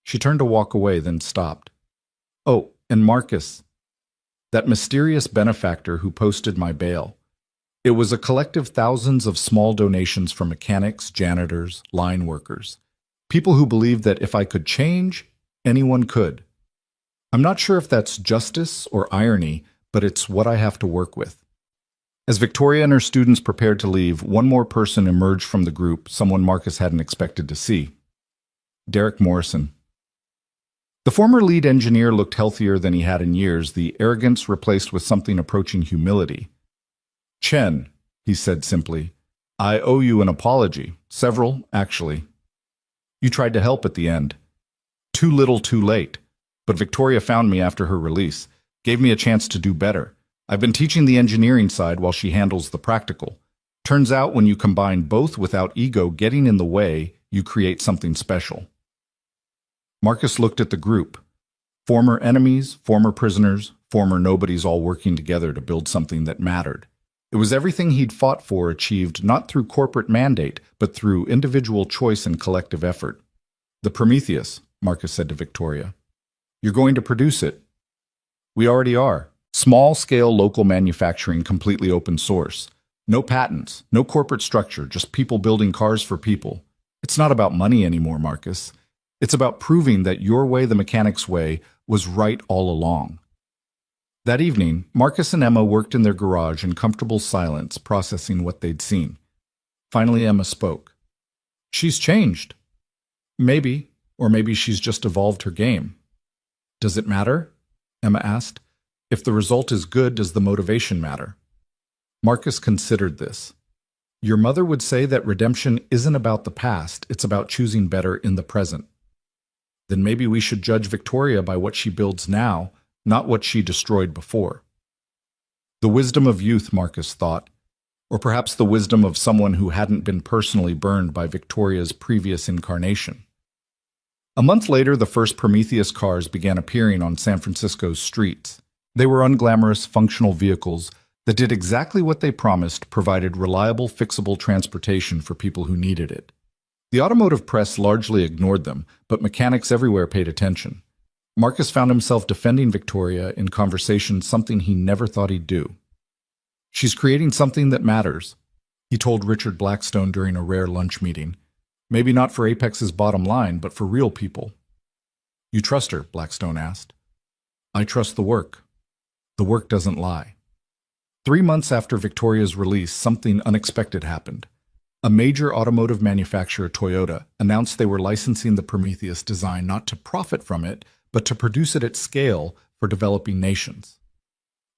She turned to walk away, then stopped. "Oh, and Marcus, that mysterious benefactor who posted my bail. It was a collective thousands of small donations from mechanics, janitors, line workers. People who believed that if I could change, anyone could. I'm not sure if that's justice or irony, but it's what I have to work with." As Victoria and her students prepared to leave, one more person emerged from the group, someone Marcus hadn't expected to see. Derek Morrison. The former lead engineer looked healthier than he had in years, the arrogance replaced with something approaching humility. "Chen," he said simply, "I owe you an apology. Several, actually. You tried to help at the end. Too little, too late. But Victoria found me after her release, gave me a chance to do better. I've been teaching the engineering side while she handles the practical. Turns out when you combine both without ego getting in the way, you create something special." Marcus looked at the group. Former enemies, former prisoners, former nobodies all working together to build something that mattered. It was everything he'd fought for achieved not through corporate mandate, but through individual choice and collective effort. "The Prometheus," Marcus said to Victoria. "You're going to produce it." "We already are. Small-scale local manufacturing, completely open source. No patents, no corporate structure, just people building cars for people. It's not about money anymore, Marcus. It's about proving that your way, the mechanic's way, was right all along." That evening, Marcus and Emma worked in their garage in comfortable silence, processing what they'd seen. Finally, Emma spoke. "She's changed." "Maybe, or maybe she's just evolved her game." "Does it matter?" Emma asked. "If the result is good, does the motivation matter?" Marcus considered this. "Your mother would say that redemption isn't about the past, it's about choosing better in the present." "Then maybe we should judge Victoria by what she builds now, not what she destroyed before." The wisdom of youth, Marcus thought, or perhaps the wisdom of someone who hadn't been personally burned by Victoria's previous incarnation. A month later, the first Prometheus cars began appearing on San Francisco's streets. They were unglamorous, functional vehicles that did exactly what they promised, provided reliable, fixable transportation for people who needed it. The automotive press largely ignored them, but mechanics everywhere paid attention. Marcus found himself defending Victoria in conversation, something he never thought he'd do. "She's creating something that matters," he told Richard Blackstone during a rare lunch meeting. "Maybe not for Apex's bottom line, but for real people." "You trust her?" Blackstone asked. "I trust the work. The work doesn't lie." 3 months after Victoria's release, something unexpected happened. A major automotive manufacturer, Toyota, announced they were licensing the Prometheus design not to profit from it, but to produce it at scale for developing nations.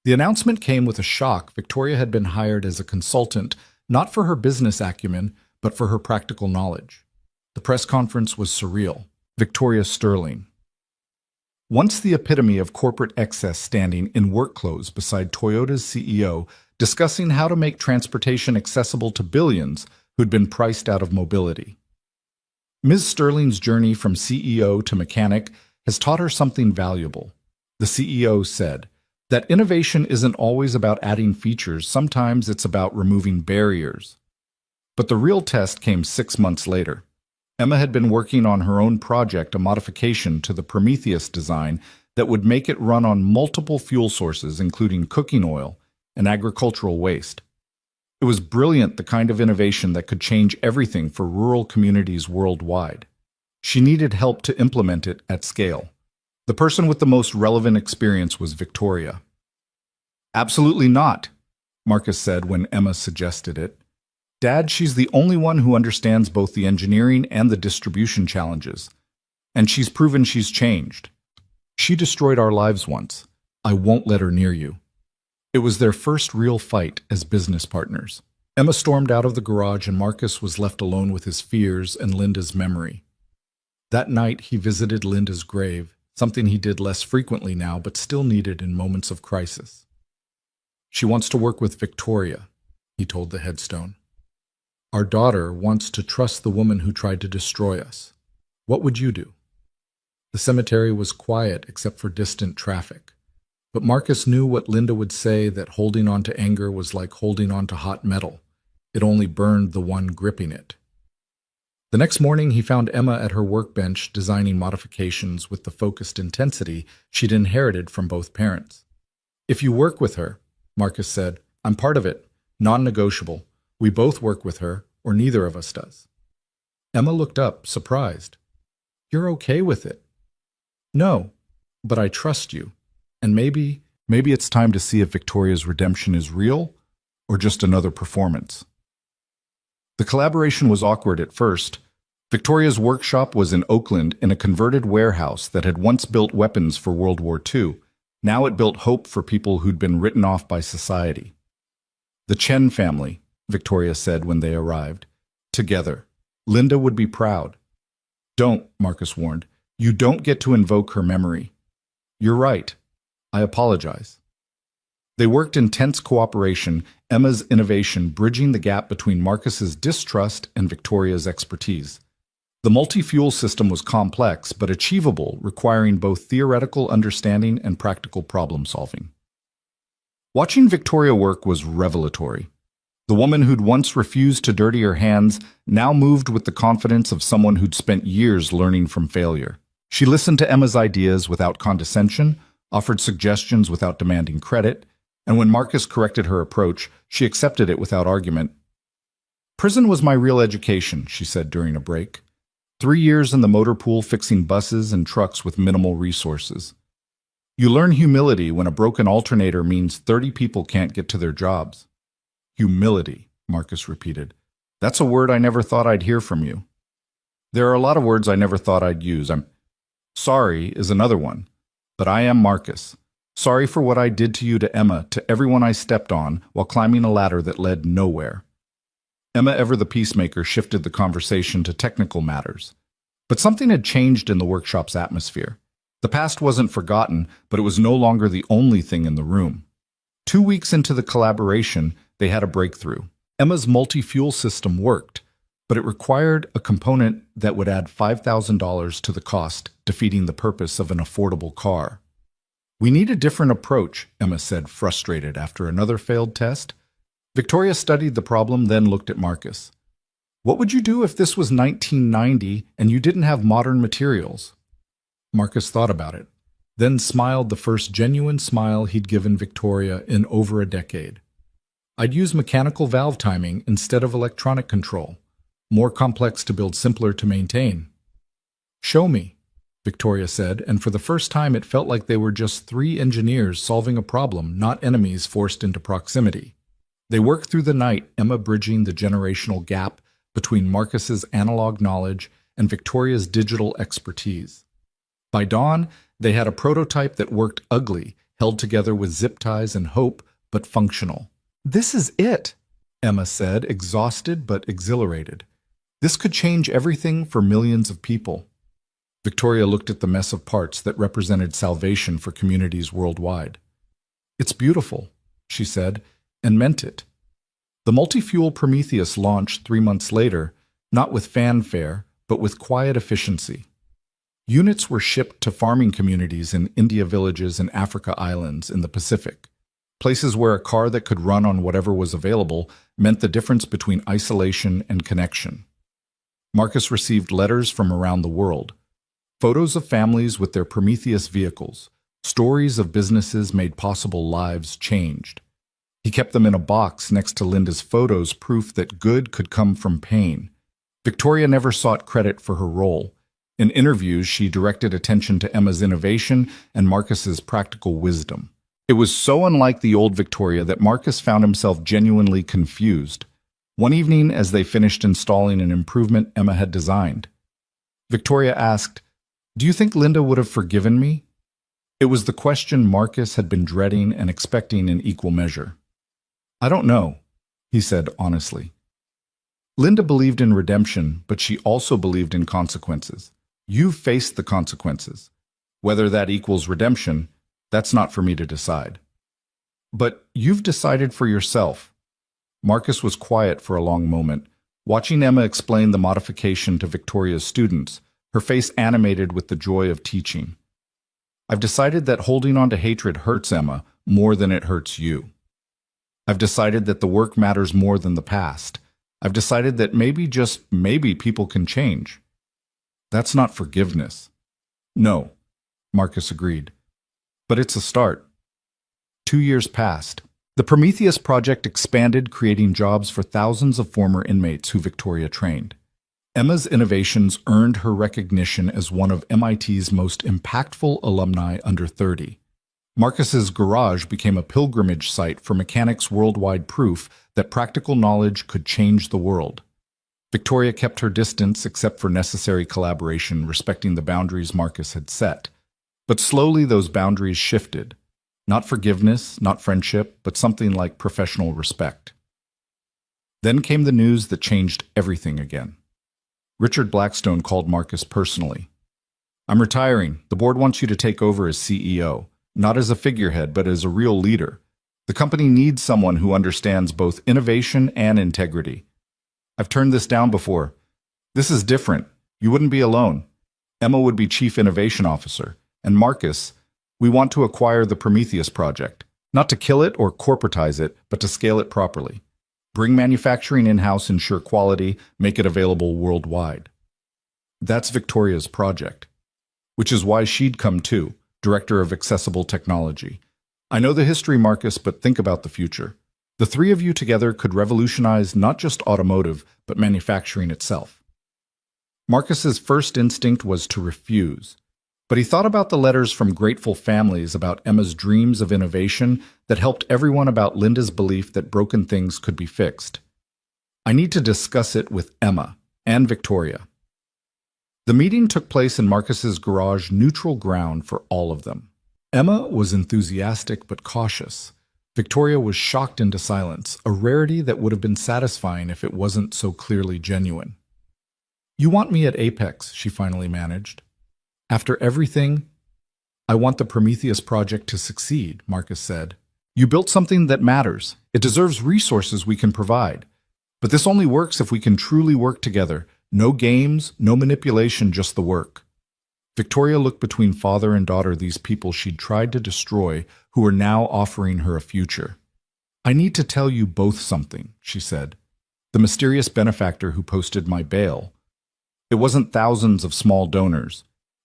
The announcement came with a shock. Victoria had been hired as a consultant, not for her business acumen, but for her practical knowledge. The press conference was surreal. Victoria Sterling, once the epitome of corporate excess, standing in work clothes beside Toyota's CEO, discussing how to make transportation accessible to billions who'd been priced out of mobility. Ms. Sterling's journey from CEO to mechanic has taught her something valuable. The CEO said that innovation isn't always about adding features, sometimes it's about removing barriers. But the real test came 6 months later. Emma had been working on her own project, a modification to the Prometheus design that would make it run on multiple fuel sources, including cooking oil and agricultural waste. It was brilliant, the kind of innovation that could change everything for rural communities worldwide. She needed help to implement it at scale. The person with the most relevant experience was Victoria. "Absolutely not," Marcus said when Emma suggested it. "Dad, she's the only one who understands both the engineering and the distribution challenges. And she's proven she's changed. She destroyed our lives once. I won't let her near you." It was their first real fight as business partners. Emma stormed out of the garage and Marcus was left alone with his fears and Linda's memory. That night, he visited Linda's grave, something he did less frequently now but still needed in moments of crisis. "She wants to work with Victoria," he told the headstone. "Our daughter wants to trust the woman who tried to destroy us. What would you do?" The cemetery was quiet except for distant traffic. But Marcus knew what Linda would say, that holding on to anger was like holding on to hot metal. It only burned the one gripping it. The next morning, he found Emma at her workbench designing modifications with the focused intensity she'd inherited from both parents. "If you work with her," Marcus said, "I'm part of it, non-negotiable. We both work with her, or neither of us does." Emma looked up, surprised. "You're okay with it?" "No, but I trust you. And maybe it's time to see if Victoria's redemption is real or just another performance." The collaboration was awkward at first. Victoria's workshop was in Oakland in a converted warehouse that had once built weapons for World War II. Now it built hope for people who'd been written off by society. "The Chen family," Victoria said when they arrived. "Together. Linda would be proud." "Don't," Marcus warned. "You don't get to invoke her memory." "You're right. I apologize." They worked in tense cooperation, Emma's innovation bridging the gap between Marcus's distrust and Victoria's expertise. The multi-fuel system was complex but achievable, requiring both theoretical understanding and practical problem-solving. Watching Victoria work was revelatory. The woman who'd once refused to dirty her hands now moved with the confidence of someone who'd spent years learning from failure. She listened to Emma's ideas without condescension, offered suggestions without demanding credit, and when Marcus corrected her approach, she accepted it without argument. "Prison was my real education," she said during a break. 3 years in the motor pool fixing buses and trucks with minimal resources. You learn humility when a broken alternator means 30 people can't get to their jobs. "Humility," Marcus repeated. "That's a word I never thought I'd hear from you." "There are a lot of words I never thought I'd use. Sorry is another one. But I am Marcus. Sorry for what I did to you, to Emma, to everyone I stepped on while climbing a ladder that led nowhere." Emma, ever the peacemaker, shifted the conversation to technical matters. But something had changed in the workshop's atmosphere. The past wasn't forgotten, but it was no longer the only thing in the room. 2 weeks into the collaboration, they had a breakthrough. Emma's multi-fuel system worked, but it required a component that would add $5,000 to the cost, defeating the purpose of an affordable car. "We need a different approach," Emma said, frustrated after another failed test. Victoria studied the problem, then looked at Marcus. "What would you do if this was 1990 and you didn't have modern materials?" Marcus thought about it, then smiled, the first genuine smile he'd given Victoria in over a decade. "I'd use mechanical valve timing instead of electronic control. More complex to build, simpler to maintain." "Show me," Victoria said, and for the first time it felt like they were just 3 engineers solving a problem, not enemies forced into proximity. They worked through the night, Emma bridging the generational gap between Marcus's analog knowledge and Victoria's digital expertise. By dawn, they had a prototype that worked ugly, held together with zip ties and hope, but functional. "This is it," Emma said, exhausted but exhilarated. "This could change everything for millions of people." Victoria looked at the mess of parts that represented salvation for communities worldwide. "It's beautiful," she said, and meant it. The multi-fuel Prometheus launched 3 months later, not with fanfare, but with quiet efficiency. Units were shipped to farming communities in India villages and Africa islands in the Pacific, places where a car that could run on whatever was available meant the difference between isolation and connection. Marcus received letters from around the world, photos of families with their Prometheus vehicles, stories of businesses made possible, lives changed. He kept them in a box next to Linda's photos, proof that good could come from pain. Victoria never sought credit for her role. In interviews, she directed attention to Emma's innovation and Marcus's practical wisdom. It was so unlike the old Victoria that Marcus found himself genuinely confused. One evening, as they finished installing an improvement Emma had designed, Victoria asked, "Do you think Linda would have forgiven me?" It was the question Marcus had been dreading and expecting in equal measure. "I don't know," he said honestly. Linda believed in redemption, but she also believed in consequences. You've faced the consequences. Whether that equals redemption, that's not for me to decide. But you've decided for yourself. Marcus was quiet for a long moment, watching Emma explain the modification to Victoria's students, her face animated with the joy of teaching. I've decided that holding on to hatred hurts Emma more than it hurts you. I've decided that the work matters more than the past. I've decided that maybe, just maybe, people can change. That's not forgiveness. No, Marcus agreed. But it's a start. 2 years passed. The Prometheus project expanded, creating jobs for thousands of former inmates who Victoria trained. Emma's innovations earned her recognition as one of MIT's most impactful alumni under 30. Marcus's garage became a pilgrimage site for mechanics' worldwide proof that practical knowledge could change the world. Victoria kept her distance except for necessary collaboration, respecting the boundaries Marcus had set. But slowly those boundaries shifted. Not forgiveness, not friendship, but something like professional respect. Then came the news that changed everything again. Richard Blackstone called Marcus personally. I'm retiring. The board wants you to take over as CEO, not as a figurehead, but as a real leader. The company needs someone who understands both innovation and integrity. I've turned this down before. This is different. You wouldn't be alone. Emma would be Chief Innovation Officer. And Marcus, we want to acquire the Prometheus project. Not to kill it or corporatize it, but to scale it properly. Bring manufacturing in-house, ensure quality, make it available worldwide. That's Victoria's project. Which is why she'd come too, Director of Accessible Technology. I know the history, Marcus, but think about the future. The three of you together could revolutionize not just automotive, but manufacturing itself. Marcus's first instinct was to refuse. But he thought about the letters from grateful families about Emma's dreams of innovation that helped everyone about Linda's belief that broken things could be fixed. I need to discuss it with Emma and Victoria. The meeting took place in Marcus's garage, neutral ground for all of them. Emma was enthusiastic but cautious. Victoria was shocked into silence, a rarity that would have been satisfying if it wasn't so clearly genuine. You want me at Apex, she finally managed. After everything, I want the Prometheus project to succeed, Marcus said. You built something that matters. It deserves resources we can provide. But this only works if we can truly work together. No games, no manipulation, just the work. Victoria looked between father and daughter, these people she'd tried to destroy, who were now offering her a future. I need to tell you both something, she said. The mysterious benefactor who posted my bail. It wasn't thousands of small donors.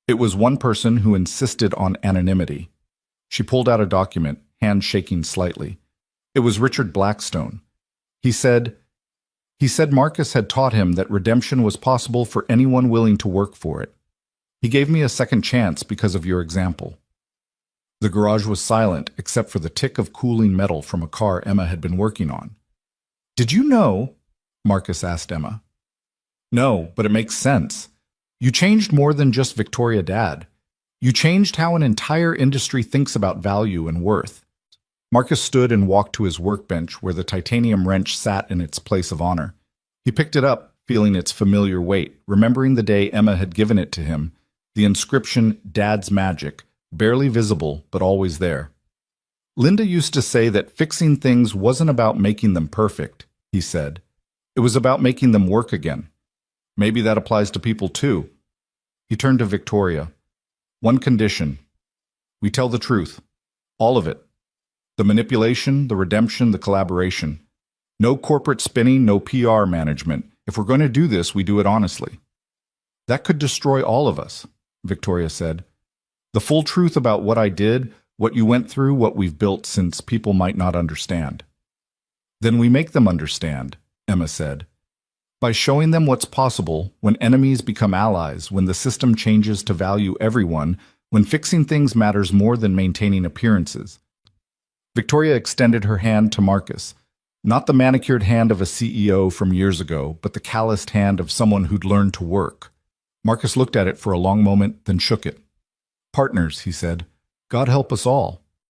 It was one person who insisted on anonymity. She pulled out a document, hand shaking slightly. It was Richard Blackstone. He said Marcus had taught him that redemption was possible for anyone willing to work for it. He gave me a second chance because of your example. The garage was silent except for the tick of cooling metal from a car Emma had been working on. Did you know? Marcus asked Emma. No, but it makes sense. You changed more than just Victoria Dad. You changed how an entire industry thinks about value and worth. Marcus stood and walked to his workbench where the titanium wrench sat in its place of honor. He picked it up, feeling its familiar weight, remembering the day Emma had given it to him, the inscription, Dad's Magic, barely visible but always there. Linda used to say that fixing things wasn't about making them perfect, he said. It was about making them work again. Maybe that applies to people too. He turned to Victoria. One condition. We tell the truth. All of it. The manipulation, the redemption, the collaboration. No corporate spinning, no PR management. If we're going to do this, we do it honestly. That could destroy all of us, Victoria said. The full truth about what I did, what you went through, what we've built, since people might not understand. Then we make them understand, Emma said. By showing them what's possible, when enemies become allies, when the system changes to value everyone, when fixing things matters more than maintaining appearances. Victoria extended her hand to Marcus, not the manicured hand of a CEO from years ago, but the calloused hand of someone who'd learned to work. Marcus looked at it for a long moment, then shook it. Partners, he said. God help us all.